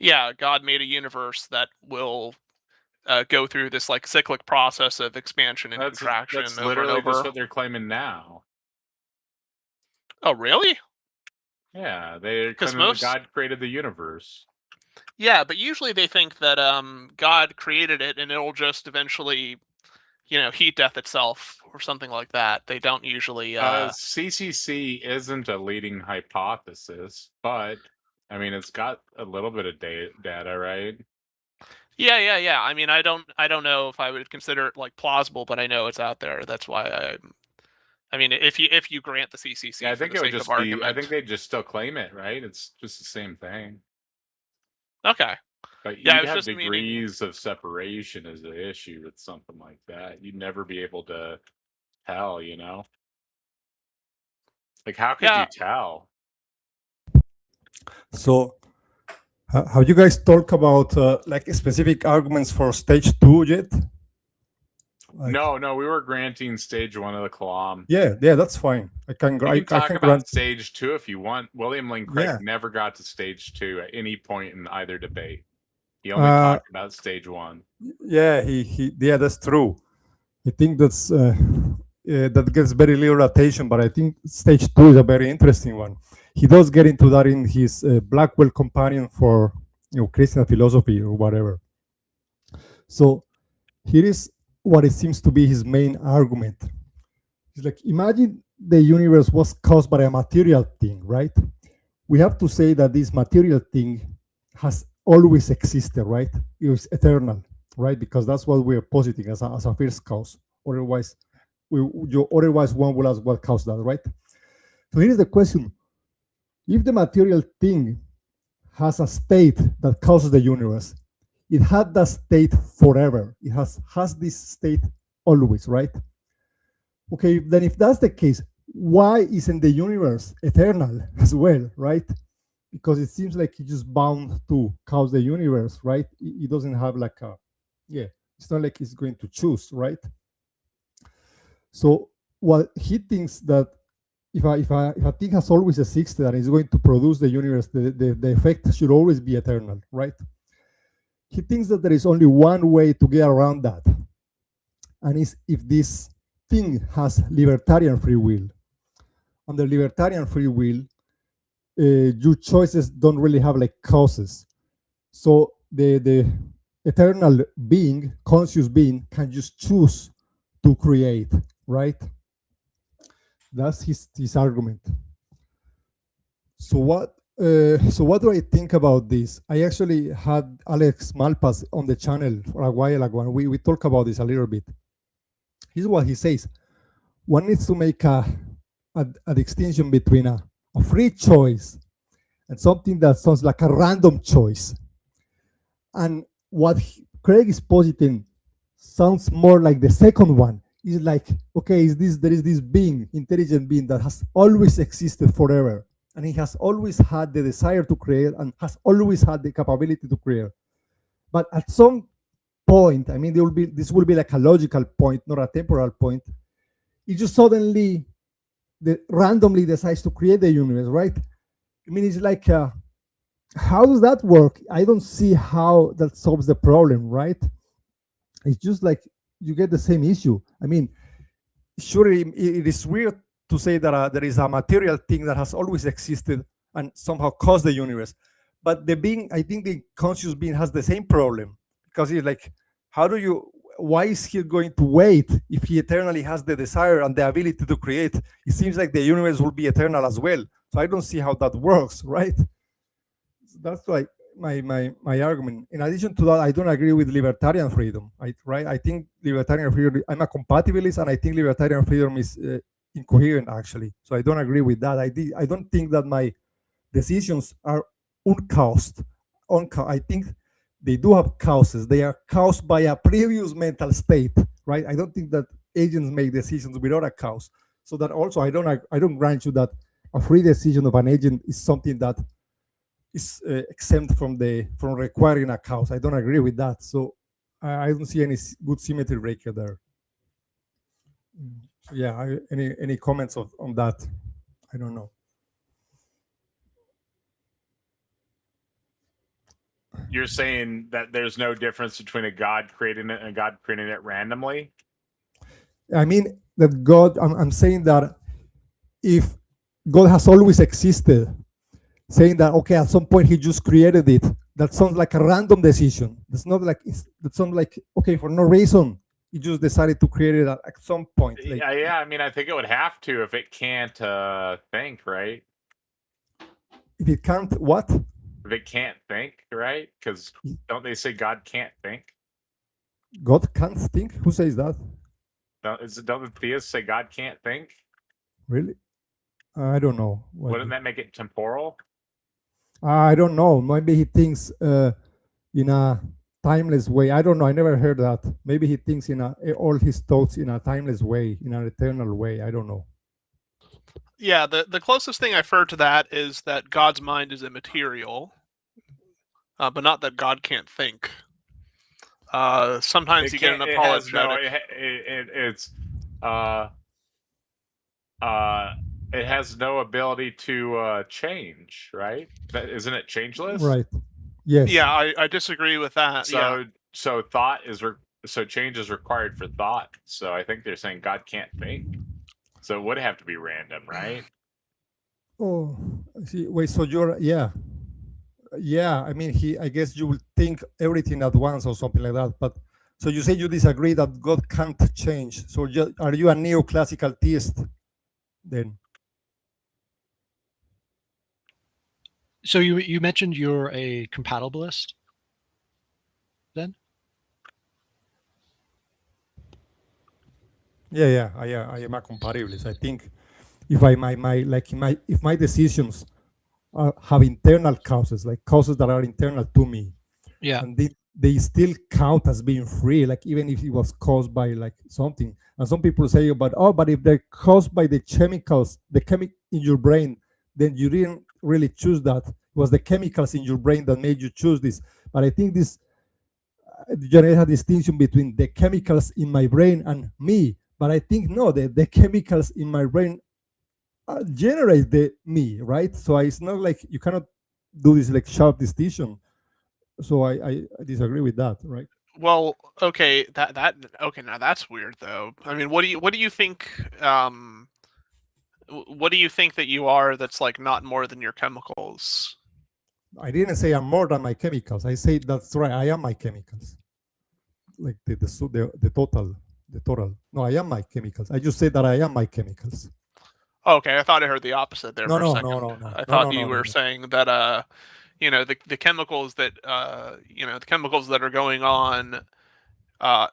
yeah, God made a universe that will go through this like cyclic process of expansion and contraction That's over and literally just over. what they're claiming now. Oh, really? Yeah, they're 'Cause claiming that most- God created the universe. Yeah, but usually they think that God created it and it'll just eventually, heat death itself or something like that. They don't usually. CCC isn't a leading hypothesis, but I mean, it's got a little bit of data, right? Yeah. I mean, I don't know if I would consider it like plausible, but I know it's out there. That's why I mean, if you grant the CCC Yeah, I for think the it would sake of just be. I argument. think they just still claim it, right? It's just the same thing. Okay. But Yeah, I you'd was have just meaning- degrees of separation as the issue with something like that. You'd never be able to tell, you know? Like, how could Yeah. you tell? So, have you guys talked about like specific arguments for stage 2 yet? Like, No, we were granting stage 1 of the Kalam. yeah, that's fine. I can talk about grant stage 2 if you want. William Lane Craig Yeah. never got to stage 2 at any point in either debate. He only talked about stage 1. Yeah, yeah, that's true. I think that's that gets very little attention, but I think stage 2 is a very interesting one. He does get into that in his Blackwell Companion for Christian philosophy or whatever. So here is what it seems to be his main argument. It's like, imagine the universe was caused by a material thing, right? We have to say that this material thing has always existed, right? It was eternal, right? Because that's what we're positing as a first cause. Otherwise, otherwise one will ask what caused that, right? So here's the question. If the material thing has a state that causes the universe, it had that state forever. It has this state always, right? Okay, then if that's the case, why isn't the universe eternal as well, right? Because it seems like it's just bound to cause the universe, right? It doesn't have like it's not like it's going to choose, right? So what he thinks that if a thing has always existed and is going to produce the universe, the effect should always be eternal, right? He thinks that there is only one way to get around that, and is if this thing has libertarian free will. Under libertarian free will, your choices don't really have like causes. So the eternal being, conscious being, can just choose to create, right? That's his argument. So what do I think about this? I actually had Alex Malpas on the channel for a while ago, and we talk about this a little bit. Here's what he says. One needs to make a distinction between a free choice and something that sounds like a random choice. And what Craig is positing sounds more like the second one. It's like, okay, there is this being, intelligent being that has always existed forever. And he has always had the desire to create and has always had the capability to create. But at some point, I mean, this will be like a logical point, not a temporal point. It just suddenly randomly decides to create the universe, right? I mean, it's like, how does that work? I don't see how that solves the problem, right? It's just like you get the same issue. I mean, surely it is weird to say that there is a material thing that has always existed and somehow caused the universe. But the being, I think the conscious being has the same problem, because it's like, why is he going to wait if he eternally has the desire and the ability to create? It seems like the universe will be eternal as well. So I don't see how that works, right? That's like my argument. In addition to that, I don't agree with libertarian freedom, right? I think libertarian freedom, I'm a compatibilist, and I think libertarian freedom is incoherent, actually. So I don't agree with that. I don't think that my decisions are uncaused. I think they do have causes. They are caused by a previous mental state, right? I don't think that agents make decisions without a cause. So that also, I don't grant you that a free decision of an agent is something that is exempt from requiring a cause. I don't agree with that. So I don't see any good symmetry breaker there. So yeah, any comments on that? I don't know. You're saying that there's no difference between a God creating it and a God creating it randomly? I mean that God. I'm saying that if God has always existed, saying that okay, at some point He just created it. That sounds like a random decision. That's not like that sounds like okay for no reason. He just decided to create it at some point. Like, Yeah. I mean, I think it would have to if it can't think, right? if it can't, what? If it can't think, right? Because don't they say God can't think? God can't think? Who says that? Don't the theists say God can't think? Really? I don't know. Wouldn't that make it temporal? I don't know. Maybe he thinks in a timeless way. I don't know. I never heard that. Maybe he thinks in all his thoughts in a timeless way, in an eternal way. I don't know. Yeah, the closest thing I've heard to that is that God's mind is immaterial, but not that God can't think. Sometimes you get an apologetic. It has no ability to change, right? Isn't it changeless? Right. Yes. Yeah, I disagree with that. So thought is so change is required for thought. So I think they're saying God can't think. So it would have to be random, right? Oh, see, wait. So you're yeah. I mean, I guess you will think everything at once or something like that. But so you say you disagree that God can't change. So are you a neoclassical theist then? So you mentioned you're a compatibilist then? Yeah. I am a compatibilist. I think if if my decisions have internal causes, like causes that are internal to me, yeah, and they still count as being free, like even if it was caused by like something. And some people say about but if they're caused by the chemicals, in your brain, then you didn't really choose that. It was the chemicals in your brain that made you choose this. But I think this generates a distinction between the chemicals in my brain and me. But I think no, the chemicals in my brain generate the me, right? So it's not like you cannot do this like sharp distinction. So I disagree with that, right? Well, okay, okay, now that's weird though. I mean, what do you think? What do you think that you are that's like not more than your chemicals? I didn't say I'm more than my chemicals. I say that's right. I am my chemicals. Like the total. No, I am my chemicals. I just said that I am my chemicals. Okay, I thought I heard the opposite there for a second. No. I thought you were saying that you know, the chemicals that you know, the chemicals that are going on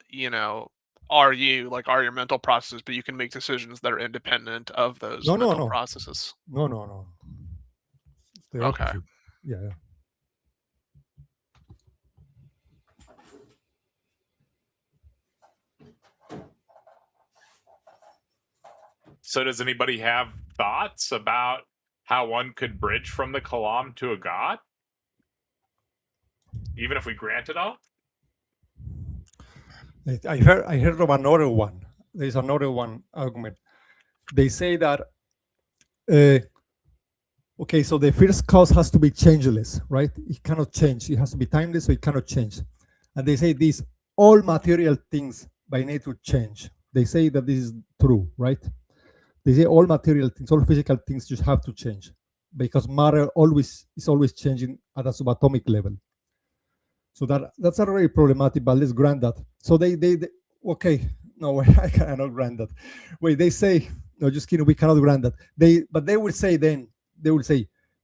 you know, are your mental processes, but you can make decisions that are independent of those mental processes. No. Okay. Yeah. So does anybody have thoughts about how one could bridge from the Kalam to a God? Even if we grant it all? I heard of another one. There's another one argument. They say that okay, so the first cause has to be changeless, right? It cannot change. It has to be timeless, so it cannot change. And they say this: all material things by nature change. They say that this is true, right? They say all material things, all physical things just have to change because matter is always changing at a subatomic level. So that's already problematic, but let's grant that. So they okay, no, I cannot grant that. Wait, they say, no, just kidding, we cannot grant that. But they will say,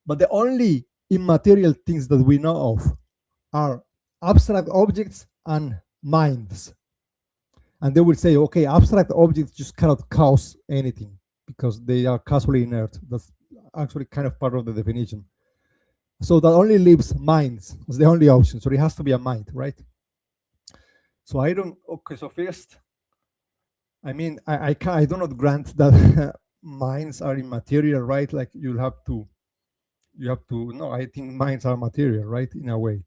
but the only immaterial things that we know of are abstract objects and minds. And they will say, okay, abstract objects just cannot cause anything because they are causally inert. That's actually kind of part of the definition. So that only leaves minds. It's the only option. So it has to be a mind, right? So okay, so first, I mean, I do not grant that minds are immaterial, right? Like you have to, no, I think minds are material, right? In a way.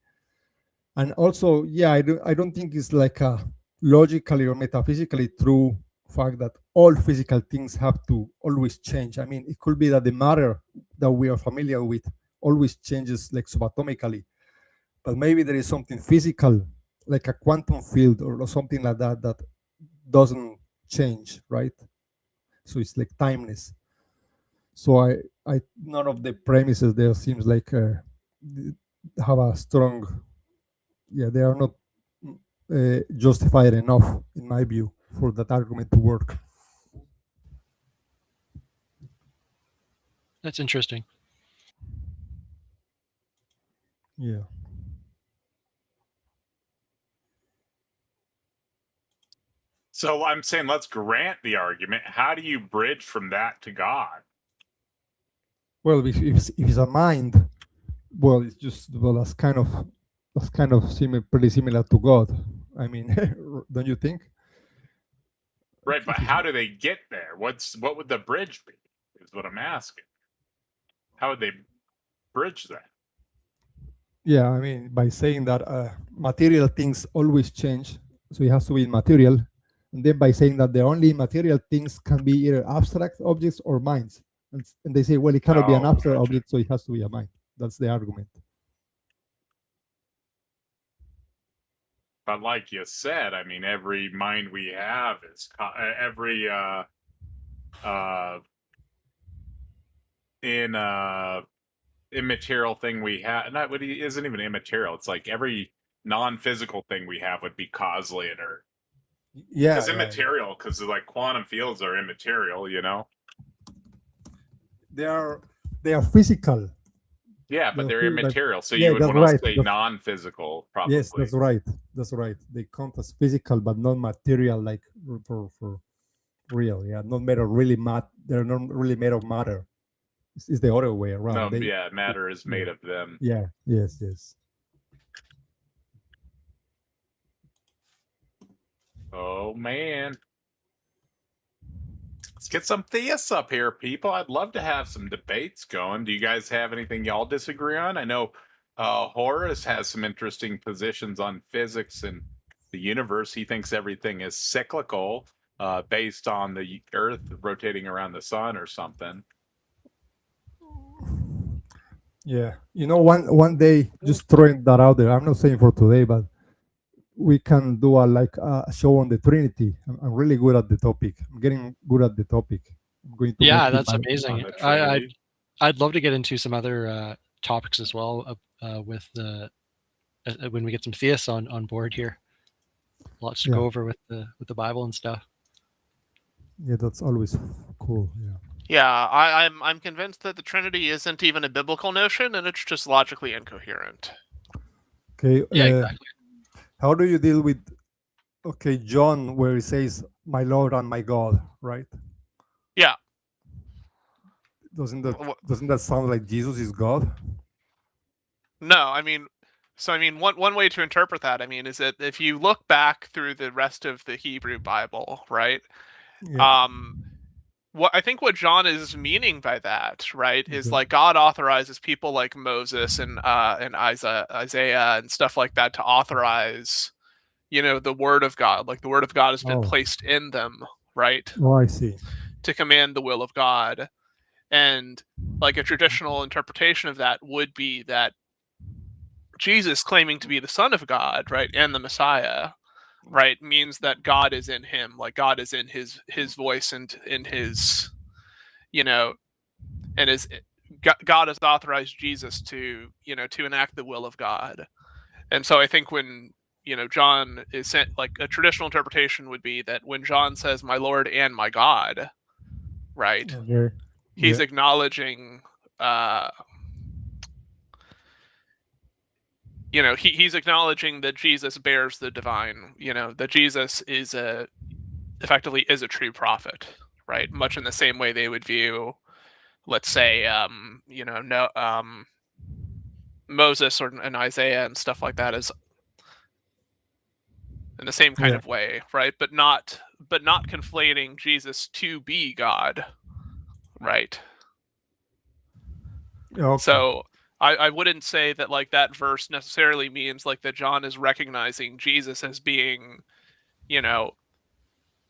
And also, yeah, I don't think it's like a logically or metaphysically true fact that all physical things have to always change. I mean, it could be that the matter that we are familiar with always changes like subatomically, but maybe there is something physical, like a quantum field or something like that, that doesn't change, right? So it's like timeless. So I none of the premises there seems like have a strong, yeah, they are not justified enough, in my view, for that argument to work. That's interesting. Yeah. So I'm saying let's grant the argument. How do you bridge from that to God? Well, if it's a mind, well, it's just, well, that's kind of pretty similar to God. I mean, don't you think? Right, but how do they get there? What would the bridge be? Is what I'm asking. How would they bridge that? Yeah, I mean, by saying that material things always change, so it has to be immaterial, and then by saying that the only material things can be either abstract objects or minds, and they say, well, it cannot be an abstract object, so it has to be a mind. That's the argument. But like you said, I mean, every mind we have is every immaterial thing we have. Not what isn't even immaterial. It's like every non-physical thing we have would be causated, or yeah, because immaterial, because like quantum fields are immaterial, you know. They are physical. Yeah, but they're immaterial, so yeah, you would want right. to say non-physical, probably. Yes, that's right. That's right. They count as physical, but not material, like for real. Yeah, not made of really they're not really made of matter. It's the other way around. No, yeah, matter is made of them. Yeah. Yes. Oh man. Let's get some theists up here, people. I'd love to have some debates going. Do you guys have anything y'all disagree on? I know Horace has some interesting positions on physics and the universe. He thinks everything is cyclical, based on the Earth rotating around the sun or something. Yeah, one day, just throwing that out there. I'm not saying for today, but we can do a show on the Trinity. I'm really good at the topic. I'm getting good at the topic. I'm going to that's amazing. I'd love to get into some other topics as well with the when we get some theists on board here. Lots to go over with the Bible and stuff. Yeah, that's always cool. Yeah. Yeah, I'm convinced that the Trinity isn't even a biblical notion, and it's just logically incoherent. Okay. Yeah, exactly. How do you deal with John, where he says, "My Lord and my God," right? Yeah. Doesn't that sound like Jesus is God? No, I mean, one way to interpret that, I mean, is that if you look back through the rest of the Hebrew Bible, right? Yeah. What John is meaning by that, right, is like God authorizes people like Moses and Isaiah and stuff like that to authorize, the word of God. Like the word of God has been placed in them, right? Oh, I see. To command the will of God. And like a traditional interpretation of that would be that Jesus claiming to be the Son of God, right, and the Messiah, right, means that God is in him, like God is in his voice and in his, and God has authorized Jesus to enact the will of God. And so I think when John is sent, like a traditional interpretation would be that when John says "my Lord and my God," right, he's acknowledging he's acknowledging that Jesus bears the divine, that Jesus is effectively is a true prophet, right? Much in the same way they would view, let's say, Moses and Isaiah and stuff like that as in the same kind of way, right? But not conflating Jesus to be God, right? Okay. So I wouldn't say that like that verse necessarily means like that John is recognizing Jesus as being,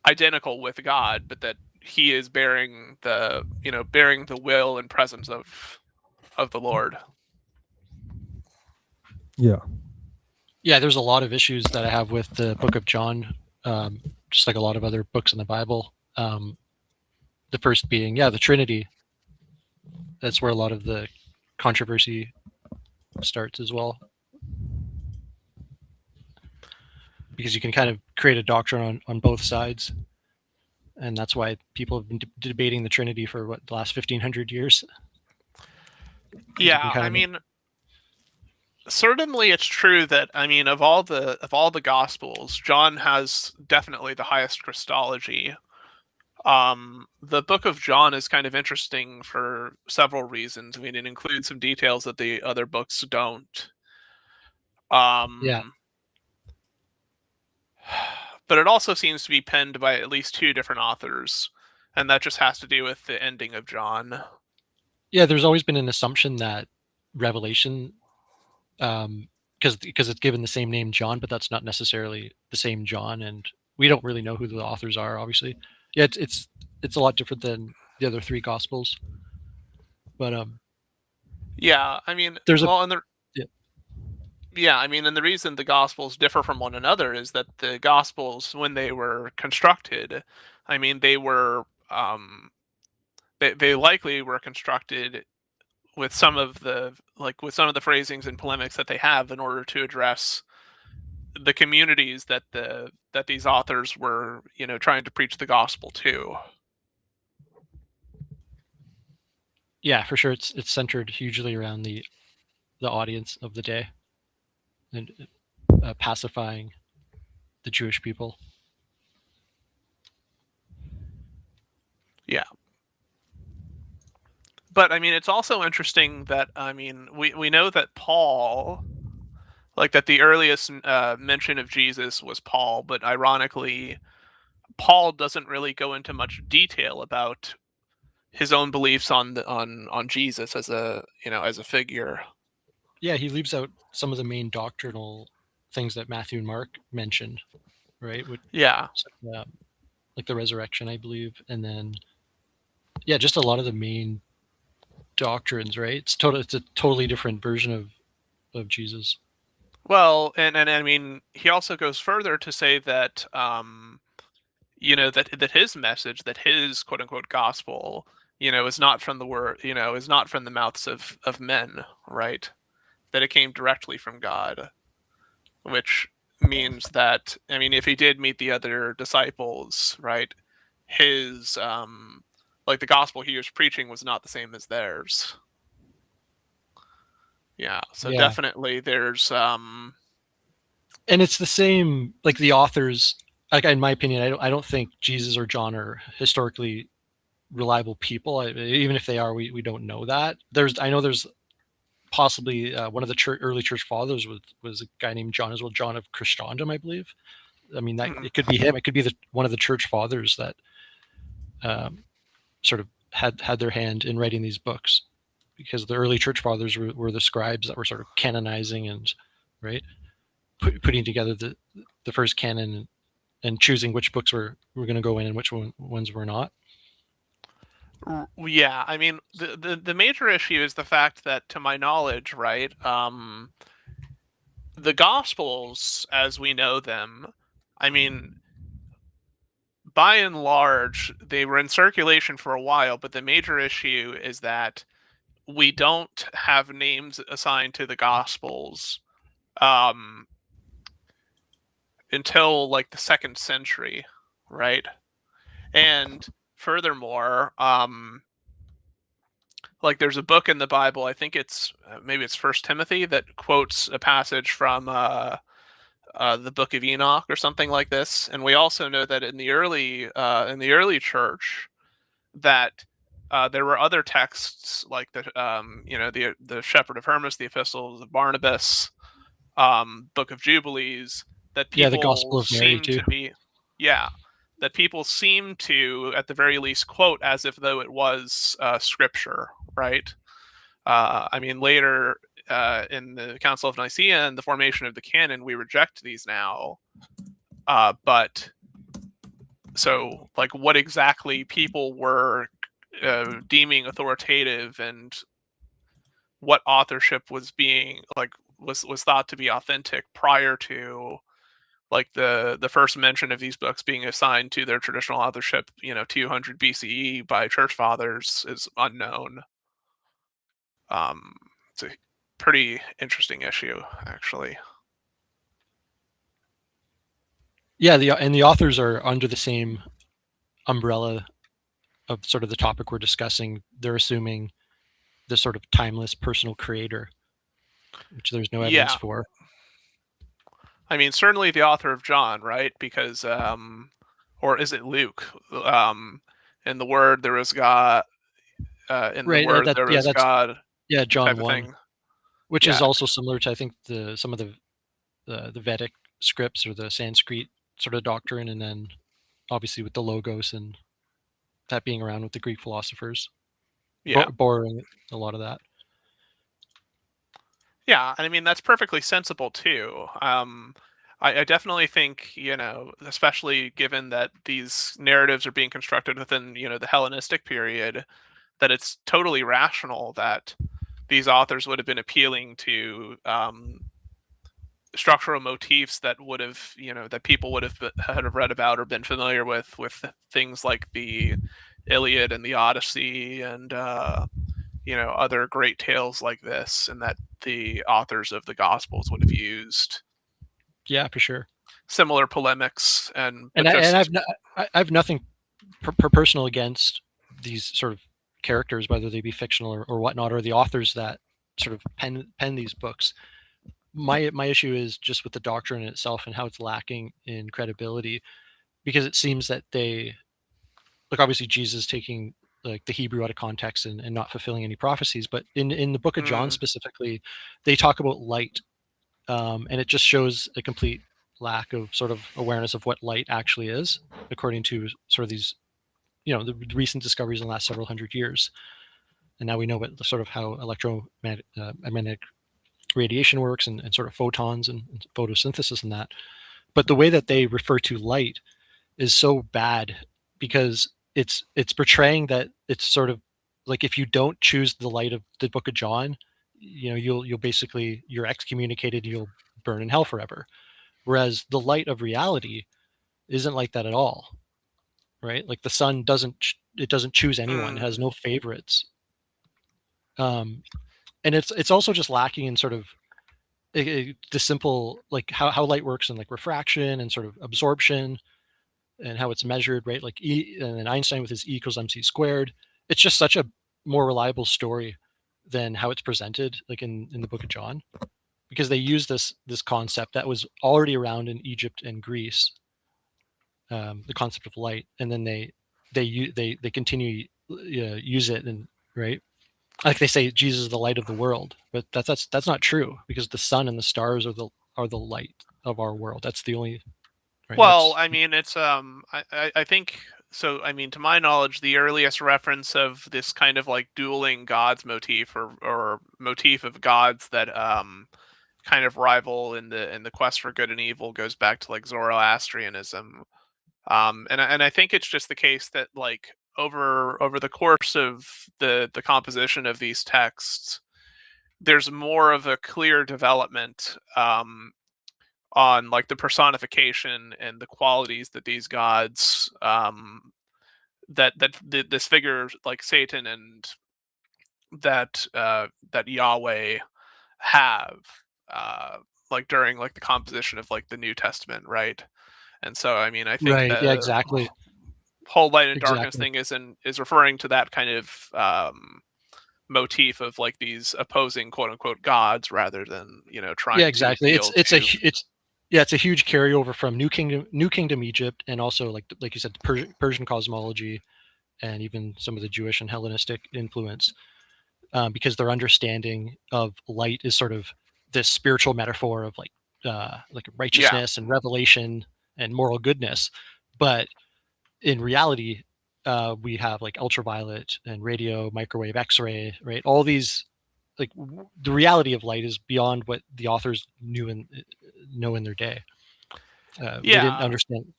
identical with God, but that he is bearing the will and presence of the Lord. Yeah. Yeah, there's a lot of issues that I have with the Book of John, just like a lot of other books in the Bible. The first being, the Trinity. That's where a lot of the controversy starts as well. Because you can kind of create a doctrine on both sides. And that's why people have been debating the Trinity for the last 1,500 years. Yeah, I mean, certainly it's true that, I mean, of all the Gospels, John has definitely the highest Christology. The Book of John is kind of interesting for several reasons. I mean, it includes some details that the other books don't. Yeah. But it also seems to be penned by at least 2 different authors, and that just has to do with the ending of John. Yeah, there's always been an assumption that Revelation, because it's given the same name John, but that's not necessarily the same John, and we don't really know who the authors are, obviously. Yeah, it's a lot different than the other 3 Gospels. But yeah, I mean, I mean, and the reason the Gospels differ from one another is that the Gospels, when they were constructed, I mean, they were they likely were constructed with some of the phrasings and polemics that they have in order to address the communities that these authors were, trying to preach the gospel to. Yeah, for sure, it's centered hugely around the audience of the day and pacifying the Jewish people. Yeah. But I mean, it's also interesting that, I mean, we know that Paul, like, that the earliest mention of Jesus was Paul, but ironically, Paul doesn't really go into much detail about his own beliefs on Jesus as a figure. Yeah, he leaves out some of the main doctrinal things that Matthew and Mark mentioned, right? Yeah. Like the resurrection, I believe, and then just a lot of the main doctrines, right? It's a totally different version of Jesus. Well, and I mean, he also goes further to say that that his message, that his quote unquote gospel, is not from the word, is not from the mouths of men, right? That it came directly from God, which means that, I mean, if he did meet the other disciples, right, his like the gospel he was preaching was not the same as theirs. Yeah, so definitely there's and it's the same, like the authors, like in my opinion, I don't think Jesus or John are historically reliable people. Even if they are, we don't know that. I know there's possibly one of the early church fathers was a guy named John as well, John of Christendom, I believe. I mean, that it could be him. It could be one of the church fathers that sort of had their hand in writing these books, because the early church fathers were the scribes that were sort of canonizing and putting together the first canon and choosing which books were going to go in and which ones were not. Yeah, I mean, the major issue is the fact that, to my knowledge, right, the Gospels, as we know them, I mean, by and large, they were in circulation for a while, but the major issue is that we don't have names assigned to the Gospels until, like, the 2nd century, right? And furthermore, like, there's a book in the Bible, I think it's maybe it's 1 Timothy, that quotes a passage from the Book of Enoch or something like this. And we also know that in the early church that there were other texts like the Shepherd of Hermas, the Epistles of Barnabas, Book of Jubilees, that people the Gospel of Mary too. That people seem to, at the very least, quote as if though it was scripture, right? I mean, later in the Council of Nicaea and the formation of the canon, we reject these now. But so, like, what exactly people were deeming authoritative and what authorship was being like was thought to be authentic prior to like the first mention of these books being assigned to their traditional authorship, 200 BCE by church fathers is unknown. It's a pretty interesting issue, actually. Yeah, and the authors are under the same umbrella of sort of the topic we're discussing. They're assuming this sort of timeless personal creator, which there's no evidence for. I mean, certainly the author of John, right? Because, or is it Luke? In the Word there was God. In the Word there was God. Yeah, John type of 1, thing. which is also similar to, I think, some of the Vedic scripts or the Sanskrit sort of doctrine, and then obviously with the Logos and that being around with the Greek philosophers, borrowing a lot of that. Yeah, and I mean that's perfectly sensible too. I definitely think, especially given that these narratives are being constructed within, the Hellenistic period, that it's totally rational that these authors would have been appealing to structural motifs that would have, that people would have read about or been familiar with things like the Iliad and the Odyssey and other great tales like this, and that the authors of the Gospels would have used. Yeah, for sure. Similar polemics and I've nothing personal against these sort of characters, whether they be fictional or whatnot, or the authors that sort of pen these books. My issue is just with the doctrine itself and how it's lacking in credibility, because it seems that they, like, obviously Jesus taking like the Hebrew out of context and not fulfilling any prophecies, but in the book of John specifically, they talk about light, and it just shows a complete lack of sort of awareness of what light actually is, according to sort of these, the recent discoveries in the last several hundred years. And now we know what sort of how electromagnetic radiation works and sort of photons and photosynthesis and that. But the way that they refer to light is so bad, because it's portraying that it's sort of like, if you don't choose the light of the book of John, you'll basically, you're excommunicated, you'll burn in hell forever. Whereas the light of reality isn't like that at all, right? Like the sun doesn't choose anyone, it has no favorites. And it's also just lacking in sort of the simple, like how light works and like refraction and sort of absorption and how it's measured, right? Like and then Einstein with his E equals mc squared. It's just such a more reliable story than how it's presented, like in the book of John, because they use this concept that was already around in Egypt and Greece, the concept of light, and then they continue use it, and right, like they say Jesus is the light of the world, but that's not true, because the sun and the stars are the light of our world. That's the only. Right, well, I mean, it's I think so. I mean, to my knowledge, the earliest reference of this kind of like dueling gods motif or motif of gods that kind of rival in the quest for good and evil goes back to like Zoroastrianism. And I think it's just the case that like over the course of the composition of these texts, there's more of a clear development on like the personification and the qualities that these gods that this figure like Satan and that Yahweh have like during like the composition of like the New Testament, right? And so I mean I think right, yeah, exactly. Whole light and darkness thing is referring to that kind of motif of like these opposing quote unquote gods, rather than trying exactly to it's a huge carryover from New Kingdom Egypt, and also like you said, Persian cosmology, and even some of the Jewish and Hellenistic influence, because their understanding of light is sort of this spiritual metaphor of like righteousness and revelation and moral goodness. But in reality, we have like ultraviolet and radio, microwave, X-ray, right? All these, like the reality of light is beyond what the authors know in their day. They didn't understand.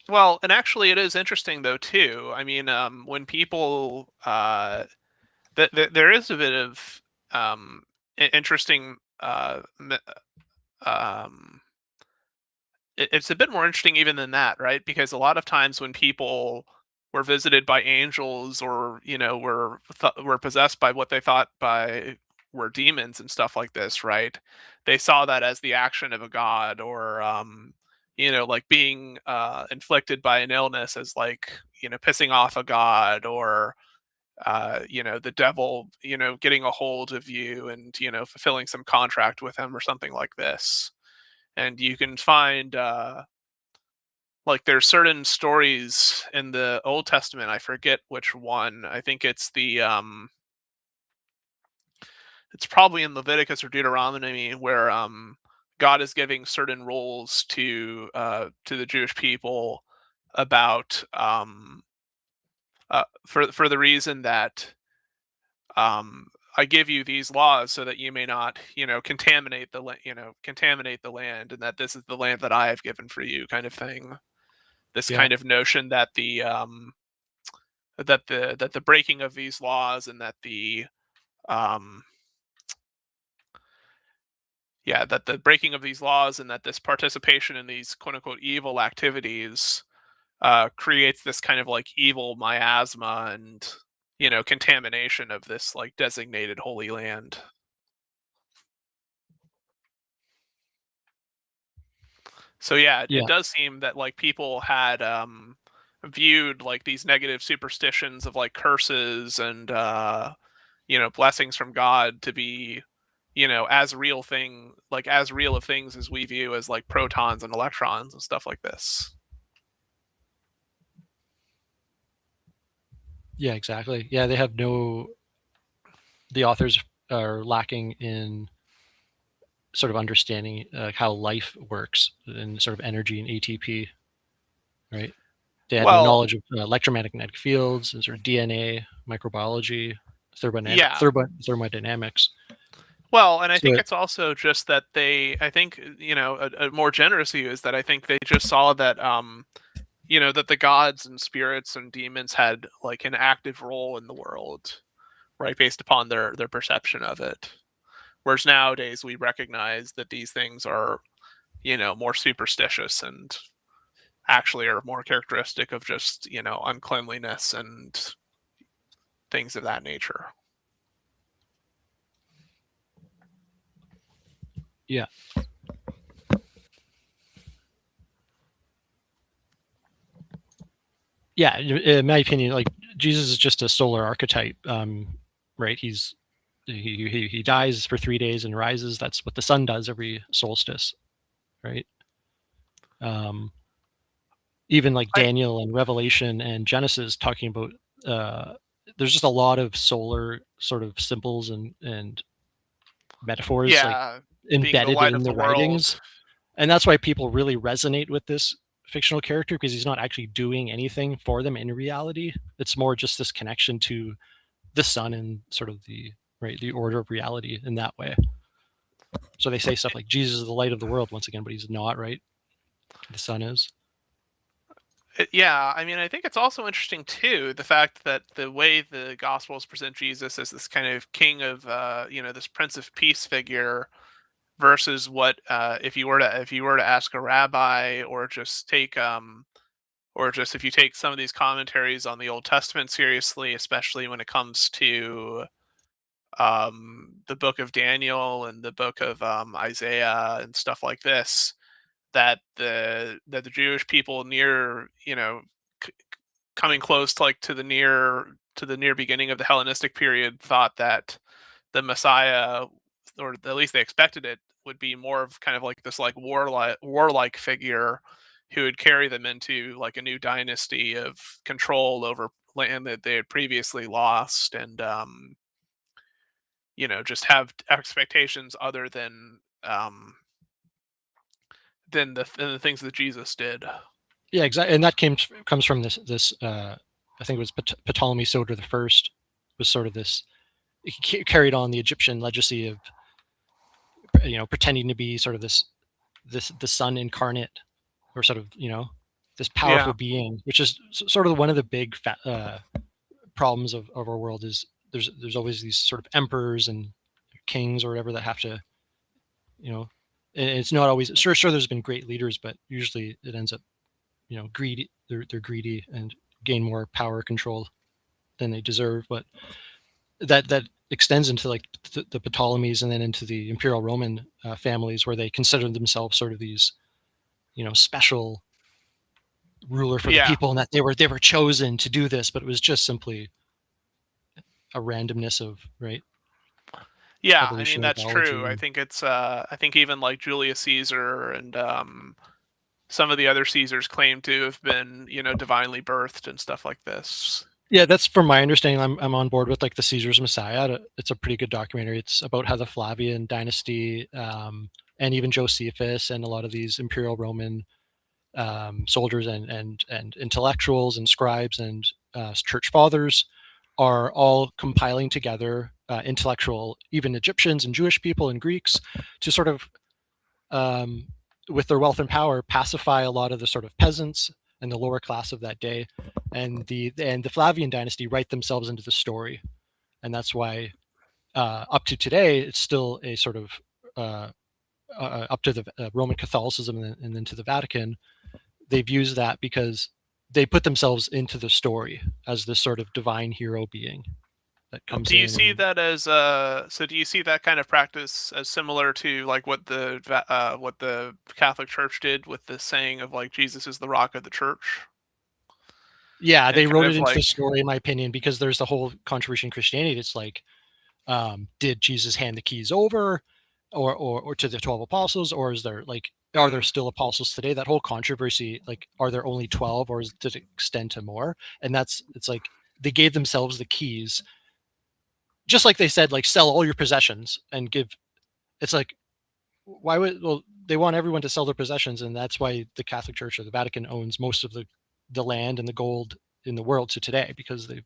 Well, and actually, it is interesting though too. I mean, when people there is a bit of interesting. It's a bit more interesting even than that, right? Because a lot of times when people were visited by angels, or were possessed by what they thought were demons and stuff like this, right? They saw that as the action of a god, or like being inflicted by an illness as like pissing off a god, or the devil getting a hold of you and fulfilling some contract with him or something like this. And you can find like there's certain stories in the Old Testament, I forget which one. I think it's it's probably in Leviticus or Deuteronomy, where God is giving certain rules to the Jewish people about for the reason that I give you these laws so that you may not, contaminate contaminate the land, and that this is the land that I have given for you, kind of thing. This kind of notion that the breaking of these laws, and that the that the breaking of these laws and that this participation in these quote unquote evil activities creates this kind of like evil miasma and contamination of this like designated holy land. So it does seem that like people had viewed like these negative superstitions of like curses and blessings from God to be as real of things as we view as like protons and electrons and stuff like this. Yeah, exactly. Yeah, they have the authors are lacking in sort of understanding how life works and sort of energy and ATP, right? They had no knowledge of electromagnetic fields and sort of DNA, microbiology, thermodynamics. Well, and I think it's also just that I think, a more generous view is that I think they just saw that, that the gods and spirits and demons had like an active role in the world, right? Based upon their perception of it. Whereas nowadays we recognize that these things are, more superstitious and actually are more characteristic of just, uncleanliness and things of that nature. Yeah. Yeah, in my opinion, like Jesus is just a solar archetype, right? He dies for 3 days and rises. That's what the sun does every solstice, right? Even like Daniel and Revelation and Genesis talking about there's just a lot of solar sort of symbols and metaphors like embedded in the writings. And that's why people really resonate with this fictional character, because he's not actually doing anything for them in reality. It's more just this connection to the sun and sort of the order of reality in that way. So they say stuff like Jesus is the light of the world once again, but he's not, right? The sun is. Yeah, I mean, I think it's also interesting too, the fact that the way the Gospels present Jesus as this kind of king of, this Prince of Peace figure, versus what if you were to ask a rabbi, or just take if you take some of these commentaries on the Old Testament seriously, especially when it comes to the book of Daniel and the book of Isaiah and stuff like this, that the Jewish people near coming close to the near beginning of the Hellenistic period thought that the Messiah, or at least they expected it, would be more of kind of like this like warlike figure who would carry them into like a new dynasty of control over land that they had previously lost, and just have expectations other than the things that Jesus did. Yeah, exactly, and that comes from this. I think it was Ptolemy Soter the First was sort of this. He carried on the Egyptian legacy of pretending to be sort of the sun incarnate, or sort of this powerful being, which is sort of one of the big problems of our world. Is there's always these sort of emperors and kings or whatever that have to, it's not always sure there's been great leaders, but usually it ends up, greedy. They're greedy and gain more power control than they deserve. But that extends into like the Ptolemies and then into the Imperial Roman families, where they considered themselves sort of these, special ruler for the people, and that they were chosen to do this, but it was just simply a randomness of Yeah, I mean that's true. I think it's I think even like Julius Caesar and some of the other Caesars claim to have been, divinely birthed and stuff like this. Yeah, that's from my understanding. I'm on board with like the Caesar's Messiah. It's a pretty good documentary. It's about how the Flavian dynasty and even Josephus and a lot of these Imperial Roman soldiers and intellectuals and scribes and church fathers are all compiling together intellectual, even Egyptians and Jewish people and Greeks, to sort of, with their wealth and power, pacify a lot of the sort of peasants and the lower class of that day. And the Flavian dynasty write themselves into the story. And that's why up to today, it's still a sort of, up to the Roman Catholicism and then to the Vatican, they've used that because they put themselves into the story as this sort of divine hero being that comes in. Do you see that as so do you see that kind of practice as similar to like what the Catholic Church did with the saying of like Jesus is the rock of the church? Yeah, they wrote it into the story, in my opinion, because there's the whole controversy in Christianity. It's like, did Jesus hand the keys over or to the 12 apostles, or is there like, are there still apostles today? That whole controversy, like, are there only 12 or does it extend to more? And it's like, they gave themselves the keys, just like they said, like, sell all your possessions and give. It's like, why would, well, they want everyone to sell their possessions. And that's why the Catholic Church or the Vatican owns most of the land and the gold in the world to today, because they've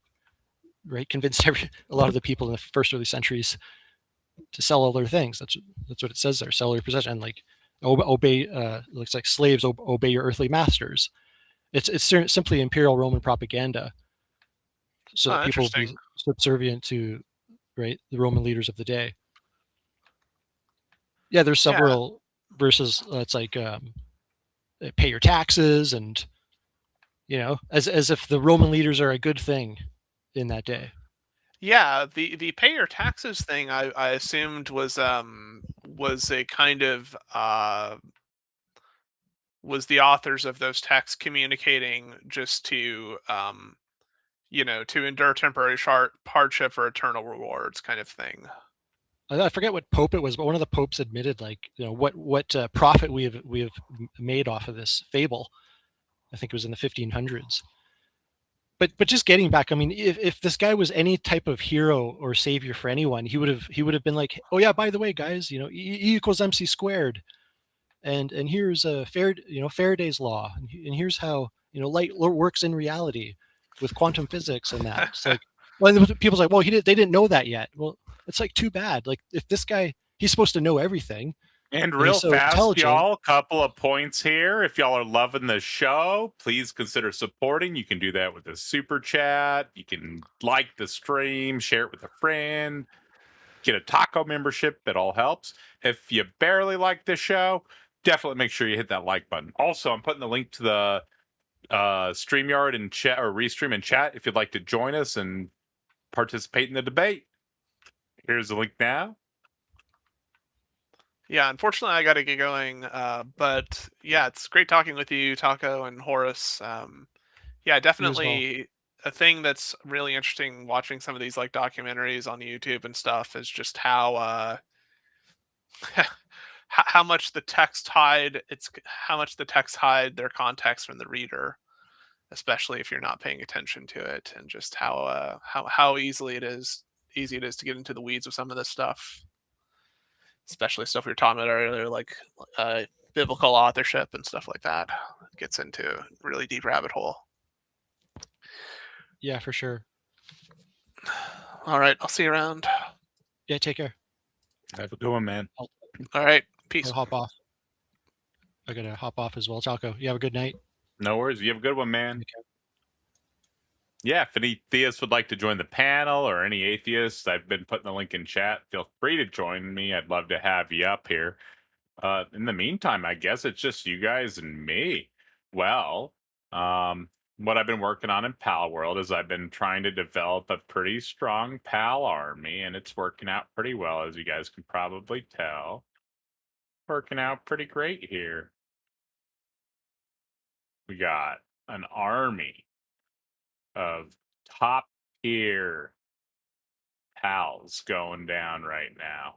convinced a lot of the people in the first early centuries to sell all their things. That's what it says there. Sell your possession, like obey. Looks like slaves obey your earthly masters. It's simply Imperial Roman propaganda, so that people be subservient to the Roman leaders of the day. Yeah, there's several verses. It's like pay your taxes, and as if the Roman leaders are a good thing in that day. Yeah, the pay your taxes thing I assumed was a kind of was the authors of those texts communicating just to to endure temporary hardship for eternal rewards kind of thing. I forget what pope it was, but one of the popes admitted, like, what profit we have made off of this fable. I think it was in the 1500s. But just getting back, I mean, if this guy was any type of hero or savior for anyone, he would have been like, oh yeah, by the way, guys, E equals MC squared, and here's a Faraday's law, and here's how light works in reality with quantum physics and that. It's like, well, people's like, well, they didn't know that yet. Well, it's like, too bad. Like, if this guy, he's supposed to know everything. And real fast, y'all, couple of points here. If y'all are loving the show, please consider supporting. You can do that with a super chat. You can like the stream, share it with a friend, get a taco membership. That all helps. If you barely like the show, definitely make sure you hit that like button. Also, I'm putting the link to the StreamYard and chat, or Restream and chat, if you'd like to join us and participate in the debate. Here's the link now. Yeah, unfortunately, I got to get going. But yeah, it's great talking with you, Taco and Horace. Yeah, definitely a thing that's really interesting watching some of these like documentaries on YouTube and stuff is just how how much the text hide their context from the reader, especially if you're not paying attention to it, and just how easy it is to get into the weeds with some of this stuff. Especially stuff we were talking about earlier, like biblical authorship and stuff like that. It gets into a really deep rabbit hole. Yeah, for sure. All right, I'll see you around. Yeah, take care. Have a good one, man. All right, peace. I'll hop off. I gotta hop off as well, Taco. You have a good night. No worries. You have a good one, man. Okay. Yeah, if any theists would like to join the panel or any atheists, I've been putting the link in chat. Feel free to join me. I'd love to have you up here. In the meantime, I guess it's just you guys and me. Well, what I've been working on in Palworld is I've been trying to develop a pretty strong Pal army, and it's working out pretty well, as you guys can probably tell. Working out pretty great here. We got an army of top tier pals going down right now.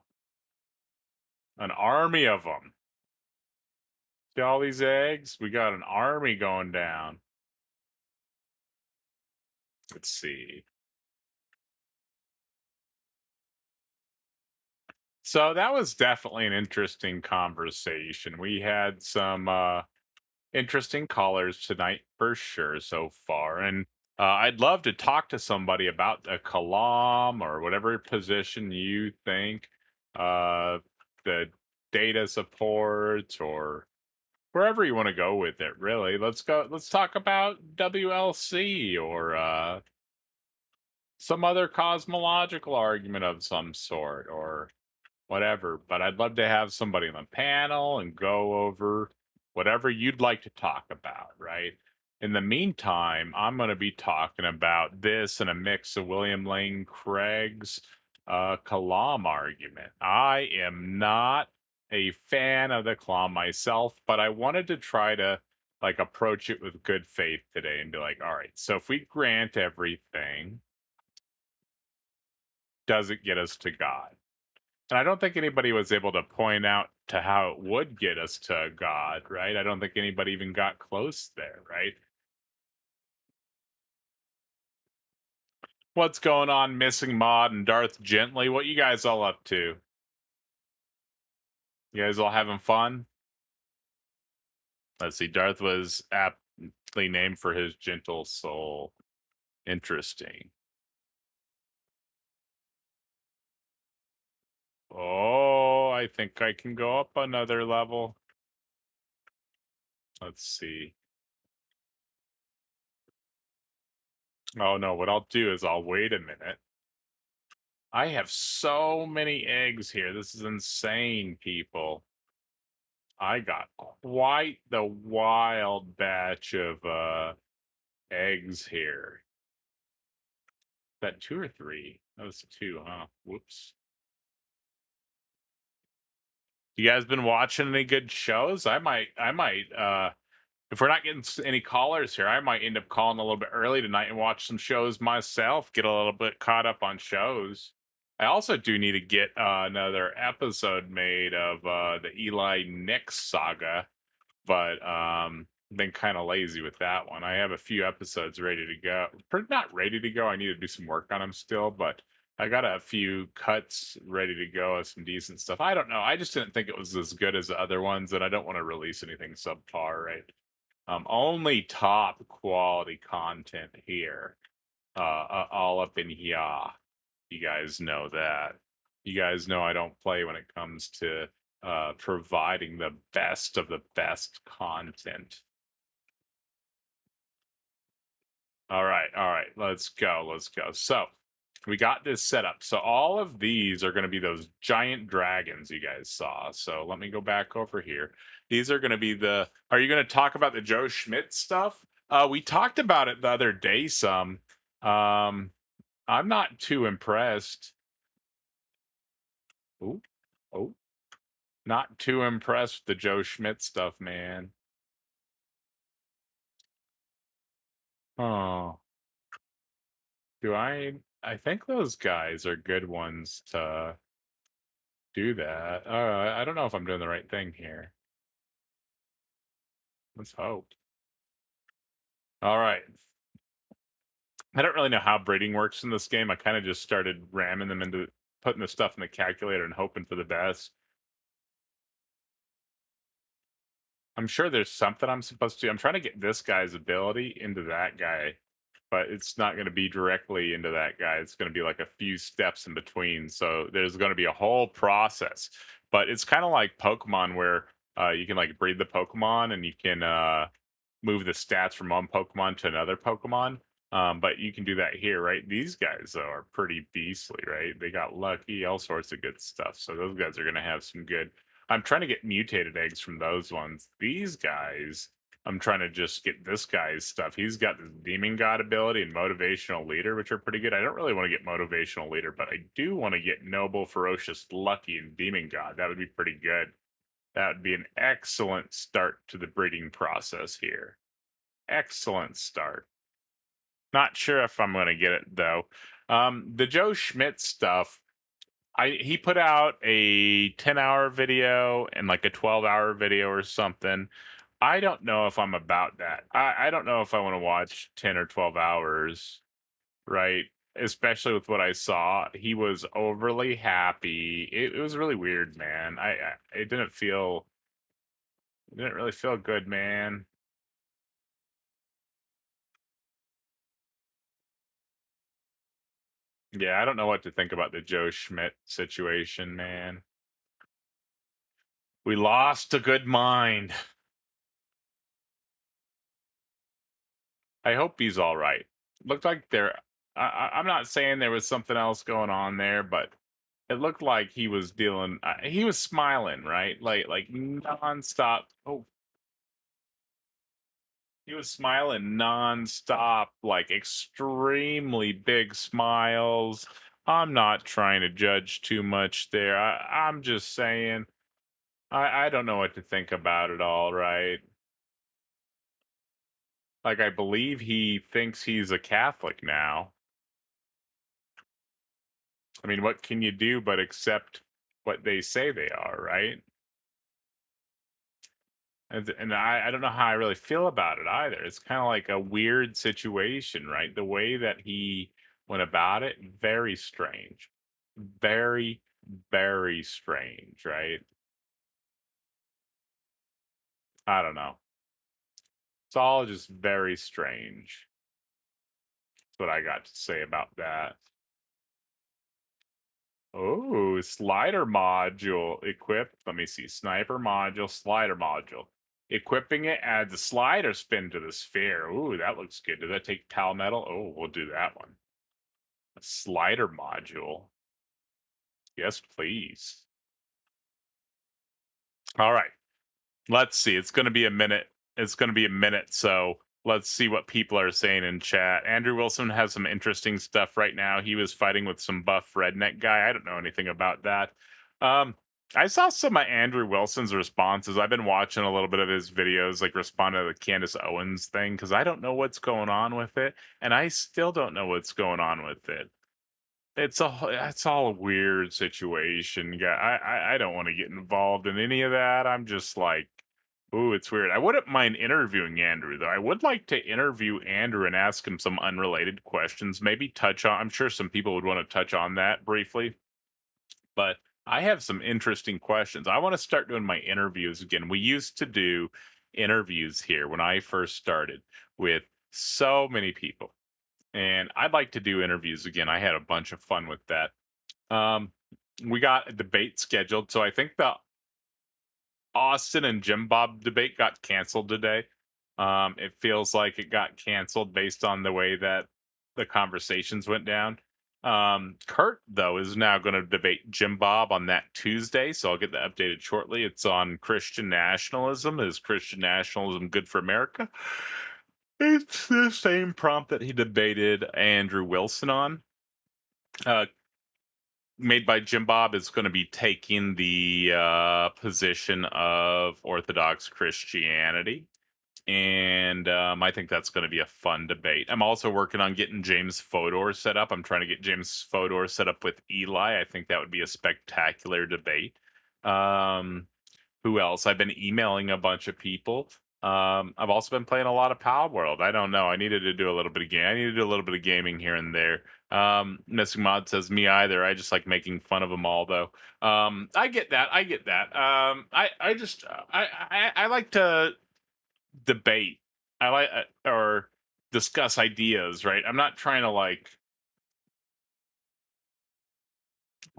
An army of them. See all these eggs? We got an army going down. Let's see. So that was definitely an interesting conversation. We had some interesting callers tonight for sure so far. And I'd love to talk to somebody about the Kalam or whatever position you think the data supports or wherever you want to go with it, really. Let's talk about WLC or some other cosmological argument of some sort or whatever. But I'd love to have somebody on the panel and go over whatever you'd like to talk about, right? In the meantime, I'm going to be talking about this in a mix of William Lane Craig's Kalam argument. I am not a fan of the Kalam myself, but I wanted to try to like approach it with good faith today and be like, all right, so if we grant everything, does it get us to God? And I don't think anybody was able to point out to how it would get us to God, right? I don't think anybody even got close there, right? What's going on, Missing Mod and Darth Gently? What you guys all up to? You guys all having fun? Let's see, Darth was aptly named for his gentle soul. Interesting. Oh, I think I can go up another level. Let's see. Oh no, what I'll do is I'll wait a minute. I have so many eggs here. This is insane, people. I got quite the wild batch of eggs here. Is that 2 or 3? That was 2, huh? Whoops. You guys been watching any good shows? I might if we're not getting any callers here, I might end up calling a little bit early tonight and watch some shows myself, get a little bit caught up on shows. I also do need to get another episode made of the Eli Nix saga, but been kind of lazy with that one. I have a few episodes ready to go. Not ready to go. I need to do some work on them still, but I got a few cuts ready to go, some decent stuff. I don't know. I just didn't think it was as good as the other ones, and I don't want to release anything subpar, right? Only top quality content here. All up in here. You guys know that. You guys know I don't play when it comes to providing the best of the best content. All right, let's go. So we got this set up. So all of these are going to be those giant dragons you guys saw. So let me go back over here. These are going to be the. Are you going to talk about the Joe Schmidt stuff? We talked about it the other day some. I'm not too impressed. Oh, not too impressed with the Joe Schmidt stuff, man. Oh, I think those guys are good ones to do that. I don't know if I'm doing the right thing here. Let's hope. All right. I don't really know how breeding works in this game. I kind of just started ramming them into putting the stuff in the calculator and hoping for the best. I'm sure there's something I'm supposed to. I'm trying to get this guy's ability into that guy, but it's not going to be directly into that guy. It's going to be like a few steps in between. So there's going to be a whole process. But it's kind of like Pokemon where you can like breed the Pokemon and you can move the stats from one Pokemon to another Pokemon. But you can do that here, right? These guys though are pretty beastly, right? They got lucky, all sorts of good stuff. So those guys are gonna have some good. I'm trying to get mutated eggs from those ones. These guys, I'm trying to just get this guy's stuff. He's got this demon god ability and motivational leader, which are pretty good. I don't really want to get motivational leader, but I do want to get noble, ferocious, lucky, and demon god. That would be pretty good. That would be an excellent start to the breeding process here. Excellent start. Not sure if I'm going to get it though. The Joe Schmidt stuff, he put out a 10-hour video and like a 12-hour video or something. I don't know if I'm about that. I don't know if I want to watch 10 or 12 hours, right? Especially with what I saw. He was overly happy. It was really weird, man. It didn't really feel good, man. Yeah, I don't know what to think about the Joe Schmidt situation, man. We lost a good mind. I hope he's all right. Looked like I'm not saying there was something else going on there, but it looked like he was dealing. He was smiling, right? Like nonstop. Oh, he was smiling nonstop, like extremely big smiles. I'm not trying to judge too much there. I'm just saying. I don't know what to think about it all, right? Like, I believe he thinks he's a Catholic now. I mean, what can you do but accept what they say they are, right? And I don't know how I really feel about it either. It's kind of like a weird situation, right? The way that he went about it, very strange. Very, very strange, right? I don't know. It's all just very strange. That's what I got to say about that. Oh, slider module equipped. Let me see. Sniper module, slider module. Equipping it adds a slider spin to the sphere. Ooh, that looks good. Does that take Tal Metal? Oh, we'll do that one. A slider module. Yes, please. All right. Let's see. It's going to be a minute. It's going to be a minute. So let's see what people are saying in chat. Andrew Wilson has some interesting stuff right now. He was fighting with some buff redneck guy. I don't know anything about that. I saw some of Andrew Wilson's responses. I've been watching a little bit of his videos, like responding to the Candace Owens thing, because I don't know what's going on with it, and I still don't know what's going on with it. It's all a weird situation. Yeah, I don't want to get involved in any of that. I'm just like, ooh, it's weird. I wouldn't mind interviewing Andrew, though. I would like to interview Andrew and ask him some unrelated questions. Maybe touch on. I'm sure some people would want to touch on that briefly, but I have some interesting questions. I want to start doing my interviews again. We used to do interviews here when I first started with so many people, and I'd like to do interviews again. I had a bunch of fun with that. We got a debate scheduled, so I think the Austin and Jim Bob debate got canceled today. It feels like it got canceled based on the way that the conversations went down. Kurt, though, is now going to debate Jim Bob on that Tuesday, so I'll get that updated shortly. It's on Christian nationalism. Is Christian nationalism good for America? It's the same prompt that he debated Andrew Wilson on. Made by Jim Bob is going to be taking the position of Orthodox Christianity. And I think that's going to be a fun debate. I'm also working on getting James Fodor set up. I'm trying to get James Fodor set up with Eli. I think that would be a spectacular debate. Who else? I've been emailing a bunch of people. I've also been playing a lot of Palworld. I don't know. I needed to do a little bit of game. I need to do a little bit of gaming here and there. Missing Mod says me either. I just like making fun of them all, though. I get that. I get that. I like to debate. I like or discuss ideas, right? I'm not trying to like.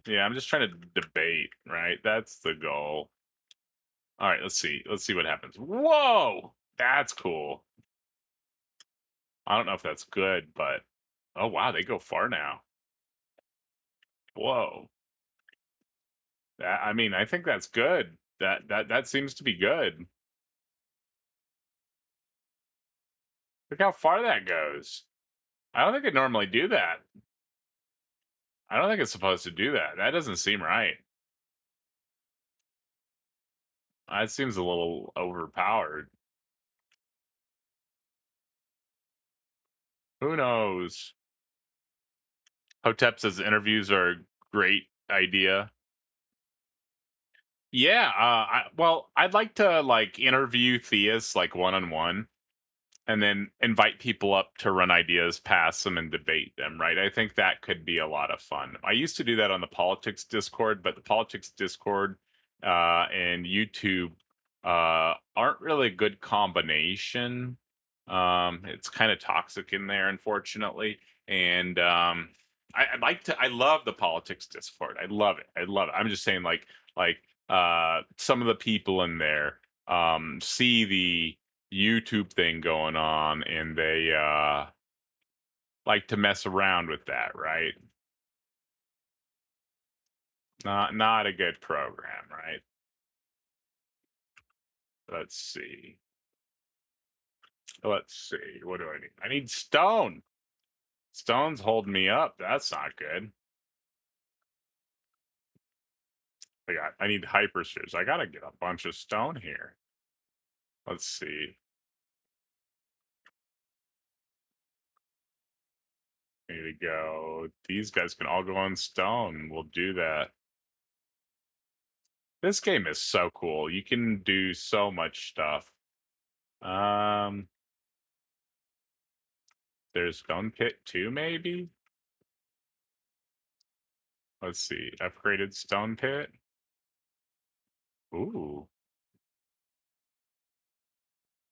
Yeah, I'm just trying to debate, right? That's the goal. All right, let's see. Let's see what happens. Whoa, that's cool. I don't know if that's good, but oh wow, they go far now. Whoa. I mean, I think that's good. That seems to be good. Look how far that goes. I don't think it normally do that. I don't think it's supposed to do that. That doesn't seem right. That seems a little overpowered. Who knows? Hotep says interviews are a great idea. Yeah, I'd like to like interview theists like one-on-one and then invite people up to run ideas past them and debate them, right? I think that could be a lot of fun. I used to do that on the politics Discord, but the politics Discord and YouTube aren't really a good combination. It's kind of toxic in there, unfortunately. And I love the politics Discord. I love it. I love it. I'm just saying, like some of the people in there see the YouTube thing going on and they like to mess around with that, right? Not a good program, right? Let's see. What do I need? I need stone. Stone's holding me up. That's not good. I need hyperspheres. I gotta get a bunch of stone here. Let's see. Need to go. These guys can all go on stone. We'll do that. This game is so cool. You can do so much stuff. There's Stone Pit 2, maybe? Let's see. Upgraded Stone Pit. Ooh.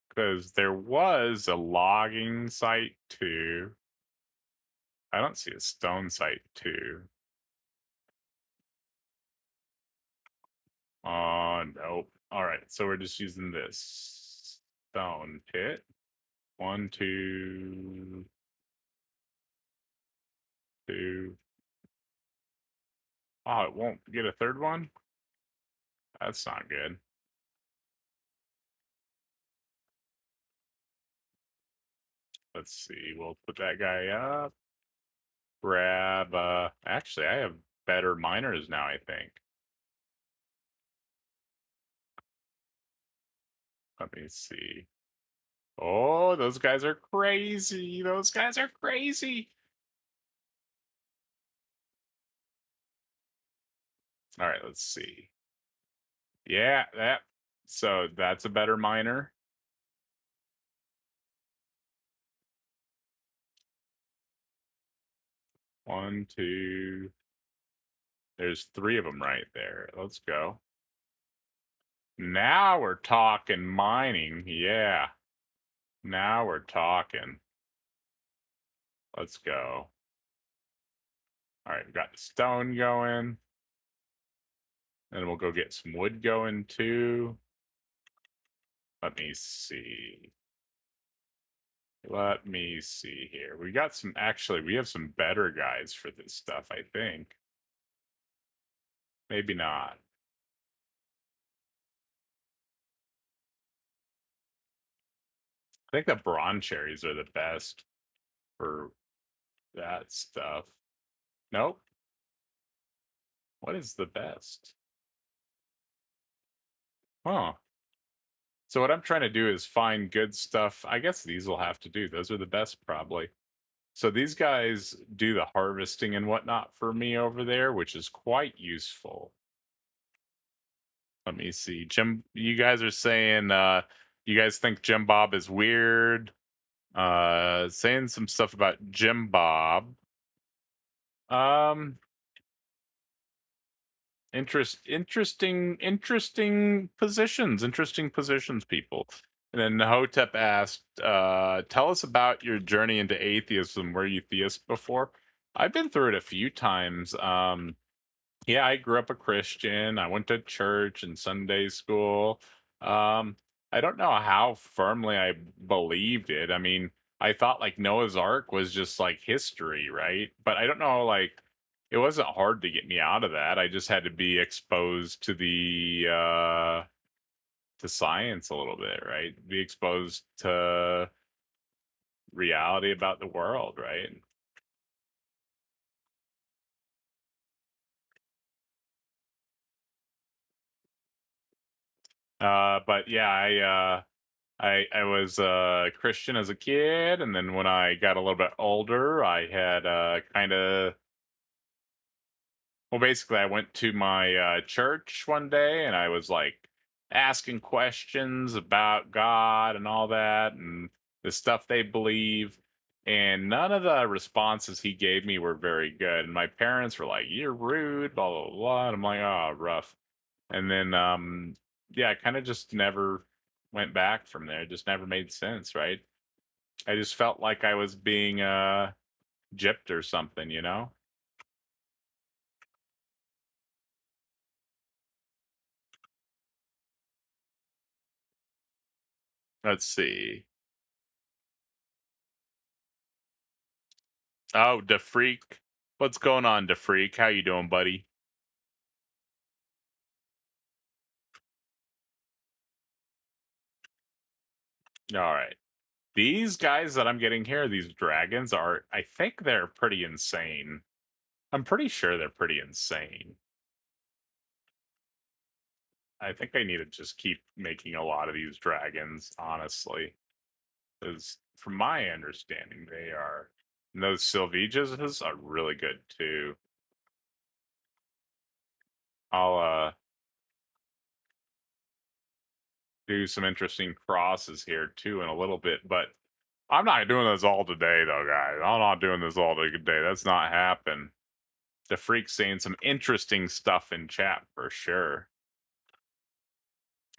Because there was a logging site too. I don't see a stone site too. Oh, nope. All right, so we're just using this stone pit. 1, 2, 2. Oh, it won't get a third one? That's not good. Let's see. We'll put that guy up. Grab, actually, I have better miners now, I think. Let me see. Oh, those guys are crazy. Those guys are crazy. All right, let's see. Yeah, so that's a better miner. One, two. There's 3 of them right there. Let's go. Now we're talking mining. Yeah. Now we're talking. Let's go. All right, we got the stone going. Then we'll go get some wood going too. Let me see. Let me see here. We got some, actually, we have some better guys for this stuff, I think. Maybe not. I think the bronze cherries are the best for that stuff. Nope. What is the best? Huh. So what I'm trying to do is find good stuff. I guess these will have to do. Those are the best, probably. So these guys do the harvesting and whatnot for me over there, which is quite useful. Let me see. Jim, you guys are saying you guys think Jim Bob is weird. Saying some stuff about Jim Bob. Interesting positions, people. And then Hotep asked, tell us about your journey into atheism. Were you theist before? I've been through it a few times. Yeah, I grew up a Christian. I went to church and Sunday school. I don't know how firmly I believed it. I mean, I thought like Noah's Ark was just like history, right? But I don't know, like it wasn't hard to get me out of that. I just had to be exposed to the to science a little bit, right? Be exposed to reality about the world, right? But yeah, I was Christian as a kid, and then when I got a little bit older, I had kind of well, basically, I went to my church one day, and I was like asking questions about God and all that, and the stuff they believe. And none of the responses he gave me were very good. And my parents were like, "You're rude," blah blah blah. And I'm like, "Oh, rough." And then, yeah, I kind of just never went back from there. It just never made sense, right? I just felt like I was being gypped or something, you know? Let's see. Oh, DeFreak. What's going on, DeFreak? How you doing, buddy? All right. These guys that I'm getting here, these dragons are, I think they're pretty insane. I'm pretty sure they're pretty insane. I think I need to just keep making a lot of these dragons, honestly. Because from my understanding, they are. And those Sylviges are really good too. I'll do some interesting crosses here too in a little bit, but I'm not doing this all today though, guys. I'm not doing this all today. That's not happening. The Freak's saying some interesting stuff in chat for sure.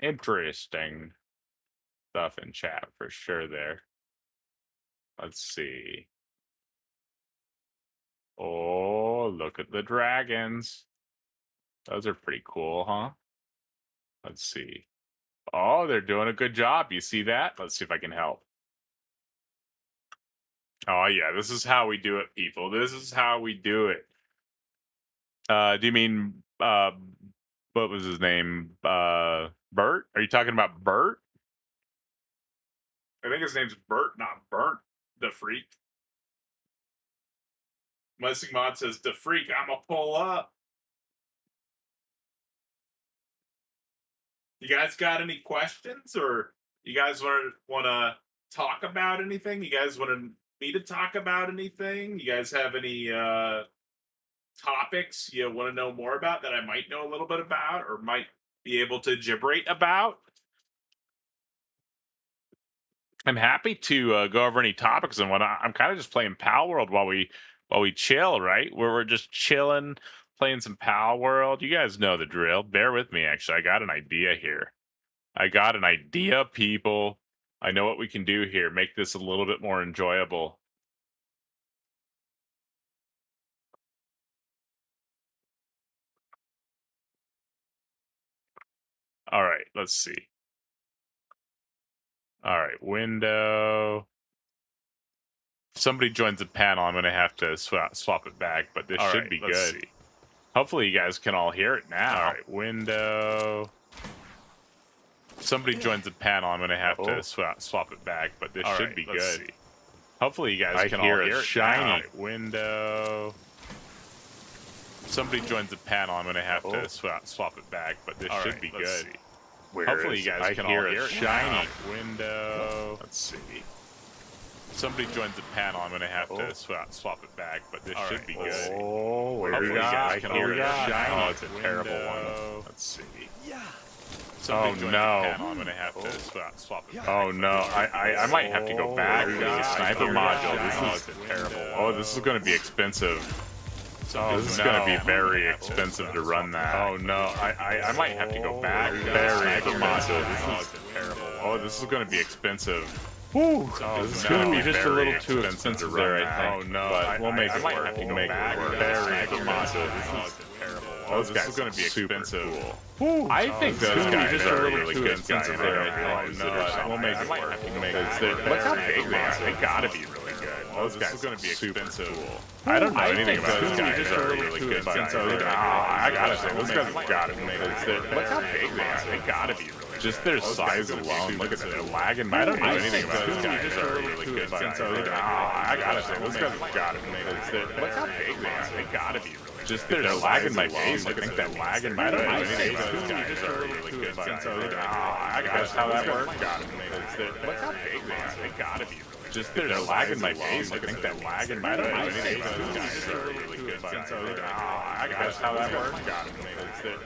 Interesting stuff in chat for sure there. Let's see. Oh, look at the dragons. Those are pretty cool, huh? Let's see. Oh, they're doing a good job. You see that? Let's see if I can help. Oh, yeah, this is how we do it, people. This is how we do it. Do you mean, what was his name? Bert? Are you talking about Bert? I think his name's Bert, not Burnt, the Freak. Messing Mod says, the Freak, I'ma pull up. You guys got any questions, or you guys want to talk about anything? You guys want me to talk about anything? You guys have any topics you want to know more about that I might know a little bit about or might be able to gibberate about? I'm happy to go over any topics and whatnot. I'm kind of just playing Palworld while we chill, right? Where we're just chilling, playing some Palworld. You guys know the drill. Bear with me, actually. I got an idea here. I got an idea, people. I know what we can do here. Make this a little bit more enjoyable. All right, let's see. All right, window. If somebody joins the panel, I'm going to have to swap it back, but this should be good. See. Hopefully you guys can all hear it now. All right, window. If somebody joins the panel, I'm going to have to swap it back, but this should be good. See. Hopefully you guys can all hear it shiny. Now. Right, window. If somebody joins the panel, I'm going to have to swap it back, but this should be good. Hopefully you guys can all hear it shiny. Window. Let's see. If somebody joins the panel, I'm going to have to swap it back, but this should be good. Oh, hopefully you guys can hear it shiny. Oh, it's a terrible one. Let's see. Yeah. Oh no! I'm gonna have to swap it back. Oh no! I might have to go back to the sniper module. This is terrible. Oh, this is gonna be expensive. This is gonna be very expensive to run that. Oh no! I might have to go back to the sniper module. This is terrible. Oh, this is gonna be expensive. Woo! This is gonna be just a little too expensive there, I think. Oh no! But we'll make it work. I might have to go back to the sniper module. This is terrible. those guys are going to be expensive. Cool. I think those guys are really good guys. We'll make it work. Look how big they are. They gotta be really good. Those guys are going to be expensive. I don't know anything about those guys are really good guys. I gotta say, those guys have gotta be good. Look how big they are. They gotta be really good. Just their size alone. Look at their lagging. I don't know anything about those guys are really good guys. I gotta say, those guys have gotta be good. Look how big they are. They gotta be really good. Just they're lagging my face. I think that lagging my face. Those guys are really good. That's how that works. Look how big they are. They gotta be. Just they're lagging my face. I think that lagging my face. Those guys are really good. That's how that works.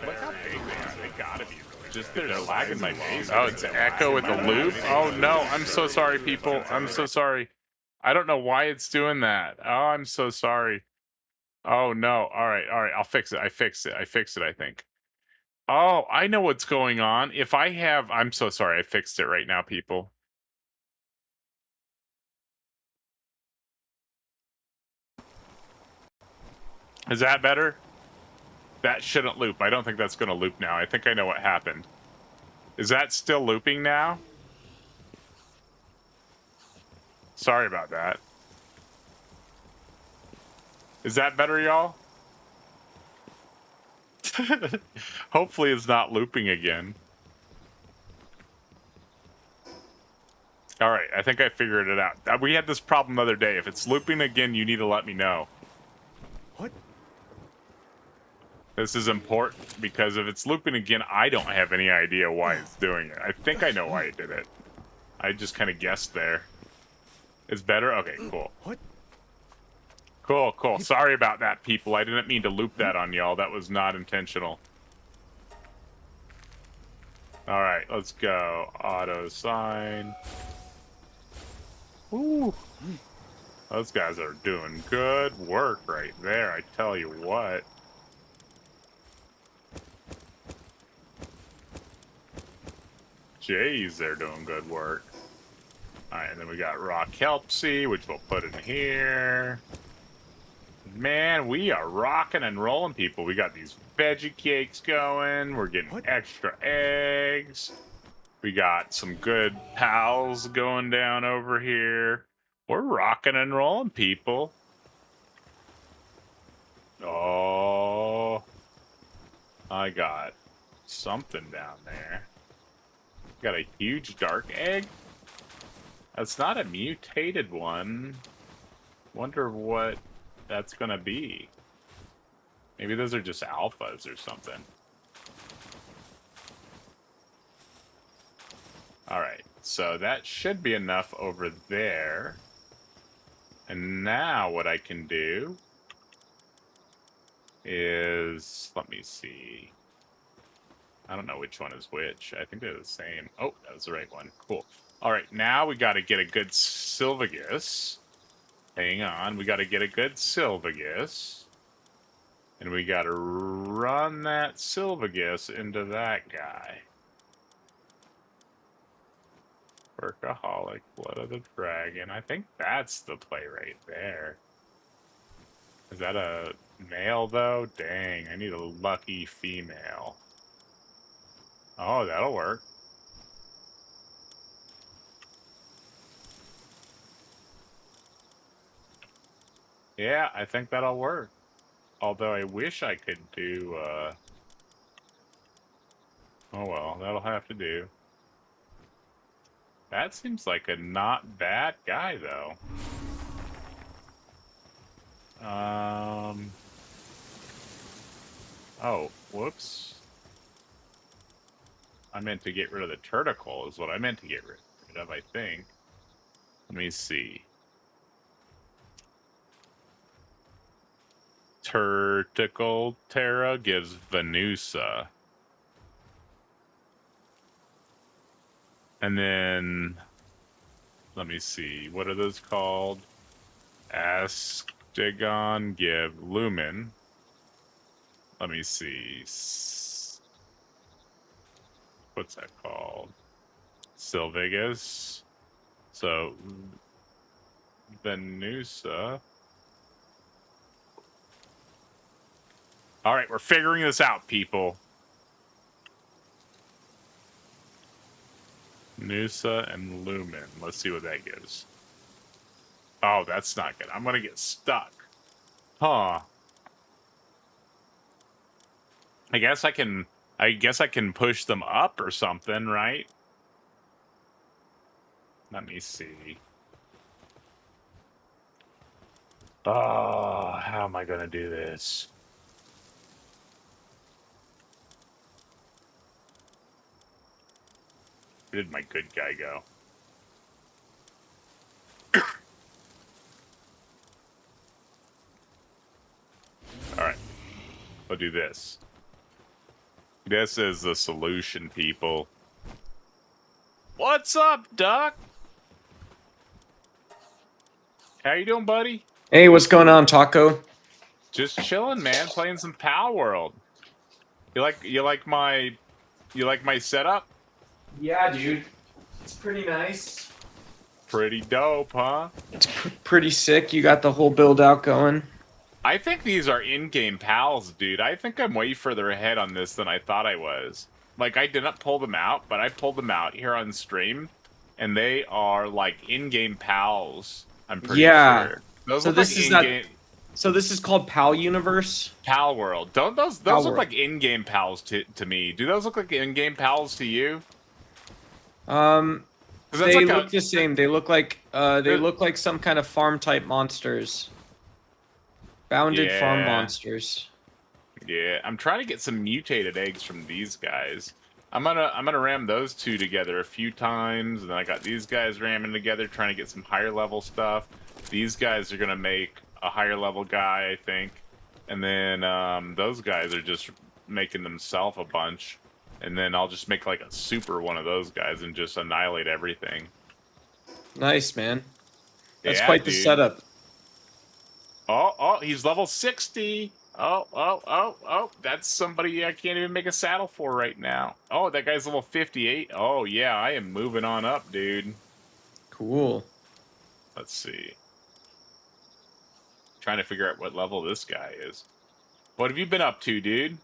Look how big they are. They gotta be. Just they're lagging my face. Oh, it's echo with a loop. Oh no, I'm so sorry, people. I'm so sorry. I don't know why it's doing that. Oh, I'm so sorry. Oh no. All right. I'll fix it. I fixed it. I think. Oh, I know what's going on. I'm so sorry. I fixed it right now, people. Is that better? That shouldn't loop. I don't think that's going to loop now. I think I know what happened. Is that still looping now? Sorry about that. Is that better, y'all? Hopefully it's not looping again. All right, I think I figured it out. We had this problem the other day. If it's looping again, you need to let me know. What? This is important because if it's looping again, I don't have any idea why it's doing it. I think I know why it did it. I just kind of guessed there. It's better? Okay, cool. What? Cool. Sorry about that, people. I didn't mean to loop that on y'all. That was not intentional. All right, let's go. Auto sign. Ooh. Those guys are doing good work right there, I tell you what. Jeez, they're doing good work. Alright, and then we got raw kelpsie, which we'll put in here. Man, we are rocking and rolling, people. We got these veggie cakes going. We're getting extra eggs. We got some good pals going down over here. We're rocking and rolling, people. Oh, I got something down there. Got a huge dark egg. That's not a mutated one. Wonder what that's gonna be. Maybe those are just alphas or something. Alright, so that should be enough over there. And now what I can do is, let me see. I don't know which one is which. I think they're the same. Oh, that was the right one. Cool. Alright, now we gotta get a good Sylvagus. Hang on, we gotta get a good Sylvagus. And we gotta run that Sylvagus into that guy. Workaholic, Blood of the Dragon. I think that's the play right there. Is that a male, though? Dang, I need a lucky female. Oh, that'll work. Yeah, I think that'll work. Although I wish I could do, oh well, that'll have to do. That seems like a not bad guy, though. Oh, whoops. I meant to get rid of the turticle is what I meant to get rid of, I think. Let me see. Turticle Terra gives Venusa. And then, let me see, what are those called? Astegon give Lumen. Let me see. What's that called? Sylvagus. So, Venusa. All right, we're figuring this out, people. Noosa and Lumen. Let's see what that gives. Oh, that's not good. I'm gonna get stuck. Huh. I guess I can push them up or something, right? Let me see. Oh, how am I gonna do this? Where did my good guy go? Alright. We'll do this. This is the solution, people. What's up, Duck? How you doing, buddy? Hey, what's going on, Taco? Just chilling, man. Playing some Palworld. You like my setup? Yeah, dude. It's pretty nice. Pretty dope, huh? It's pretty sick. You got the whole build out going. I think these are in-game pals, dude. I think I'm way further ahead on this than I thought I was. Like, I didn't pull them out, but I pulled them out here on stream, and they are, like, in-game pals. I'm pretty sure. Those so look this like is in-game... So this is called Pal Universe? Palworld. Don't those Palworld. look like in-game pals to me? Do those look like in-game pals to you? They like look the same. They look like some kind of farm type monsters. Bounded farm Yeah. monsters. Yeah, I'm trying to get some mutated eggs from these guys. I'm gonna ram those two together a few times, and then I got these guys ramming together, trying to get some higher level stuff. These guys are gonna make a higher level guy, I think, and then those guys are just making themselves a bunch, and then I'll just make like a super one of those guys and just annihilate everything. Nice, man. That's Yeah, quite the dude. setup. Oh, he's level 60. Oh, that's somebody I can't even make a saddle for right now. Oh, that guy's level 58. Oh, yeah, I am moving on up, dude. Cool. Let's see. Trying to figure out what level this guy is. What have you been up to, dude?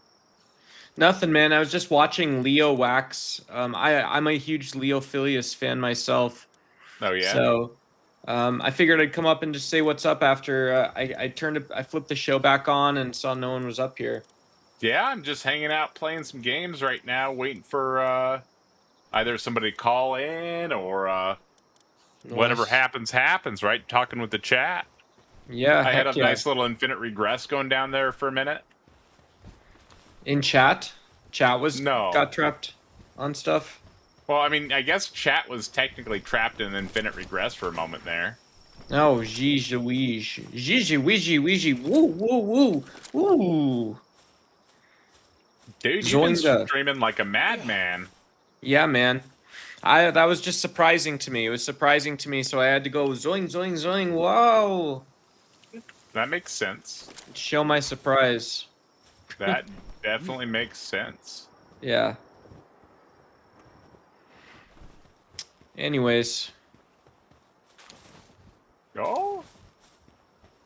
Nothing, man. I was just watching Leo Wax. I'm a huge Leo Filius fan myself. Oh, yeah? So I figured I'd come up and just say what's up after I flipped the show back on and saw no one was up here. Yeah, I'm just hanging out playing some games right now, waiting for either somebody to call in or whatever happens, right? Talking with the chat. Yeah, I had a heck yeah. nice little infinite regress going down there for a minute. In chat? Chat got trapped on stuff? Well, I mean, I guess chat was technically trapped in infinite regress for a moment there. Oh, Gigi-weege. Gigi-weege-weege. Woo. Dude, you've been Zoinga. streaming like a madman. Yeah, man. That was just surprising to me. It was surprising to me, so I had to go zoing. Whoa. That makes sense. Show my surprise. That definitely makes sense. Yeah. Anyways. Oh,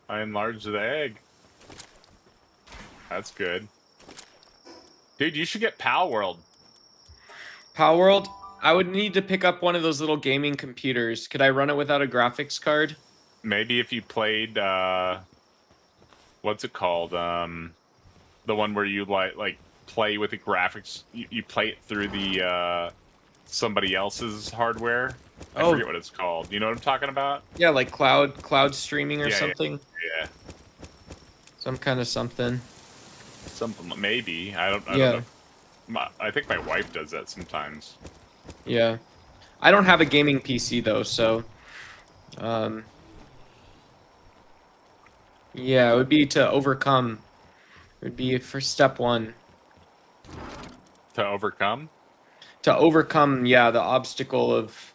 I enlarged the egg. That's good. Dude, you should get Palworld. Palworld? I would need to pick up one of those little gaming computers. Could I run it without a graphics card? Maybe if you played, what's it called? The one where you like play with the graphics. You play it through the somebody else's hardware. I forget what it's called. You know what I'm talking about? Yeah, like cloud streaming or something. Yeah. Some kind of something. Something maybe. I don't know. I think my wife does that sometimes. Yeah. I don't have a gaming PC though, so yeah, it would be to overcome. It would be for step 1. To overcome? To overcome, yeah, the obstacle of,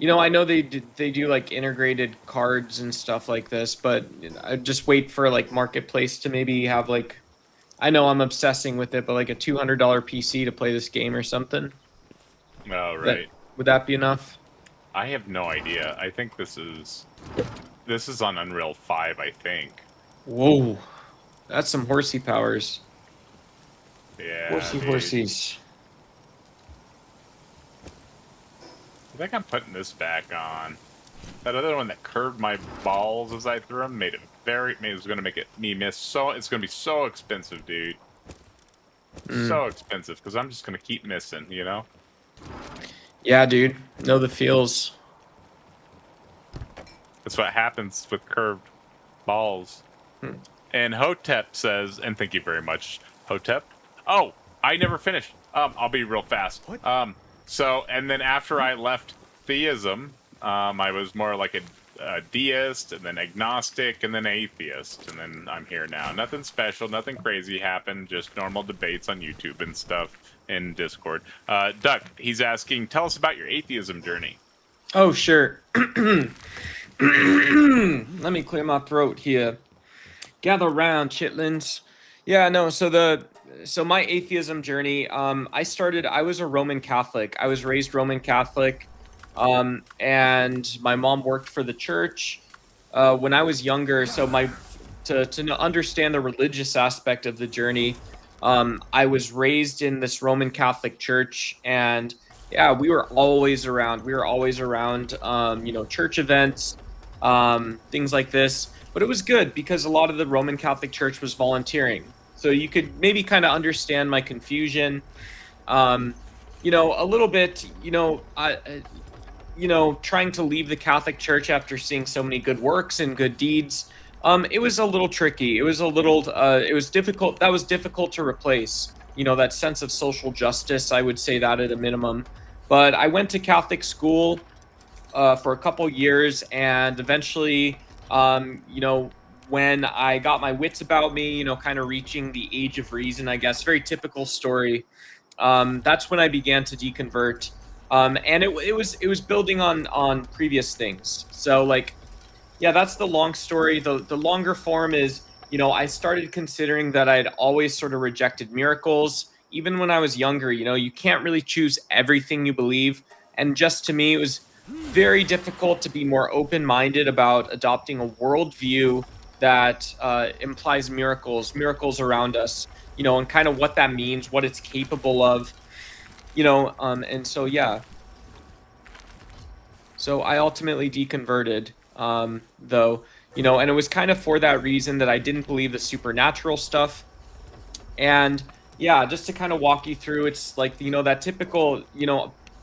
I know they do like integrated cards and stuff like this, but I just wait for like Marketplace to maybe have like, I know I'm obsessing with it, but like a $200 PC to play this game or something. Oh, right. Would that be enough? I have no idea. I think this is on Unreal 5, I think. Whoa. That's some horsey powers. Yeah. Horsey dude. horsies. I think I'm putting this back on. That other one that curved my balls as I threw them made it was gonna make me miss. So it's gonna be so expensive, dude. So expensive because I'm just gonna keep missing, you know. Yeah, dude. Know the feels. That's what happens with curved balls. And Hotep says, and thank you very much, Hotep. Oh, I never finished. I'll be real fast. So, and then after I left theism, I was more like a deist, and then agnostic, and then atheist, and then I'm here now. Nothing special, nothing crazy happened, just normal debates on YouTube and stuff in Discord. Doug, he's asking, tell us about your atheism journey. Oh, sure. Let me clear my throat here. Gather round, chitlins. Yeah, no, so my atheism journey, I was a Roman Catholic. I was raised Roman Catholic, and my mom worked for the church when I was younger. So to understand the religious aspect of the journey, I was raised in this Roman Catholic church, and yeah, we were always around. Church events, things like this. But it was good because a lot of the Roman Catholic Church was volunteering. So you could maybe kind of understand my confusion. A little bit, trying to leave the Catholic Church after seeing so many good works and good deeds. It was a little tricky. It was difficult. That was difficult to replace. That sense of social justice, I would say that at a minimum. But I went to Catholic school for a couple years, and eventually, when I got my wits about me, kind of reaching the age of reason, I guess, very typical story. That's when I began to deconvert, and it was building on previous things. So that's the long story. The longer form is, I started considering that I'd always sort of rejected miracles, even when I was younger. You can't really choose everything you believe, and just to me, it was very difficult to be more open-minded about adopting a worldview that implies miracles around us, and kind of what that means, what it's capable of, and so yeah. So I ultimately deconverted, though, and it was kind of for that reason that I didn't believe the supernatural stuff. And yeah, just to kind of walk you through, it's like, that typical,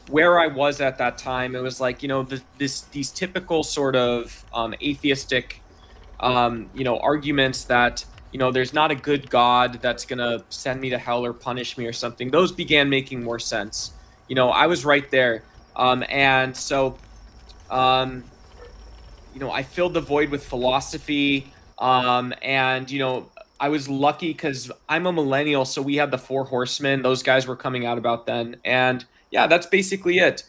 where I was at that time, it was like, these typical sort of atheistic, arguments that, there's not a good God that's going to send me to hell or punish me or something. Those began making more sense. I was right there. And so, I filled the void with philosophy. And, I was lucky because I'm a millennial. So we had the 4 horsemen. Those guys were coming out about then. And yeah, that's basically it.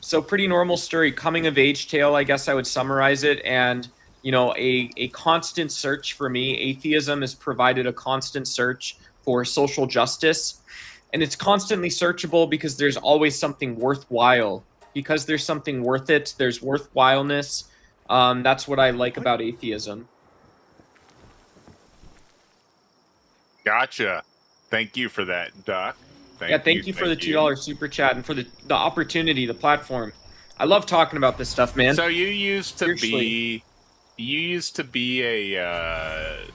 So pretty normal story, coming of age tale, I guess I would summarize it. And, a constant search for me. Atheism has provided a constant search for social justice. And it's constantly searchable because there's always something worthwhile. Because there's something worth it, there's worthwhileness. That's what I like about atheism. Gotcha. Thank you for that, Doc. Thank you for the $2 super chat and for the opportunity, the platform. I love talking about this stuff, man. So you used to be a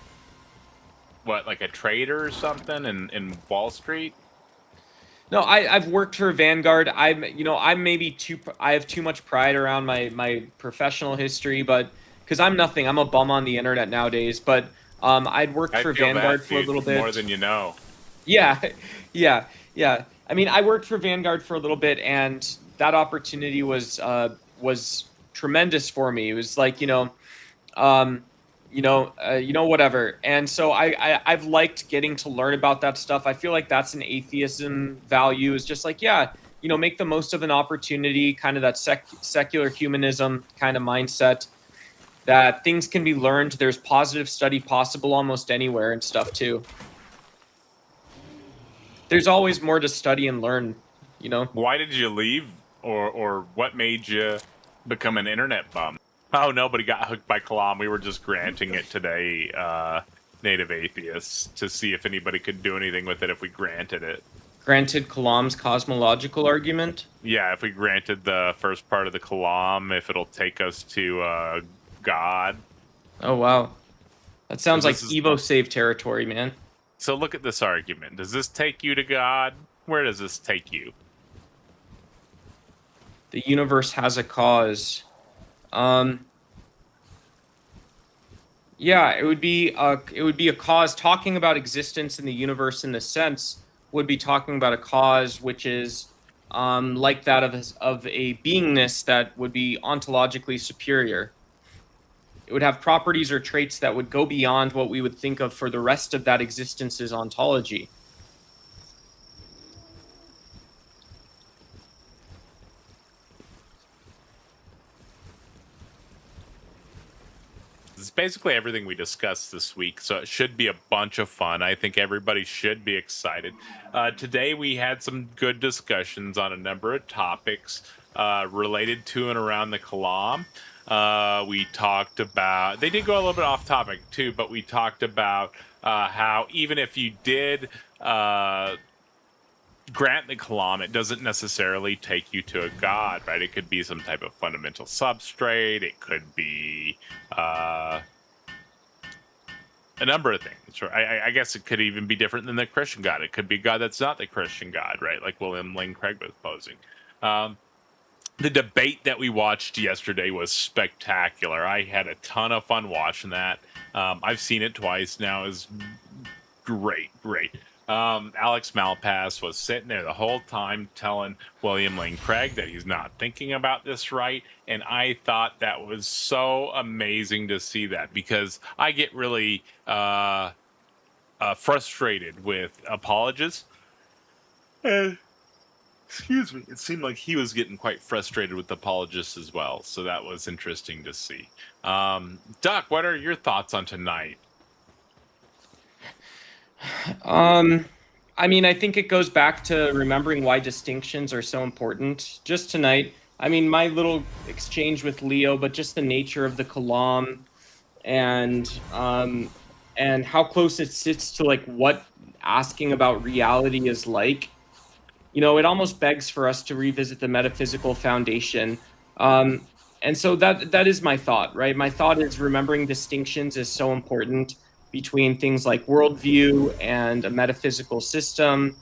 like a trader or something in Wall Street? No, I've worked for Vanguard. I have too much pride around my professional history, but because I'm nothing, I'm a bum on the internet nowadays. But I'd worked for Vanguard for a little bit. More than you know. Yeah. I mean, I worked for Vanguard for a little bit, and that opportunity was tremendous for me. It was like, whatever. And so I've liked getting to learn about that stuff. I feel like that's an atheism value, is just like, make the most of an opportunity, kind of that secular humanism kind of mindset, that things can be learned. There's positive study possible almost anywhere and stuff too. There's always more to study and learn, Why did you leave, or what made you become an internet bum? Oh, nobody got hooked by Kalam. We were just granting it today. native atheists to see if anybody could do anything with it if we granted it. Granted Kalam's cosmological argument? Yeah, if we granted the first part of the Kalam, if it'll take us to God. Oh, wow. That sounds like This is- Evo save territory, man. So look at this argument. Does this take you to God? Where does this take you? The universe has a cause. Yeah, it would be a cause. Talking about existence in the universe in this sense would be talking about a cause which is like that of a beingness that would be ontologically superior. It would have properties or traits that would go beyond what we would think of for the rest of that existence's ontology. It's basically everything we discussed this week, so it should be a bunch of fun. I think everybody should be excited. Today we had some good discussions on a number of topics related to and around the Kalam. We talked about, they did go a little bit off topic too, but we talked about how even if you did grant the Kalam, it doesn't necessarily take you to a god, right? It could be some type of fundamental substrate. It could be a number of things. Right? I guess it could even be different than the Christian God. It could be God that's not the Christian God, right? Like William Lane Craig was posing. The debate that we watched yesterday was spectacular. I had a ton of fun watching that. I've seen it twice now. It's great. Alex Malpass was sitting there the whole time telling William Lane Craig that he's not thinking about this right, and I thought that was so amazing to see that, because I get really frustrated with apologists. Excuse me, it seemed like he was getting quite frustrated with apologists as well, so that was interesting to see. Duck, what are your thoughts on tonight? I mean, I think it goes back to remembering why distinctions are so important. Just tonight, I mean, my little exchange with Leo, but just the nature of the Kalam and how close it sits to like what asking about reality is like. You know, it almost begs for us to revisit the metaphysical foundation. And so that is my thought, right? My thought is remembering distinctions is so important between things like worldview and a metaphysical system.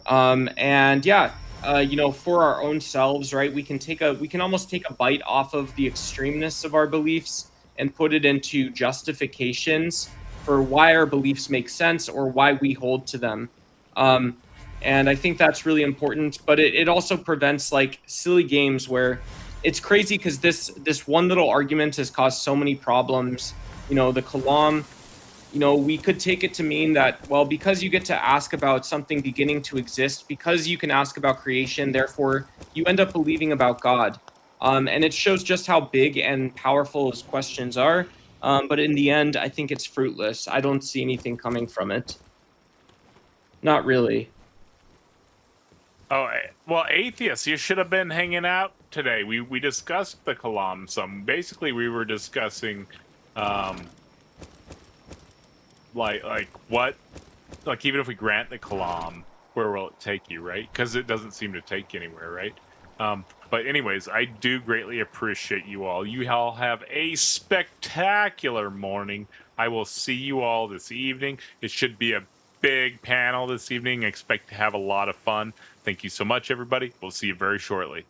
And yeah, you know, for our own selves, right? We can almost take a bite off of the extremeness of our beliefs and put it into justifications for why our beliefs make sense or why we hold to them. And I think that's really important, but it also prevents like silly games where it's crazy because this one little argument has caused so many problems. You know, the Kalam, you know, we could take it to mean that, well, because you get to ask about something beginning to exist, because you can ask about creation, therefore you end up believing about God. And it shows just how big and powerful those questions are. But in the end, I think it's fruitless. I don't see anything coming from it. Not really. Oh, well, atheists, you should have been hanging out today. We discussed the Kalam some. Basically, we were discussing, like what, like even if we grant the Kalam, where will it take you, right? Because it doesn't seem to take you anywhere, right? But anyways, I do greatly appreciate you all. You all have a spectacular morning. I will see you all this evening. It should be a big panel this evening. Expect to have a lot of fun. Thank you so much, everybody. We'll see you very shortly.